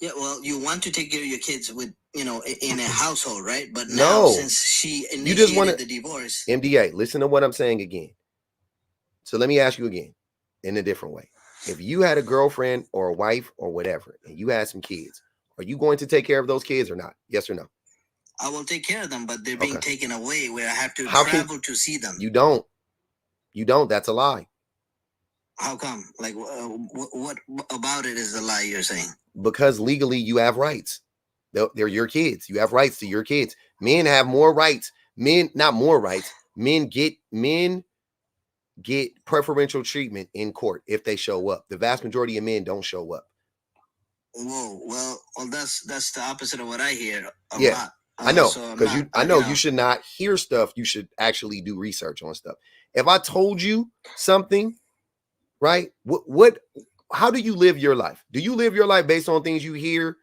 Yeah, well, you want to take care of your kids with, in a household, right? But now, since she initiated the divorce. MDA, listen to what I'm saying again. So let me ask you again in a different way. If you had a girlfriend or a wife or whatever, and you had some kids, are you going to take care of those kids or not? Yes or no? I will take care of them, but they're being taken away where I have to travel to see them. You don't. That's a lie. How come? Like, what about it is a lie you're saying? Because legally you have rights. They're your kids. You have rights to your kids. Men have more rights. Not more rights. Men get preferential treatment in court if they show up. The vast majority of men don't show up. Whoa, well, that's the opposite of what I hear. I know, because you should not hear stuff. You should actually do research on stuff. If I told you something, right? How do you live your life? Do you live your life based on things you hear,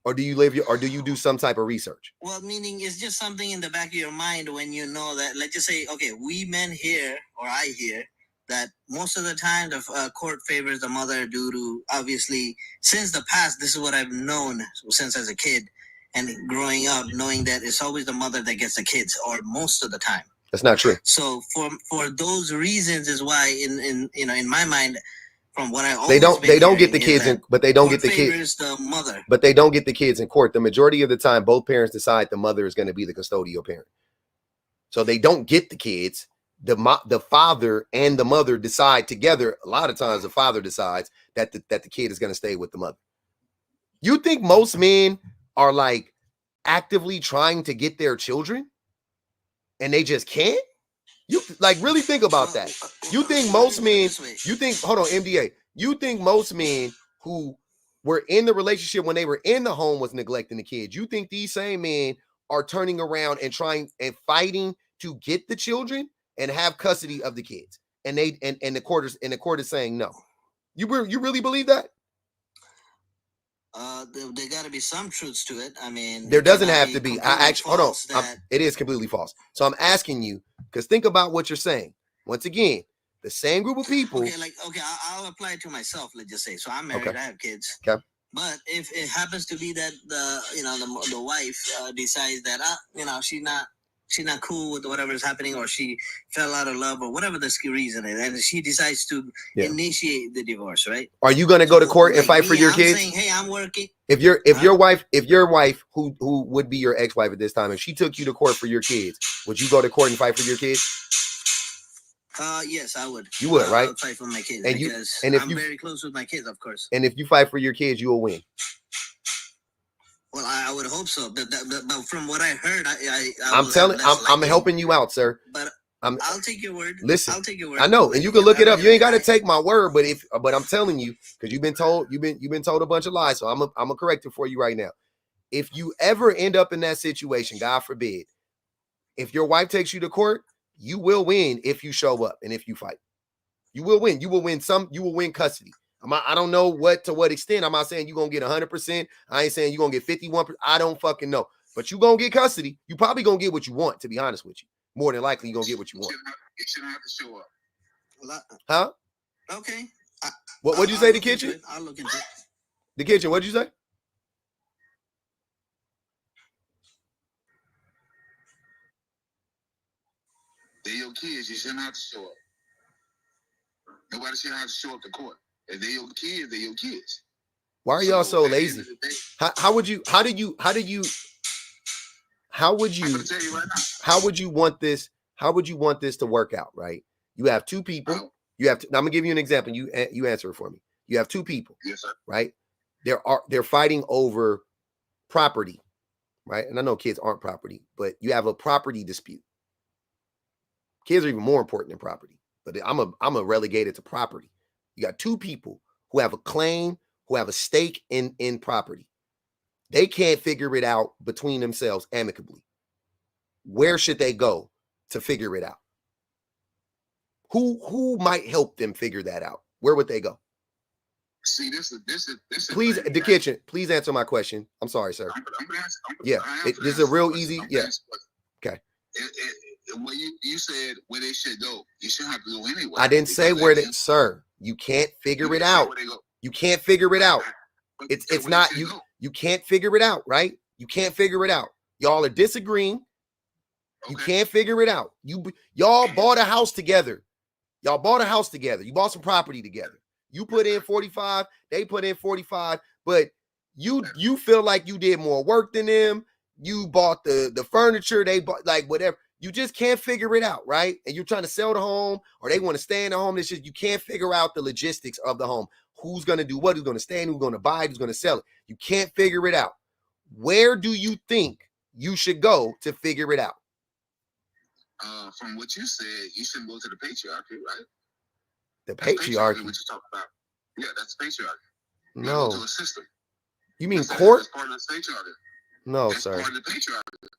or do you do some type of research? Well, meaning it's just something in the back of your mind when you know that. Let's just say, okay, we men hear, or I hear, that most of the time the court favors the mother due to, obviously, since the past, this is what I've known since as a kid and growing up, knowing that it's always the mother that gets the kids, or most of the time. That's not true. So for those reasons is why in my mind, from what I always they don't get the kids but they don't get the kids. The mother. But they don't get the kids in court. The majority of the time, both parents decide the mother is going to be the custodial parent. So they don't get the kids. The father and the mother decide together. A lot of times the father decides that the kid is going to stay with the mother. You think most men are like actively trying to get their children and they just can't? You like really think about that. You think most men, hold on, MDA, you think most men who were in the relationship when they were in the home was neglecting the kids. You think these same men are turning around and trying and fighting to get the children and have custody of the kids. And the court is saying no. You really believe that? There got to be some truths to it. I mean, there doesn't have to be. I actually hold on. It is completely false. So I'm asking you, because think about what you're saying. Once again, the same group of people. Okay, I'll apply it to myself. Let's just say, so I'm married. I have kids. Okay. But if it happens to be that the wife decides that she's not cool with whatever is happening, or she fell out of love, or whatever the reason is, and she decides to initiate the divorce, right? Are you going to go to court and fight for your kids? Saying, hey, I'm working. If your wife, who would be your ex-wife at this time, if she took you to court for your kids, would you go to court and fight for your kids? Yes, I would. You would, right? I would fight for my kids, and I'm very close with my kids, of course. And if you fight for your kids, you will win. Well, I would hope so. But from what I heard, I'm helping you out, sir. But I'll take your word. Listen, I'll take your word. I know, and you can look it up. You ain't got to take my word, but I'm telling you, because you've been told a bunch of lies. So I'm a correct it for you right now. If you ever end up in that situation, God forbid, if your wife takes you to court, you will win if you show up and if you fight. You will win. You will win custody. I don't know to what extent. I'm not saying you're going to get 100%. I ain't saying you're going to get 51%. I don't fucking know. But you're going to get custody. You probably going to get what you want, to be honest with you. More than likely, you're going to get what you want. You shouldn't have to show up. Huh? Okay. What'd you say, the kitchen? I'll look into it. The kitchen, what'd you say? They're your kids. You shouldn't have to show up. Nobody should have to show up to court. If they're your kids, they're your kids. Why are y'all so lazy? How would you want this? How would you want this to work out? Right? You have two people. I'm gonna give you an example. You answer it for me. You have two people. Yes, sir. Right? They're fighting over property, right? And I know kids aren't property, but you have a property dispute. Kids are even more important than property, but I'm a relegated to property. You got two people who have a claim, who have a stake in property. They can't figure it out between themselves amicably. Where should they go to figure it out? Who might help them figure that out? Where would they go? See, this is please, the right? Kitchen, please answer my question. I'm sorry, sir. This is a real easy. Yeah. Okay. When you said where they should go, you shouldn't have to go anywhere. I didn't say where they, sir. You can't figure it out. You can't figure it out. It's not you. You can't figure it out, right? You can't figure it out. Y'all are disagreeing. You can't figure it out. Y'all bought a house together. Y'all bought a house together. You bought some property together. You put in 45. They put in 45. But you feel like you did more work than them. You bought the furniture. They bought like whatever. You just can't figure it out, right? And you're trying to sell the home, or they want to stay in the home. It's just you can't figure out the logistics of the home. Who's going to do what? Who's going to stay? Who's going to buy it? Who's going to sell it? You can't figure it out. Where do you think you should go to figure it out? From what you said, you shouldn't go to the patriarchy, right? The patriarchy? What you talk about? Yeah, that's patriarchy. No. Go to a system. You mean court? That's part of the patriarchy. No, that's sir. Part of the patriarchy.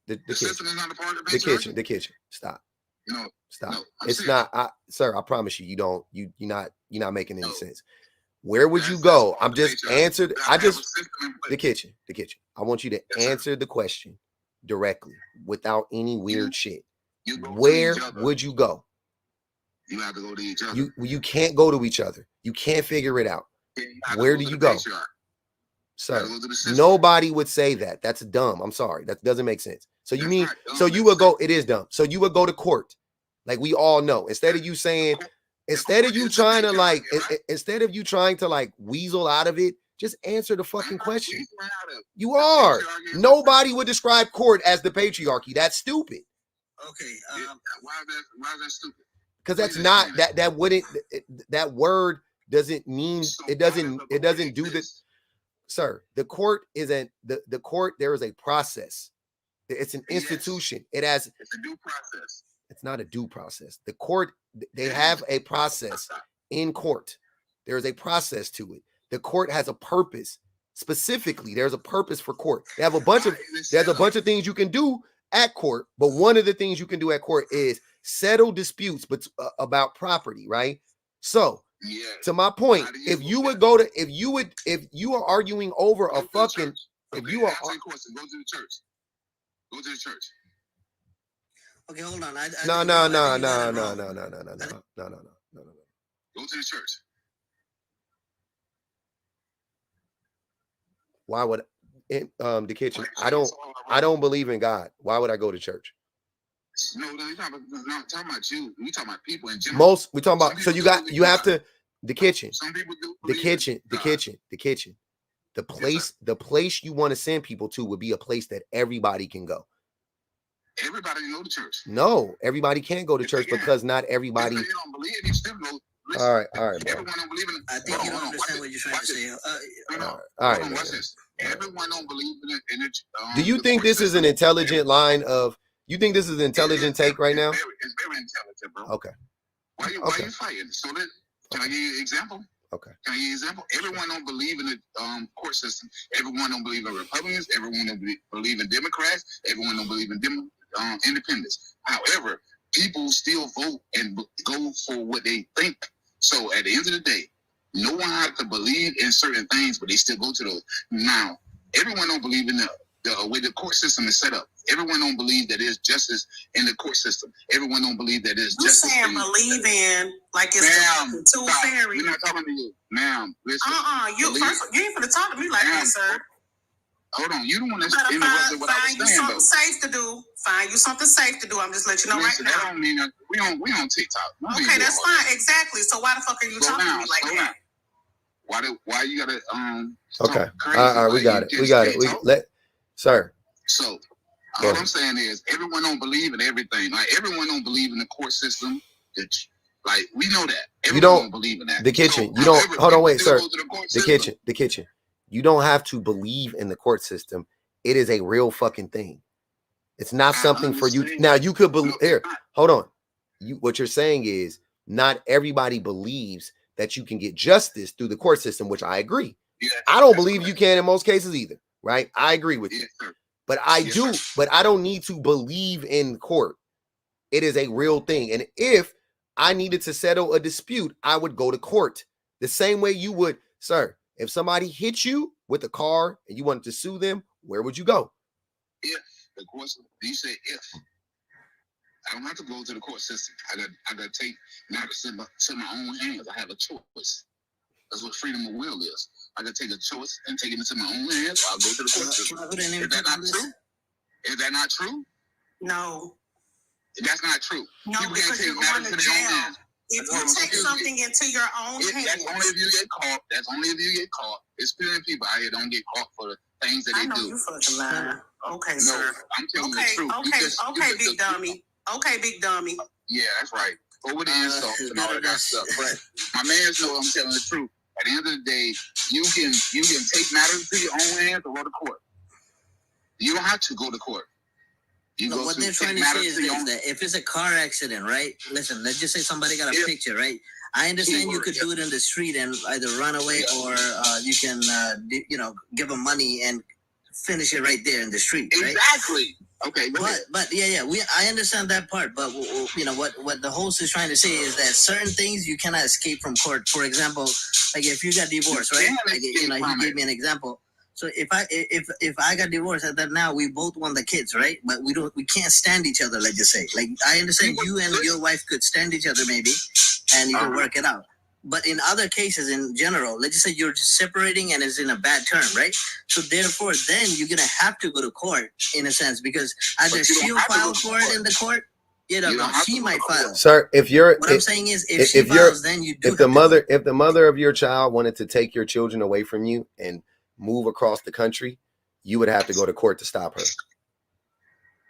The system is not a part of the patriarchy. The kitchen. Stop. No. Stop. No, it's serious. not, sir. I promise you, you're not making any sense. Where would you go? I'm just answered. The kitchen. I want you to answer the question directly without any weird shit. Where would you go? You have to go to each other. You can't go to each other. You can't figure it out. Where do you go? Sir, nobody would say that. That's dumb. I'm sorry. That doesn't make sense. So you mean, so you would go, it is dumb. So you would go to court. Like we all know, instead of you saying, instead of you trying to like weasel out of it, just answer the fucking question. You are. Nobody would describe court as the patriarchy. That's stupid. Okay. Why is that stupid? Because that's not that word doesn't mean it doesn't do this. Sir, the court isn't the court. There is a process. It's an institution. It's a due process. It's not a due process. The court, they have a process in court. There is a process to it. The court has a purpose. Specifically, there's a purpose for court. There's a bunch of things you can do at court, but one of the things you can do at court is settle disputes, but about property, right? So to my point, if you are arguing over a fucking, if you are, go to the church. Go to the church. Okay, hold on. No. Go to the church. Why would the kitchen? I don't believe in God. Why would I go to church? No, you're talking about you. We talking about people in general. We talking about. So you have to the kitchen. Some people do. The kitchen. The place you want to send people to would be a place that everybody can go. Everybody can go to church. No, everybody can't go to church because not everybody. If you don't believe, you still go. Listen, all right, bro. Everyone don't believe in it. I think you don't understand what you're trying to say. All right, watch this. Everyone don't believe in it. Do you think this is an intelligent line of? You think this is an intelligent take right now? It's very intelligent, bro. Okay. Why you fighting? So can I give you an example? Okay. Can I give you an example? Everyone don't believe in the court system. Everyone don't believe in Republicans. Everyone don't believe in Democrats. Everyone don't believe in independents. However, people still vote and go for what they think. So at the end of the day, no one has to believe in certain things, but they still go to those. Now, everyone don't believe in the way the court system is set up. Everyone don't believe that there's justice in the court system. Everyone don't believe that there's justice. You saying believe in like it's the two fairies. We're not talking to you, ma'am. Listen. You ain't gonna talk to me like that, sir. Hold on, you don't want to interrupt what I was saying. Find you something safe to do. Find you something safe to do. I'm just letting you know right now. That don't mean that we on TikTok. Okay, that's fine. Exactly. So why the fuck are you talking to me like that? Why you gotta Okay. All right, we got it. Sir. So all I'm saying is everyone don't believe in everything. Like everyone don't believe in the court system. Like we know that. Everyone don't believe in that. The kitchen. You don't hold on, wait, sir. The kitchen. You don't have to believe in the court system. It is a real fucking thing. It's not something for you. Now you could believe here. Hold on. What you're saying is not everybody believes that you can get justice through the court system, which I agree. Yeah, I don't believe you can in most cases either. Right? I agree with you. But I do, but I don't need to believe in court. It is a real thing. And if I needed to settle a dispute, I would go to court. The same way you would, sir. If somebody hit you with a car and you wanted to sue them, where would you go? If the court system, you say if. I don't have to go to the court system. I got to take matters to my own hands. I have a choice. That's what freedom of will is. I can take a choice and take it into my own hands, or I'll go to the court system. Is that not true? Is that not true? No. That's not true. No, because you're going to jail. If you take something into your own hands. That's only if you get caught. That's only if you get caught. It's plenty people out here don't get caught for the things that they do. I know you fucking lying. Okay, sir. I'm telling the truth. Okay, big dummy. Okay, big dummy. Yeah, that's right. Over the insults and all that stuff. But my man knows I'm telling the truth. At the end of the day, you can take matters to your own hands or go to court. You don't have to go to court. What they're trying to say is that if it's a car accident, right? Listen, let's just say somebody got a picture, right? I understand you could do it in the street and either run away or you can, give them money and finish it right there in the street, right? Exactly. Okay. But I understand that part. But what the host is trying to say is that certain things you cannot escape from court. For example, like if you got divorced, right? Like, he gave me an example. So if I got divorced and then now we both want the kids, right? But we can't stand each other, let's just say. Like I understand you and your wife could stand each other maybe and you can work it out. But in other cases in general, let's just say you're just separating and it's in a bad term, right? So therefore then you're gonna have to go to court in a sense because either she'll file for it in the court, she might file. Sir, I'm saying is if she files, then you do if the mother of your child wanted to take your children away from you and move across the country, you would have to go to court to stop her.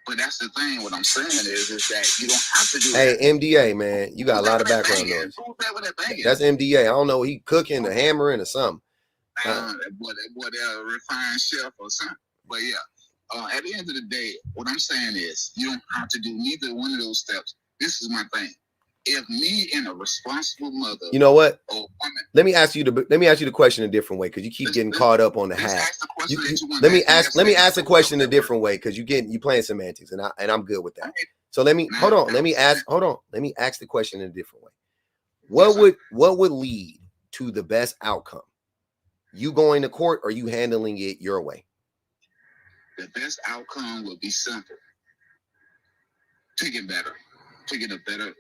But that's the thing. What I'm saying is that you don't have to do that. Hey, MDA, man, you got a lot of background noise. That's MDA. I don't know. He cooking, a hammering, or something. That boy, that refined chef or something. But yeah, at the end of the day, what I'm saying is you don't have to do neither one of those steps. This is my thing. If me and a responsible mother, you know what? Or woman, let me ask you the question a different way because you keep getting caught up on the half. Let me ask the question a different way because you playing semantics and I'm good with that. So let me hold on. Let me ask the question in a different way. What would lead to the best outcome? You going to court or you handling it your way? The best outcome would be simple. Picking a better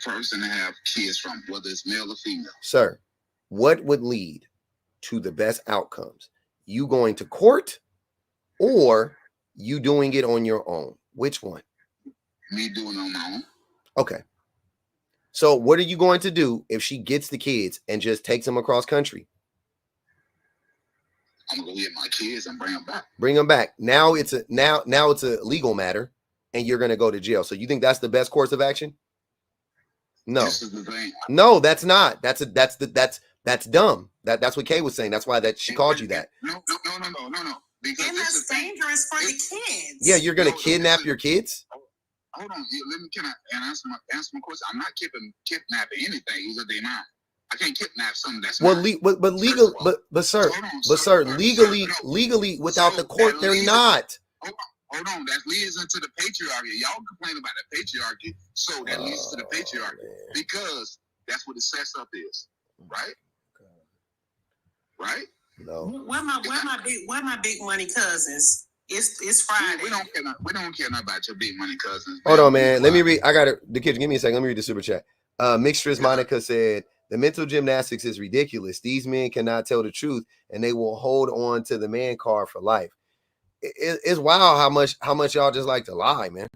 person to have kids from, whether it's male or female. Sir, what would lead to the best outcomes? You going to court or you doing it on your own? Which one? Me doing it on my own. Okay. So what are you going to do if she gets the kids and just takes them across country? I'm gonna go get my kids and bring them back. Bring them back. Now it's a legal matter, and you're gonna go to jail. So you think that's the best course of action? No. This is the thing. No, that's not. That's dumb. That's what Kay was saying. That's why she called you that. No. Because and that's dangerous for the kids. Yeah, you're gonna kidnap your kids. Hold on. Can I answer my question? I'm not kidnapping anything. Either they not. I can't kidnap something that's not. Sir, legally, without the court, they're not. Hold on, that leads into the patriarchy. Y'all complain about the patriarchy, so that leads to the patriarchy because that's what the sex up is, right? Right? No. Where my big money cousins? It's Friday. We don't care about your big money cousins. Hold on, man. Let me read. I got it. The kids, give me a second. Let me read the super chat. Mixtress Monica said, the mental gymnastics is ridiculous. These men cannot tell the truth, and they will hold on to the man card for life. It's wild how much y'all just like to lie, man.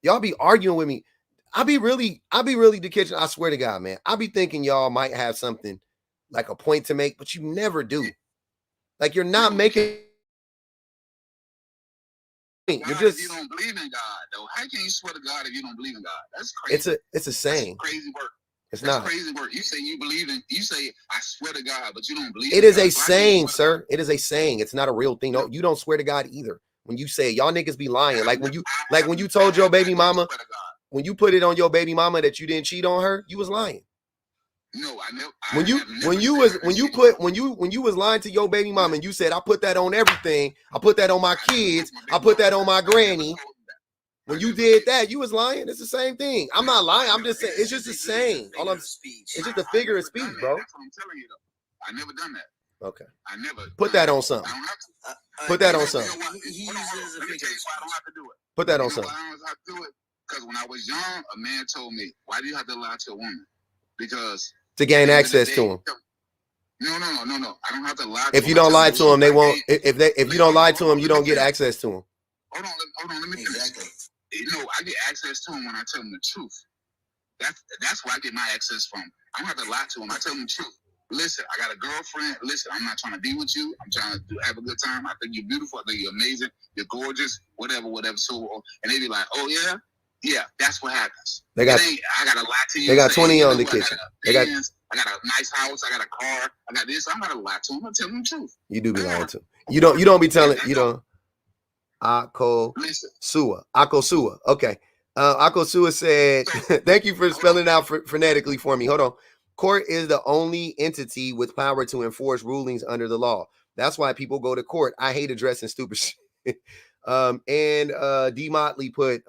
Y'all be arguing with me. I be really the kitchen. I swear to God, man. I be thinking y'all might have something like a point to make, but you never do. Like you're not making. You're just. If you don't believe in God, though, how can you swear to God if you don't believe in God? That's crazy. It's a saying. That's crazy work. It's That's not crazy work. You say you believe in. You say I swear to God, but you don't believe. It is a saying, sir. It is a saying. It's not a real thing. No, you don't swear to God either. When you say y'all niggas be lying, like when you told your baby mama, when you put it on your baby mama that you didn't cheat on her, you was lying. No, I never. When you was lying to your baby mama and you said I put that on everything, I put that on my kids, I put that on my granny. When you did that, you was lying. It's the same thing. I'm not lying. I'm just saying it's just a saying. It's just a figure of speech, bro. That's what I'm telling you, though. I never done that. Okay. I never put that on something. Put that on something. Let me tell you why I don't have to do it. Put that on something. I don't have to do it because when I was young, a man told me, "Why do you have to lie to a woman?" Because to gain access to him. No. I don't have to lie. If you don't lie to them, they won't. If you don't lie to them, you don't get access to them. Hold on. Let me finish. I get access to them when I tell them the truth. That's where I get my access from. I don't have to lie to them. I tell them the truth. Listen, I got a girlfriend. Listen, I'm not trying to be with you. I'm trying to have a good time. I think you're beautiful. I think you're amazing. You're gorgeous. Whatever. So, and they be like, "Oh yeah, that's what happens." I gotta lie to you. They got 20 on the kitchen. I got a nice house. I got a car. I got this. I'm gonna lie to them. I'm tell them the truth. You do be lying to them. You don't be telling. You don't. Ako Sua. Okay. Ako Sua said, thank you for spelling it out phonetically for me. Hold on. Court is the only entity with power to enforce rulings under the law. That's why people go to court. I hate addressing stupid shit. And D Motley put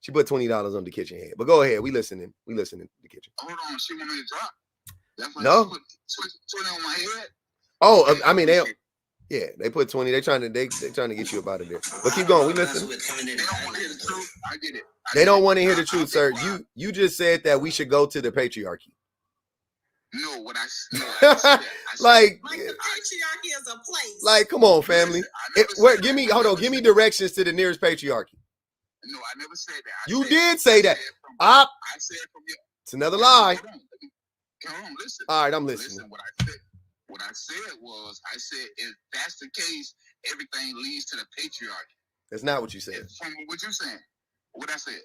she put $20 on the kitchen head. But go ahead. We listening to the kitchen. Hold on, she want me to drop. That's why no. She put 20 on my head. Oh, I mean they put 20. They trying to get you up out of there. But keep going. We listen. They don't want to hear the truth. I get it. They don't want to hear the truth, sir. You just said that we should go to the patriarchy. No, what I said. Like the patriarchy is a place. Like, come on, family. Give me directions to the nearest patriarchy. No, I never said that. You did say that. I said from your. It's another lie. Hold on, listen. All right, I'm listening. Listen, what I said was, if that's the case, everything leads to the patriarchy. That's not what you said. From what you're saying. What I said.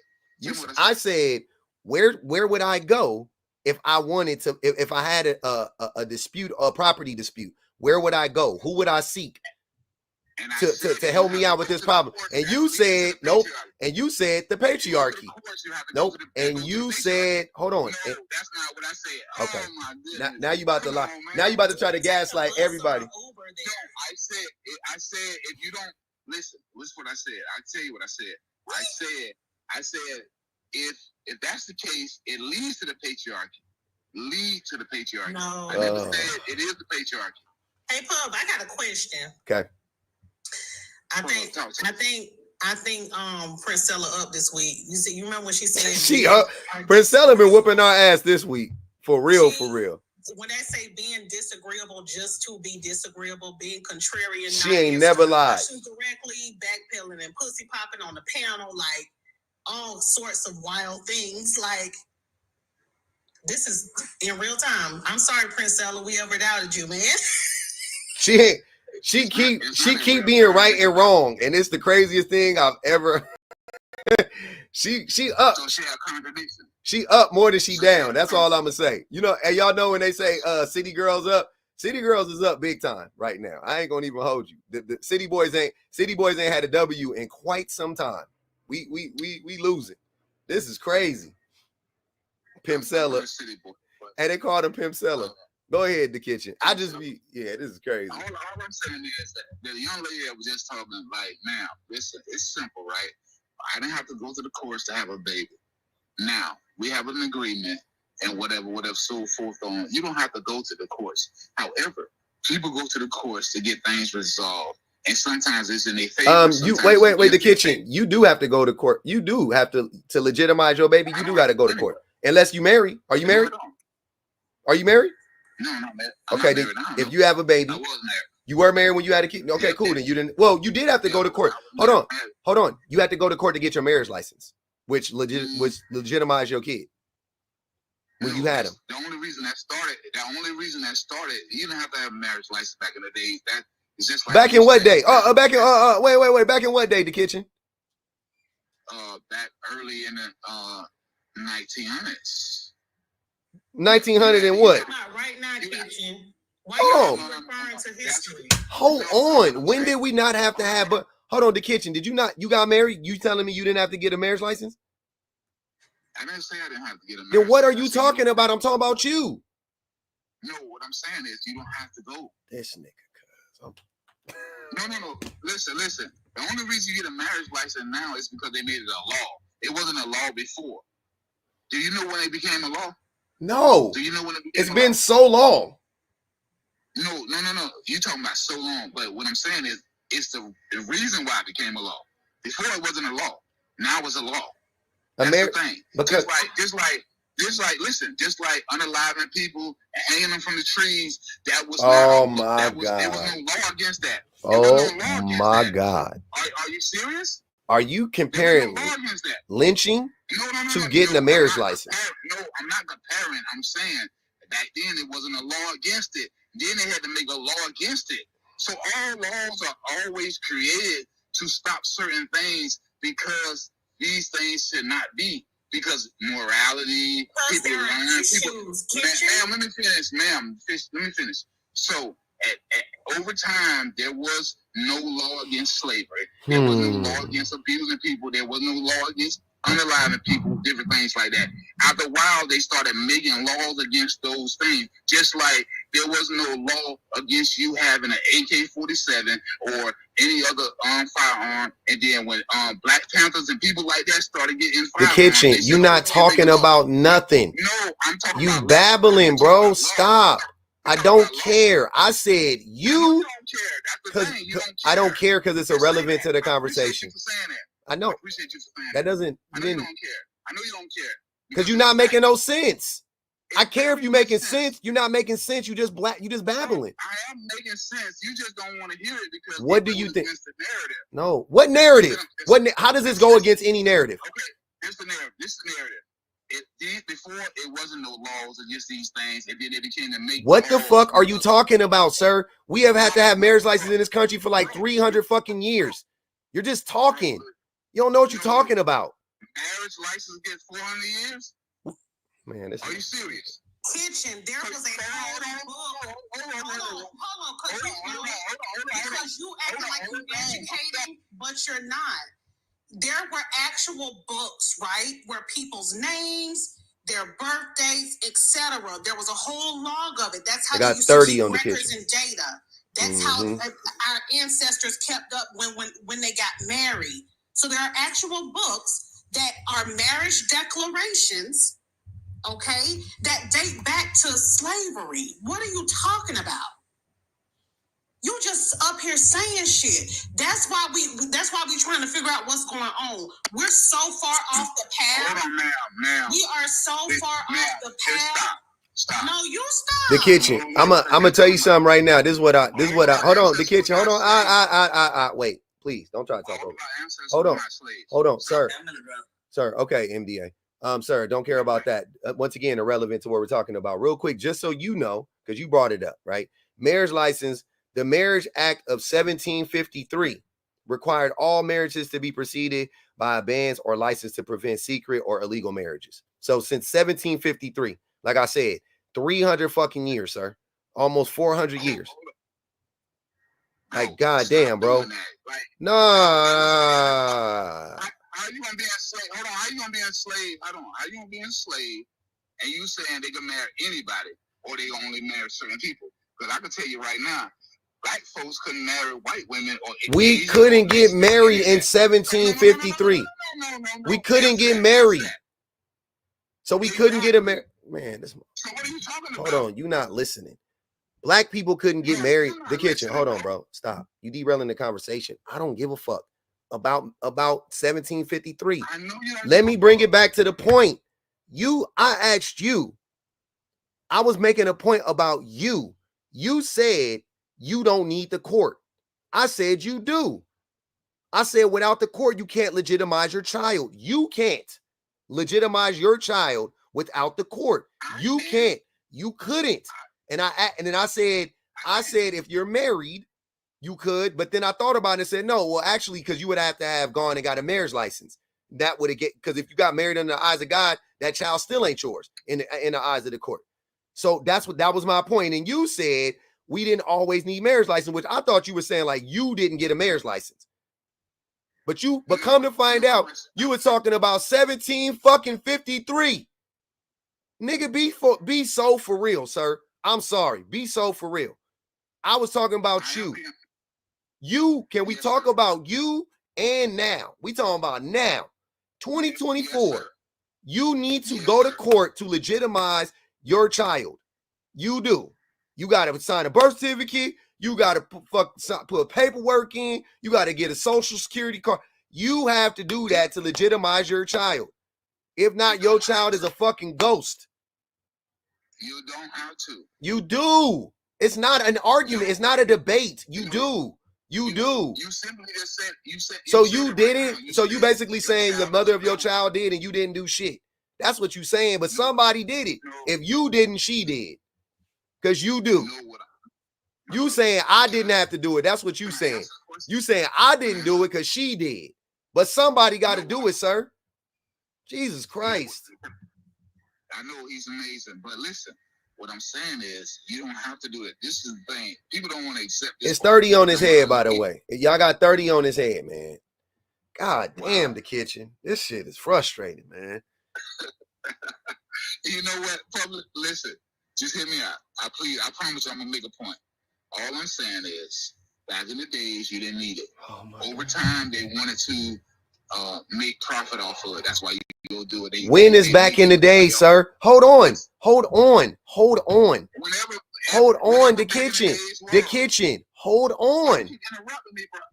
I said, where would I go if I wanted to? If I had a dispute, a property dispute, where would I go? Who would I seek to help me out with this problem? And you said nope. And you said the patriarchy. Nope. And you said, hold on. No, that's not what I said. Okay. Oh my goodness. Now you about to lie. Now you about to try to gaslight everybody. No, I said if you don't listen what I said. I tell you what I said. I said, if that's the case, it leads to the patriarchy. No. I never said it is the patriarchy. Hey, Pub, I got a question. Okay. I think Princella up this week. You remember when she said she up? Princella been whooping our ass this week. For real. When they say being disagreeable just to be disagreeable, being contrarian, she ain't never lied. Directly backpedaling and pussy popping on the panel, like all sorts of wild things. Like, this is in real time. I'm sorry, Princella, we ever doubted you, man. She keep being right and wrong, and it's the craziest thing I've ever. she up. So she had contradiction. She up more than she down. That's all I'm gonna say. You know, and y'all know when they say City Girls up, City Girls is up big time right now. I ain't gonna even hold you. The City Boys ain't had a W in quite some time. We losing. This is crazy. Pimpsella. And they called him Pimpsella. Go ahead, the kitchen. This is crazy. All I'm saying is that the young lady that was just talking, like, now, listen, it's simple, right? I didn't have to go to the courts to have a baby. Now, we have an agreement and whatever, so forth on. You don't have to go to the courts. However, people go to the courts to get things resolved. And sometimes it's in their favor. Wait, the kitchen. You do have to go to court. You do have to legitimize your baby. You do got to go to court. Unless you marry. Are you married? Are you married? No, I'm not married. Okay, then, if you have a baby, I was married. You were married when you had a kid. Okay, cool. Then you didn't. Well, you did have to go to court. Hold on. You had to go to court to get your marriage license, which legitimized your kid when you had him. The only reason that started, you didn't have to have a marriage license back in the days. That is just like back in what day? Wait. Back in what day? The kitchen. Back early in the 1900s. 1900 and what? Not right now, kitchen. Why are you referring to history? Hold on. When did we not have to have? But hold on, the kitchen. Did you not? You got married? You telling me you didn't have to get a marriage license? I didn't say I didn't have to get a marriage. Then what are you talking about? I'm talking about you. No, what I'm saying is you don't have to go. This nigga, No. Listen. The only reason you get a marriage license now is because they made it a law. It wasn't a law before. Do you know when it became a law? No. Do you know when it became It's been so long. No. You're talking about so long, but what I'm saying is it's the reason why it became a law. Before it wasn't a law. Now it's a law. That's the thing. Because just like unaliving people and hanging them from the trees. That was God. There was no law against that. God. Are you serious? Are you comparing lynching to getting a marriage license? No, I'm not comparing. I'm saying back then it wasn't a law against it. Then they had to make a law against it. So all laws are always created to stop certain things because these things should not be. Because morality, people learn. Ma'am, let me finish. So over time, there was no law against slavery. There was no law against abusing people. There was no law against unaliving people, different things like that. After a while, they started making laws against those things. Just like there was no law against you having an AK-47 or any other firearm. And then when Black Panthers and people like that started getting firearms, the kitchen, you're not talking about nothing. No, I'm talking you about babbling, bro. Stop. I don't care. I said you. Because I don't care because it's irrelevant to the conversation. I know. I appreciate you for saying that. Doesn't. I know you don't care. I know you don't care. Because you're not making no sense. I care if you're making sense. You're not making sense. You just babbling. I am making sense. You just don't want to hear it because what do you think? The narrative. No. What narrative? How does this go against any narrative? Okay, here's the narrative. This is the narrative. Before it wasn't no laws against these things, and then they became to make. What the fuck are you talking about, sir? We have had to have marriage license in this country for like 300 fucking years. You're just talking. You don't know what you're talking about. Marriage license get 400 years? Man, are you serious? Kitchen, there was a hold on, because you act like you're educated, but you're not. There were actual books, right, where people's names, their birthdays, etc. There was a whole log of it. That's how I got you used 30 to keep on the records kitchen. and data. That's how our ancestors kept up when they got married. So there are actual books that are marriage declarations, okay, that date back to slavery. What are you talking about? You just up here saying shit. That's why we trying to figure out what's going on. We're so far off the path. Hold on, ma'am. We are so far off the path. Stop. No, you stop. The kitchen. I'm gonna tell you something right now. This is what I hold on, the kitchen. Hold on. I wait. Please don't try to talk over. Hold on, sir. Sir, okay, MDA. Sir, don't care about that. Once again, irrelevant to what we're talking about. Real quick, just so you know, because you brought it up, right? Marriage license. The Marriage Act of 1753 required all marriages to be preceded by a bans or license to prevent secret or illegal marriages. So since 1753, like I said, 300 fucking years, sir. Almost 400 years. Like, goddamn, bro. Nah. How you gonna be enslaved? Hold on. How you gonna be enslaved? How you gonna be enslaved? And you saying they can marry anybody or they only marry certain people? Because I can tell you right now, black folks couldn't marry white women. We couldn't get married in 1753. We couldn't get married. So we couldn't get a marriage. Man, this. So what are you talking about? Hold on, you not listening. Black people couldn't get married. The kitchen. Hold on, bro. Stop. You derailing the conversation. I don't give a fuck about 1753. Let me bring it back to the point. I asked you. I was making a point about you. You said you don't need the court. I said you do. I said without the court, you can't legitimize your child. You can't legitimize your child without the court. You can't. You couldn't. And then I said if you're married, you could. But then I thought about it and said, no, well, actually, because you would have to have gone and got a marriage license. That would have because if you got married under the eyes of God, that child still ain't yours in the eyes of the court. So that was my point. And you said we didn't always need marriage license, which I thought you were saying like you didn't get a marriage license. But come to find out, you were talking about 1753. Nigga, be so for real, sir. I'm sorry. Be so for real. I was talking about you. Can we talk about you and now? We talking about now. 2024. You need to go to court to legitimize your child. You do. You got to sign a birth certificate. You got to put paperwork in. You got to get a social security card. You have to do that to legitimize your child. If not, your child is a fucking ghost. You don't have to. You do. It's not an argument. It's not a debate. You do. You do. You simply just said so you didn't. So you basically saying the mother of your child did and you didn't do shit. That's what you saying. But somebody did it. If you didn't, she did. Because you do. You saying I didn't have to do it. That's what you saying. You saying I didn't do it because she did. But somebody got to do it, sir. Jesus Christ. I know he's amazing, but listen, what I'm saying is you don't have to do it. This is the thing. People don't want to accept this. It's 30 on his head, by the way. Y'all got 30 on his head, man. God damn, the kitchen. This shit is frustrating, man. You know what, public? Listen, just hear me out. I promise you I'm going to make a point. All I'm saying is, back in the days, you didn't need it. Over time, they wanted to make profit off of it. That's why you go do it. When is back in the day, sir? Hold on, the kitchen. Hold on.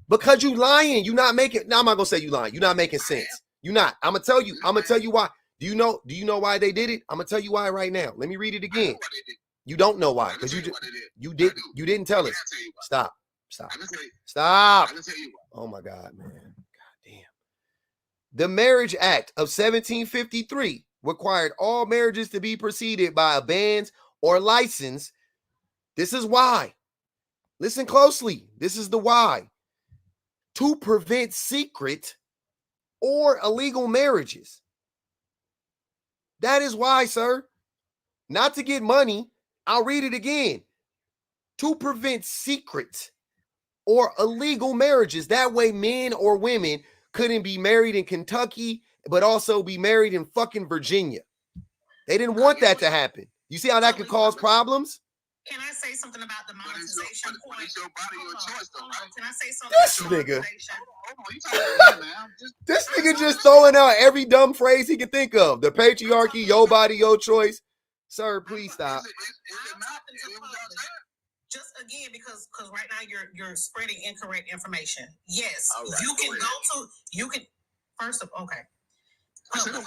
Because you lying. You not making. Now I'm not gonna say you lying. You're not making sense. You're not. I'm gonna tell you why. Do you know why they did it? I'm gonna tell you why right now. Let me read it again. You don't know why, because you didn't tell us. Stop. Oh my God, man. God damn. The Marriage Act of 1753 required all marriages to be preceded by a bans or license. This is why. Listen closely. This is the why. To prevent secret or illegal marriages. That is why, sir. Not to get money. I'll read it again. To prevent secret or illegal marriages. That way men or women couldn't be married in Kentucky, but also be married in fucking Virginia. They didn't want that to happen. You see how that could cause problems? Can I say something about the monetization point? It's your body, your choice, though, right? Can I say something This about nigga. Hold on, you talking to me, man? This nigga just throwing out every dumb phrase he can think of. The patriarchy, your body, your choice. Sir, please stop. Is it not? Just again, because right now you're spreading incorrect information. Yes, right, you can first of okay.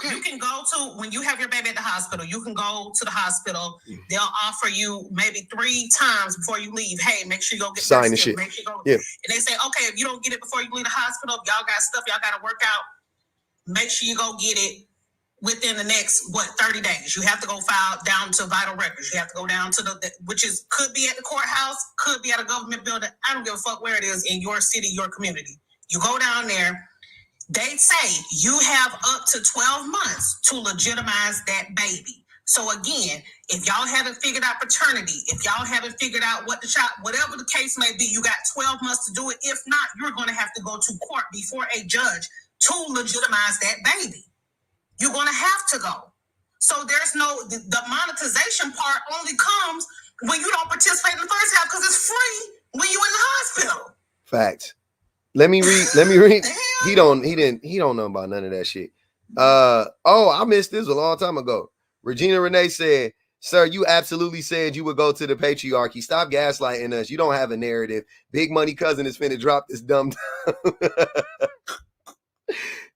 You can go to, when you have your baby at the hospital, you can go to the hospital. They'll offer you maybe 3 times before you leave. Hey, make sure you go get sign the shit. Make sure you go. Yeah. And they say, okay, if you don't get it before you leave the hospital, if y'all got stuff y'all got to work out, make sure you go get it within the next 30 days. You have to go file down to vital records. You have to go down to could be at the courthouse, could be at a government building. I don't give a fuck where it is in your city, your community. You go down there. They say you have up to 12 months to legitimize that baby. So again, if y'all haven't figured out paternity, if y'all haven't figured out what the child, whatever the case may be, you got 12 months to do it. If not, you're going to have to go to court before a judge to legitimize that baby. You're going to have to go. So there's the monetization part only comes when you don't participate in the first half because it's free when you're in the hospital. Facts. Let me read. He don't know about none of that shit. I missed this a long time ago. Regina Renee said, "Sir, you absolutely said you would go to the patriarchy. Stop gaslighting us. You don't have a narrative. Big Money Cousin is finna drop this dumb."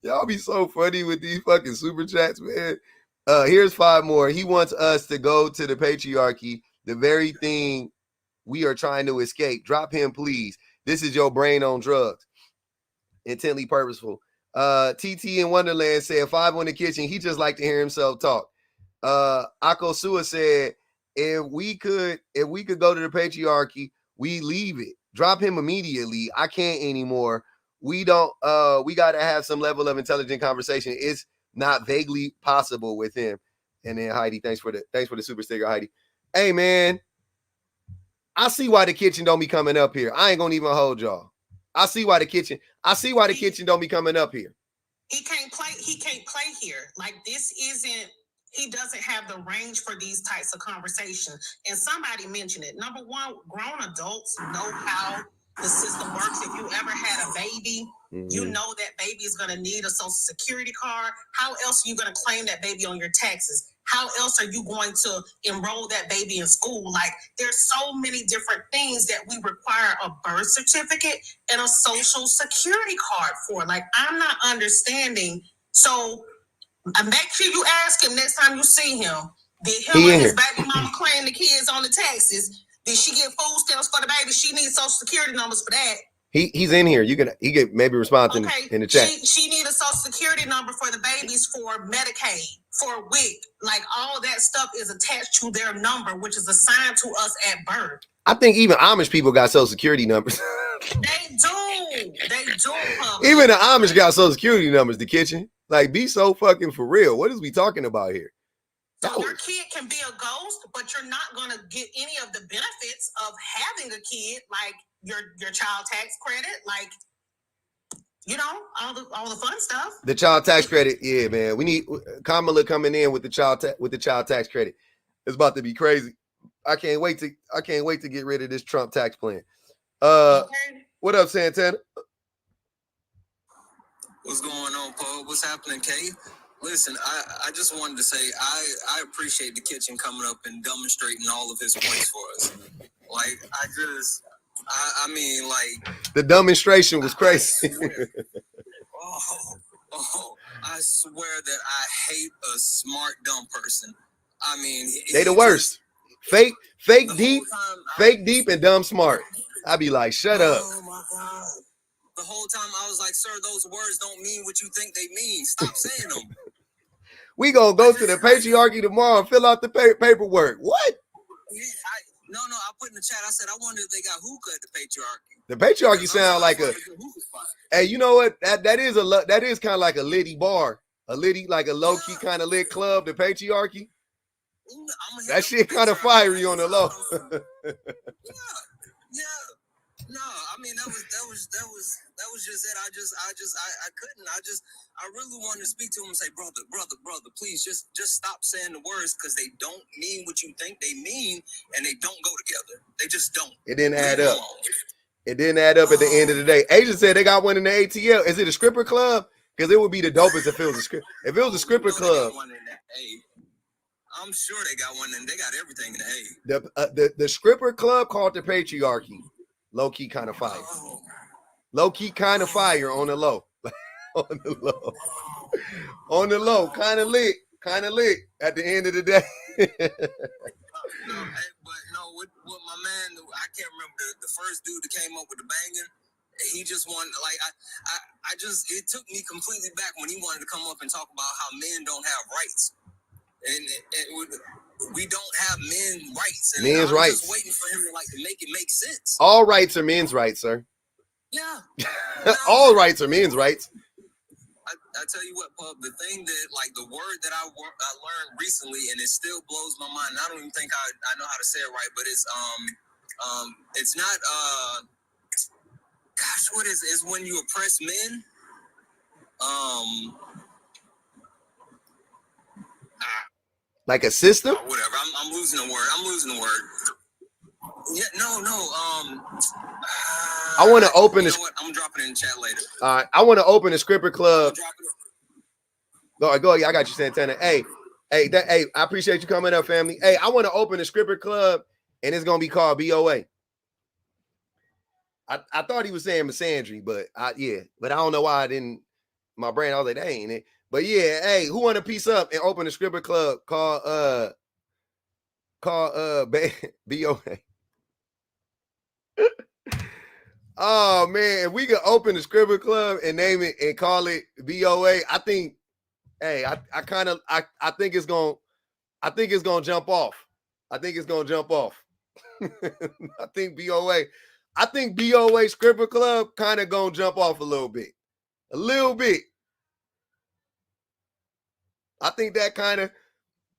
Y'all be so funny with these fucking super chats, man. Here's 5 more. He wants us to go to the patriarchy, the very thing we are trying to escape. Drop him, please. This is your brain on drugs. Intently purposeful. TT in Wonderland said 5 on the kitchen. He just like to hear himself talk. Akosua said, if we could go to the patriarchy, we leave it. Drop him immediately. I can't anymore. We don't we gotta have some level of intelligent conversation. It's not vaguely possible with him. And then Heidi, thanks for the super sticker, Heidi. Hey man, I see why the kitchen don't be coming up here. I ain't gonna even hold y'all. I see why the kitchen don't be coming up here. He can't play here. Like he doesn't have the range for these types of conversations. And somebody mentioned it. Number one, grown adults know how the system works. If you ever had a baby, you know that baby is gonna need a social security card. How else are you gonna claim that baby on your taxes? How else are you going to enroll that baby in school? Like, there's so many different things that we require a birth certificate and a social security card for. Like, I'm not understanding. So make sure you ask him next time you see him. Did him and his baby mama claim the kids on the taxes? Did she get food stamps for the baby? She needs social security numbers for that. He's in here. He could maybe respond in the chat. She need a social security number for the babies, for Medicaid, for WIC. Like, all that stuff is attached to their number, which is assigned to us at birth. I think even Amish people got social security numbers. They do. Even the Amish got social security numbers, the kitchen. Like, be so fucking for real. What is we talking about here? So your kid can be a ghost, but you're not going to get any of the benefits of having a kid, like your child tax credit, like, you know, all the fun stuff. The child tax credit, yeah, man. We need Kamala coming in with the child tax credit. It's about to be crazy. I can't wait to get rid of this Trump tax plan. What up, Santana? What's going on, Paul? What's happening, Kay? Listen, I just wanted to say I appreciate the kitchen coming up and demonstrating all of his points for us. Like, I mean, like, the demonstration was crazy. I swear that I hate a smart dumb person. I mean, they the worst. Fake deep, and dumb smart. I'd be like, shut up. Oh my God. The whole time I was like, sir, those words don't mean what you think they mean. Stop saying them. We gonna go to the patriarchy tomorrow and fill out the paperwork. What? No, I put in the chat. I said, I wonder if they got hookah at the patriarchy. The patriarchy sound like a. Hey, you know what? That is kind of like a litty bar, like a low key kind of lit club. The patriarchy. That shit kind of fiery on the low. Yeah. No, I mean that was just it. I couldn't. I really wanted to speak to him and say, brother, please just stop saying the words because they don't mean what you think they mean, and they don't go together. They just don't. It didn't add up. It didn't add up at the end of the day. Agent said they got one in the ATL. Is it a stripper club? Because it would be the dopest if it was a script. If it was a stripper club. I'm sure they got one, and they got everything in the A. The stripper club called the Patriarchy. Low key kind of fire. Low key kind of fire on the low. On the low. On the low. Kind of lit. At the end of the day. No, but no, with my man, I can't remember the first dude that came up with the banging. He just wanted, like, I just, it took me completely back when he wanted to come up and talk about how men don't have rights. And we don't have men rights. And men's rights. Just waiting for him to, like, to make it make sense. All rights are men's rights, sir. Yeah. All rights are men's rights. I tell you what, Pub, the thing that, like, the word that I learned recently, and it still blows my mind. I don't even think I know how to say it right, but it's not, gosh, what is it? It's when you oppress men. Like a system? Whatever. I'm losing the word. Yeah, no. I want to open this. I'm dropping it in the chat later. All right, I want to open a stripper club. Go. I got you, Santana. Hey, I appreciate you coming up, family. Hey, I want to open a stripper club, and it's gonna be called BOA. I thought he was saying misandry, but I don't know why I didn't. My brain, I was like, that ain't it. But yeah, hey, who want to piece up and open a stripper club called BOA? Oh man, if we could open a stripper club and name it and call it BOA, I think, hey, I think it's gonna jump off. I think BOA stripper club kind of gonna jump off a little bit. I think that kind of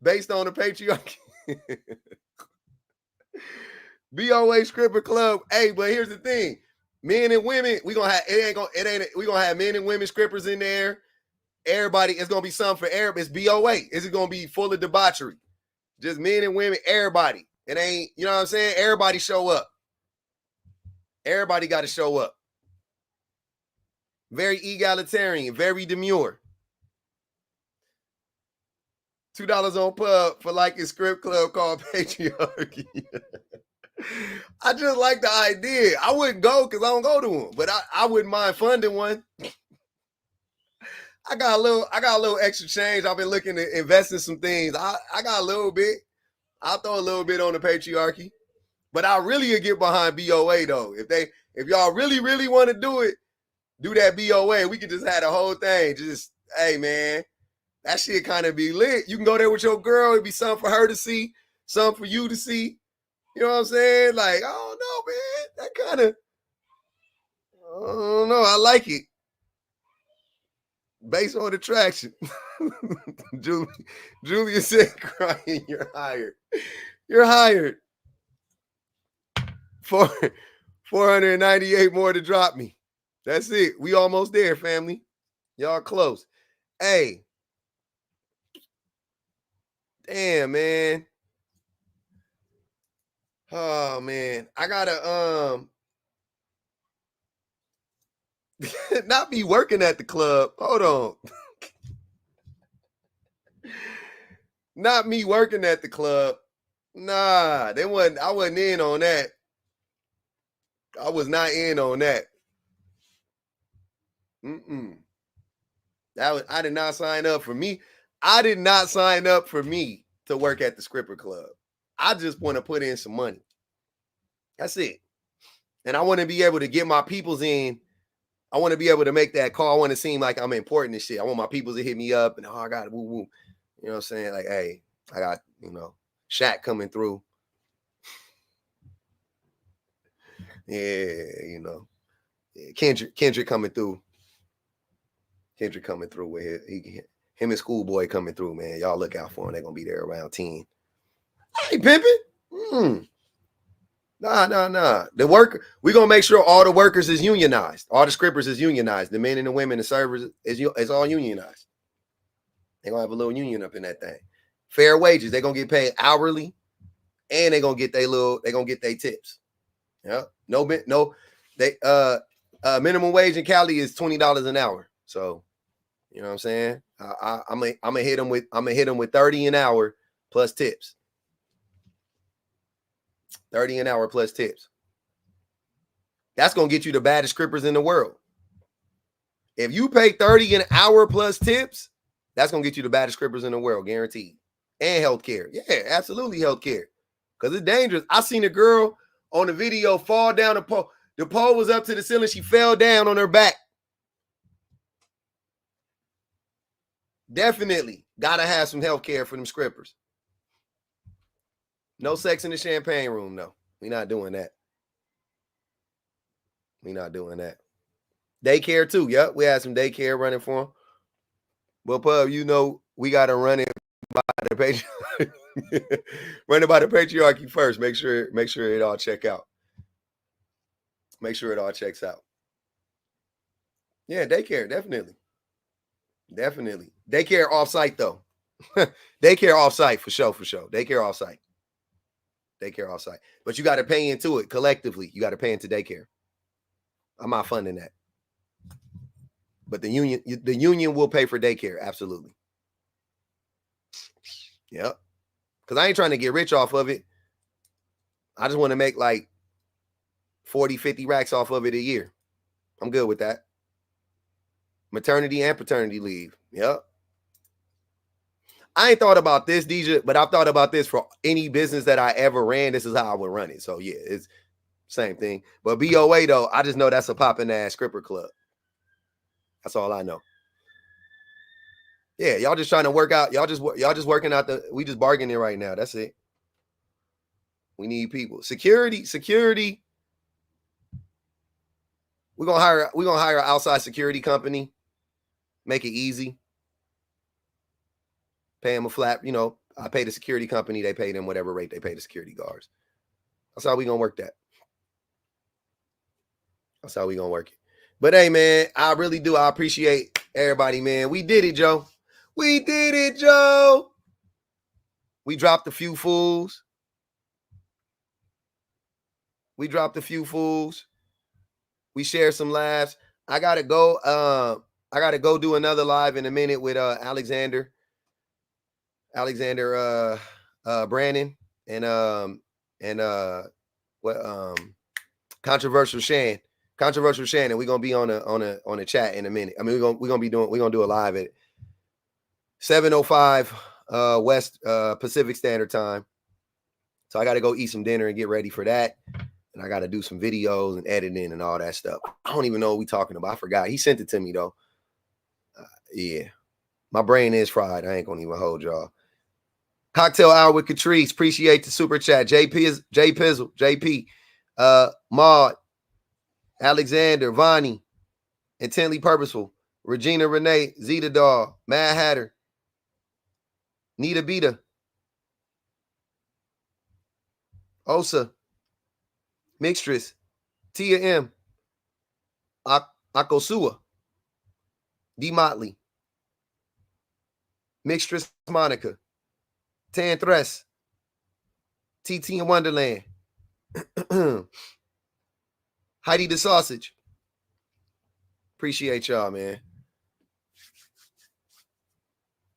based on the patriarchy. BOA stripper club. Hey, but here's the thing. Men and women, we gonna have men and women strippers in there. Everybody, it's gonna be something for everybody. It's BOA. It's gonna be full of debauchery. Just men and women, everybody. It ain't, you know what I'm saying? Everybody show up. Everybody got to show up. Very egalitarian, very demure. $2 on Pub for like a script club called Patriarchy. I just like the idea. I wouldn't go because I don't go to them, but I wouldn't mind funding one. I got a little extra change. I've been looking to invest in some things. I got a little bit. I'll throw a little bit on the Patriarchy, but I really would get behind BOA though. If y'all really, really want to do it, do that BOA. We could just have the whole thing. Just, hey man, that shit kind of be lit. You can go there with your girl. It'd be something for her to see, something for you to see. You know what I'm saying? Like, I don't know, man. That kind of, I don't know. I like it. Based on attraction. Julia said, crying, you're hired. You're hired. 498 more to drop me. That's it. We almost there, family. Y'all close. Hey. Damn, man. Oh man, I gotta not be working at the club. Hold on. Not me working at the club. Nah, I wasn't in on that. I was not in on that. I did not sign up for me. I did not sign up for me to work at the stripper club. I just want to put in some money. That's it. And I want to be able to get my peoples in. I want to be able to make that call. I want to seem like I'm important and shit. I want my peoples to hit me up and, I got woo woo. You know what I'm saying? Like, hey, I got, Shaq coming through. Yeah, Kendrick coming through. Kendrick coming through with him and Schoolboy coming through, man. Y'all look out for him. They're going to be there around 10. Hey, pimpin'. Nah. We're gonna make sure all the workers is unionized. All the scrippers is unionized. The men and the women, the servers is all unionized. They're gonna have a little union up in that thing. Fair wages. They're gonna get paid hourly, and they're gonna get their tips. Yeah. Minimum wage in Cali is $20 an hour. So, you know what I'm saying? I'm gonna hit them with $30 an hour plus tips. 30 an hour plus tips. That's gonna get you the baddest scrippers in the world. If you pay 30 an hour plus tips, that's gonna get you the baddest scrippers in the world, guaranteed. And healthcare. Yeah, absolutely healthcare. Because it's dangerous. I seen a girl on the video fall down the pole. The pole was up to the ceiling. She fell down on her back. Definitely gotta have some healthcare for them scrippers. No sex in the champagne room, though. We're not doing that. Daycare, too. Yep, we had some daycare running for them. Well, Pub, you know, we got to run it by the patriarchy. Run it by the patriarchy first. Make sure it all check out. Make sure it all checks out. Yeah, daycare, definitely. Daycare off-site, though. Daycare off-site, for sure. Daycare off-site. But you got to pay into it collectively. You got to pay into daycare. I'm not funding that. But the union will pay for daycare, absolutely. Yep. Because I ain't trying to get rich off of it. I just want to make like 40, 50 racks off of it a year. I'm good with that. Maternity and paternity leave. Yep. I ain't thought about this, DJ, but I've thought about this for any business that I ever ran. This is how I would run it. So, yeah, it's same thing. But BOA, though, I just know that's a popping ass scripper club. That's all I know. Yeah, y'all just trying to work out. Y'all just working out we just bargaining right now. That's it. We need people. Security. We're gonna hire an outside security company. Make it easy. Pay them a flat, I pay the security company, they pay them whatever rate they pay the security guards. That's how we gonna work that. That's how we gonna work it. But hey, man, I really do. I appreciate everybody, man. We did it, Joe. We dropped a few fools. We shared some laughs. I gotta go do another live in a minute with Alexander Brandon and Controversial Shan. And we're gonna be on a chat in a minute. I mean, we're gonna do a live at 7:05 West Pacific Standard Time. So I gotta go eat some dinner and get ready for that. And I gotta do some videos and editing and all that stuff. I don't even know what we're talking about. I forgot. He sent it to me though. Yeah. My brain is fried. I ain't gonna even hold y'all. Cocktail Hour with Catrice. Appreciate the super chat. J Pizzle, JP, Maud, Alexander, Vonnie, Intently Purposeful, Regina Renee, Zeta Doll, Mad Hatter, Nita Beta, Osa, Mixtress, Tia M, Akosua, D Motley, Mixtress Monica, Tan Thres, TT in Wonderland, Heidi the Sausage. Appreciate y'all, man.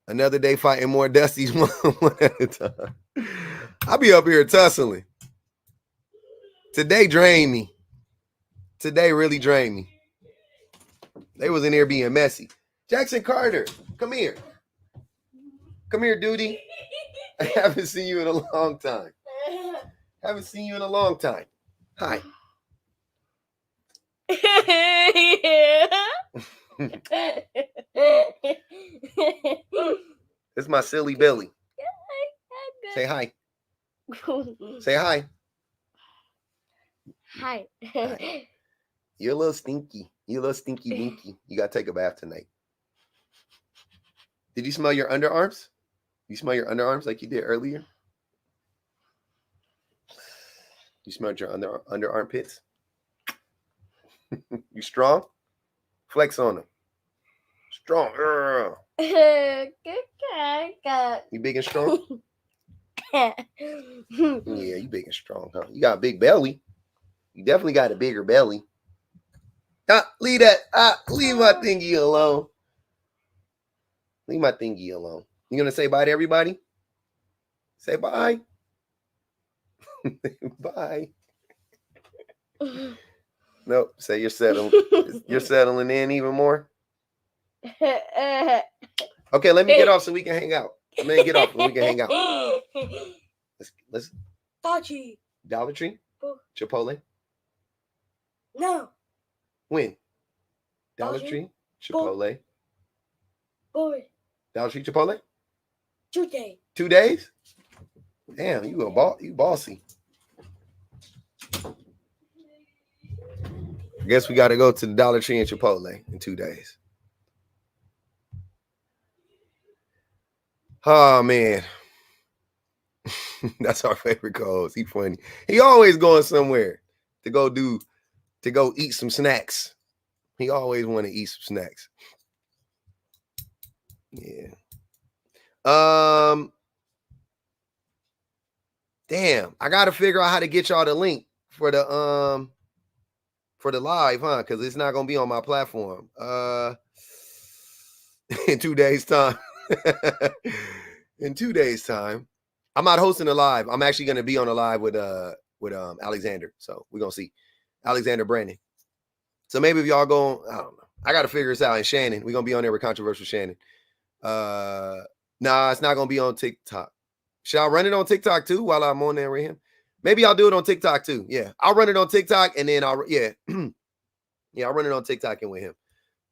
Another day fighting more Dusties one at a time. I'll be up here tussling. Today drained me. Today really drained me. They was in here being messy. Jackson Carter, come here. Come here, duty. I haven't seen you in a long time. Hi. It's my silly Billy. Say hi. Say hi. Hi. You're a little stinky. You're a little stinky winky. You got to take a bath tonight. Did you smell your underarms? You smell your underarms like you did earlier? You smelled your under armpits? You strong? Flex on them. Strong. You big and strong? Yeah, you big and strong, huh? You got a big belly. You definitely got a bigger belly. Leave that. Leave my thingy alone. Leave my thingy alone. You gonna say bye to everybody? Say bye. Bye. Nope. Say you're settling. You're settling in even more. Okay, let me get off so we can hang out. Let me get off and we can hang out. Let's Dollar Tree? Chipotle? No. When? Dollar Tree? Chipotle? Boy. Dollar Tree, Chipotle? 2 days. 2 days? Damn, you bossy. I guess we got to go to the Dollar Tree and Chipotle in 2 days. Oh, man. That's our favorite co-host. He funny. He always going somewhere to go eat some snacks. He always want to eat some snacks. Yeah. Damn, I gotta figure out how to get y'all the link for the live, huh? Because it's not gonna be on my platform. In 2 days' time. In 2 days' time. I'm not hosting a live. I'm actually gonna be on a live with Alexander. So we're gonna see. Alexander Brandon. So maybe if y'all go, I don't know. I gotta figure this out. And Shannon, we're gonna be on there with Controversial Shannon. Nah, it's not gonna be on TikTok. Should I run it on TikTok too while I'm on there with him? Maybe I'll do it on TikTok too. Yeah, I'll run it on TikTok and then I'll run it on TikTok and with him.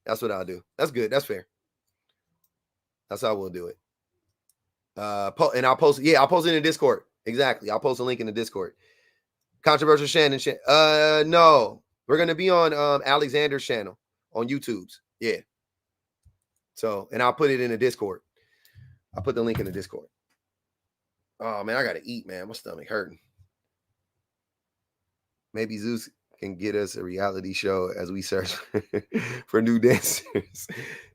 That's what I'll do. That's good. That's fair. That's how we'll do it. And I'll post. Yeah, I'll post it in the Discord. Exactly. I'll post a link in the Discord. Controversial Shannon. No, we're gonna be on Alexander's channel on YouTube's. Yeah. So, and I'll put it in the Discord. I'll put the link in the Discord. Oh man, I gotta eat, man. My stomach hurting. Maybe Zeus can get us a reality show as we search for new dancers.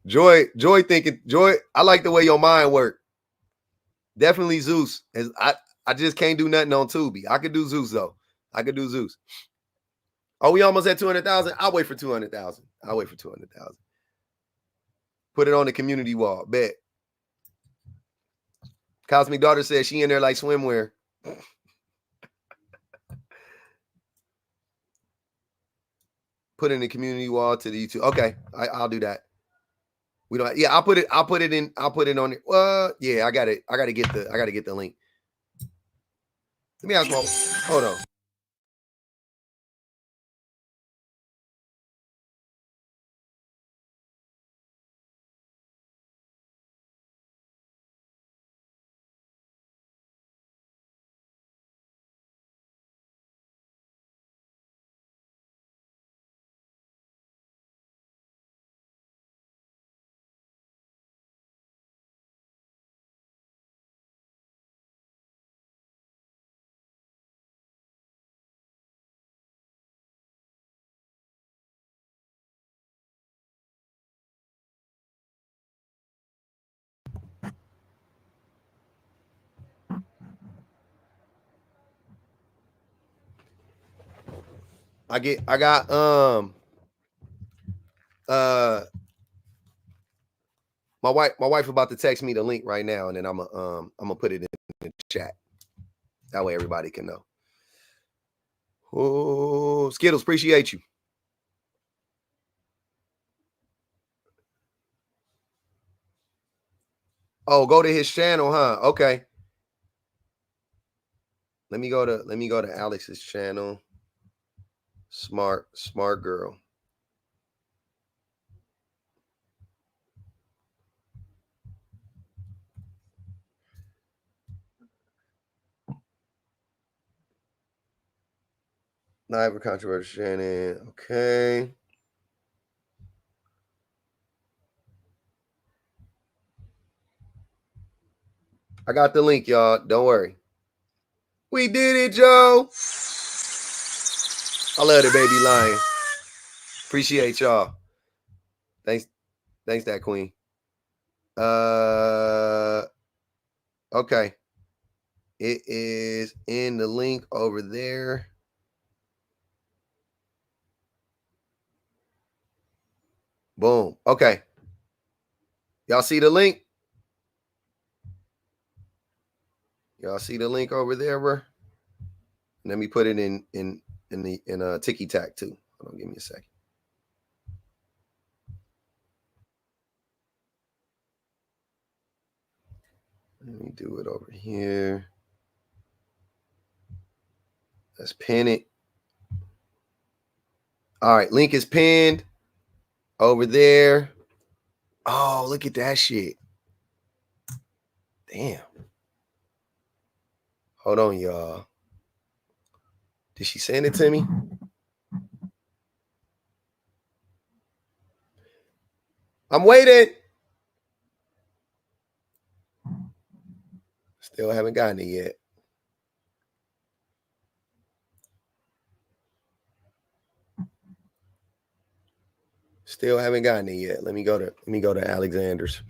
Joy, I like the way your mind works. Definitely Zeus. I just can't do nothing on Tubi. I could do Zeus though. I could do Zeus. Oh, we almost at 200,000. I'll wait for 200,000. Put it on the community wall. Bet. Cosmic Daughter says she in there like swimwear. Put in the community wall to the YouTube. Okay, I'll do that. We don't. Yeah, I'll put it on it. Yeah, I got it. I got to get the link. Let me ask one. Hold on. I got my wife about to text me the link right now, and then I'm gonna put it in the chat. That way everybody can know. Oh, Skittles, appreciate you. Oh, go to his channel, huh? Okay. Let me go to Alex's channel. Smart girl. Live or controversial Shannon. Okay. I got the link, y'all. Don't worry. We did it, Joe. I love the baby lion. Appreciate y'all. Thanks, that queen. Okay. It is in the link over there. Boom. Okay. Y'all see the link? Y'all see the link over there, bro? Let me put it in Tiki Tac too. Hold on, give me a second. Let me do it over here. Let's pin it. All right, link is pinned over there. Oh, look at that shit. Damn. Hold on, y'all. Did she send it to me? I'm waiting. Still haven't gotten it yet. Still haven't gotten it yet. Let me go to Alexander's.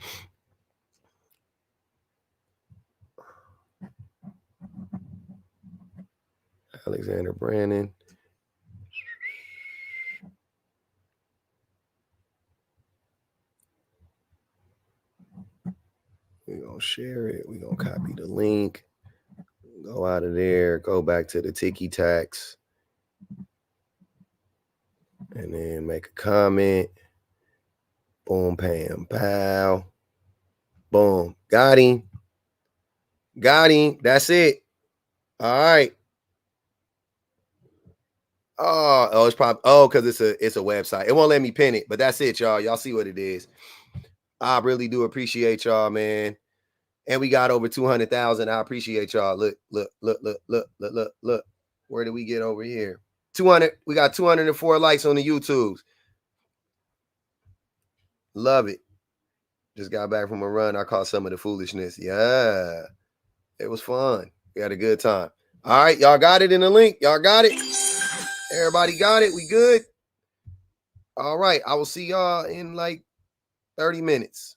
Alexander Brandon. We're going to share it. We're going to copy the link. Go out of there. Go back to the Tiki Tacs. And then make a comment. Boom, pam, pow. Boom. Got him. Got him. That's it. All right. Oh, it's probably because it's a website. It won't let me pin it, but that's it, y'all. Y'all see what it is. I really do appreciate y'all, man. And we got over 200,000. I appreciate y'all. Look. Where did we get over here? 200. We got 204 likes on the YouTubes. Love it. Just got back from a run. I caught some of the foolishness. Yeah. It was fun. We had a good time. All right. Y'all got it in the link. Y'all got it. Everybody got it. We good? All right. I will see y'all in like 30 minutes.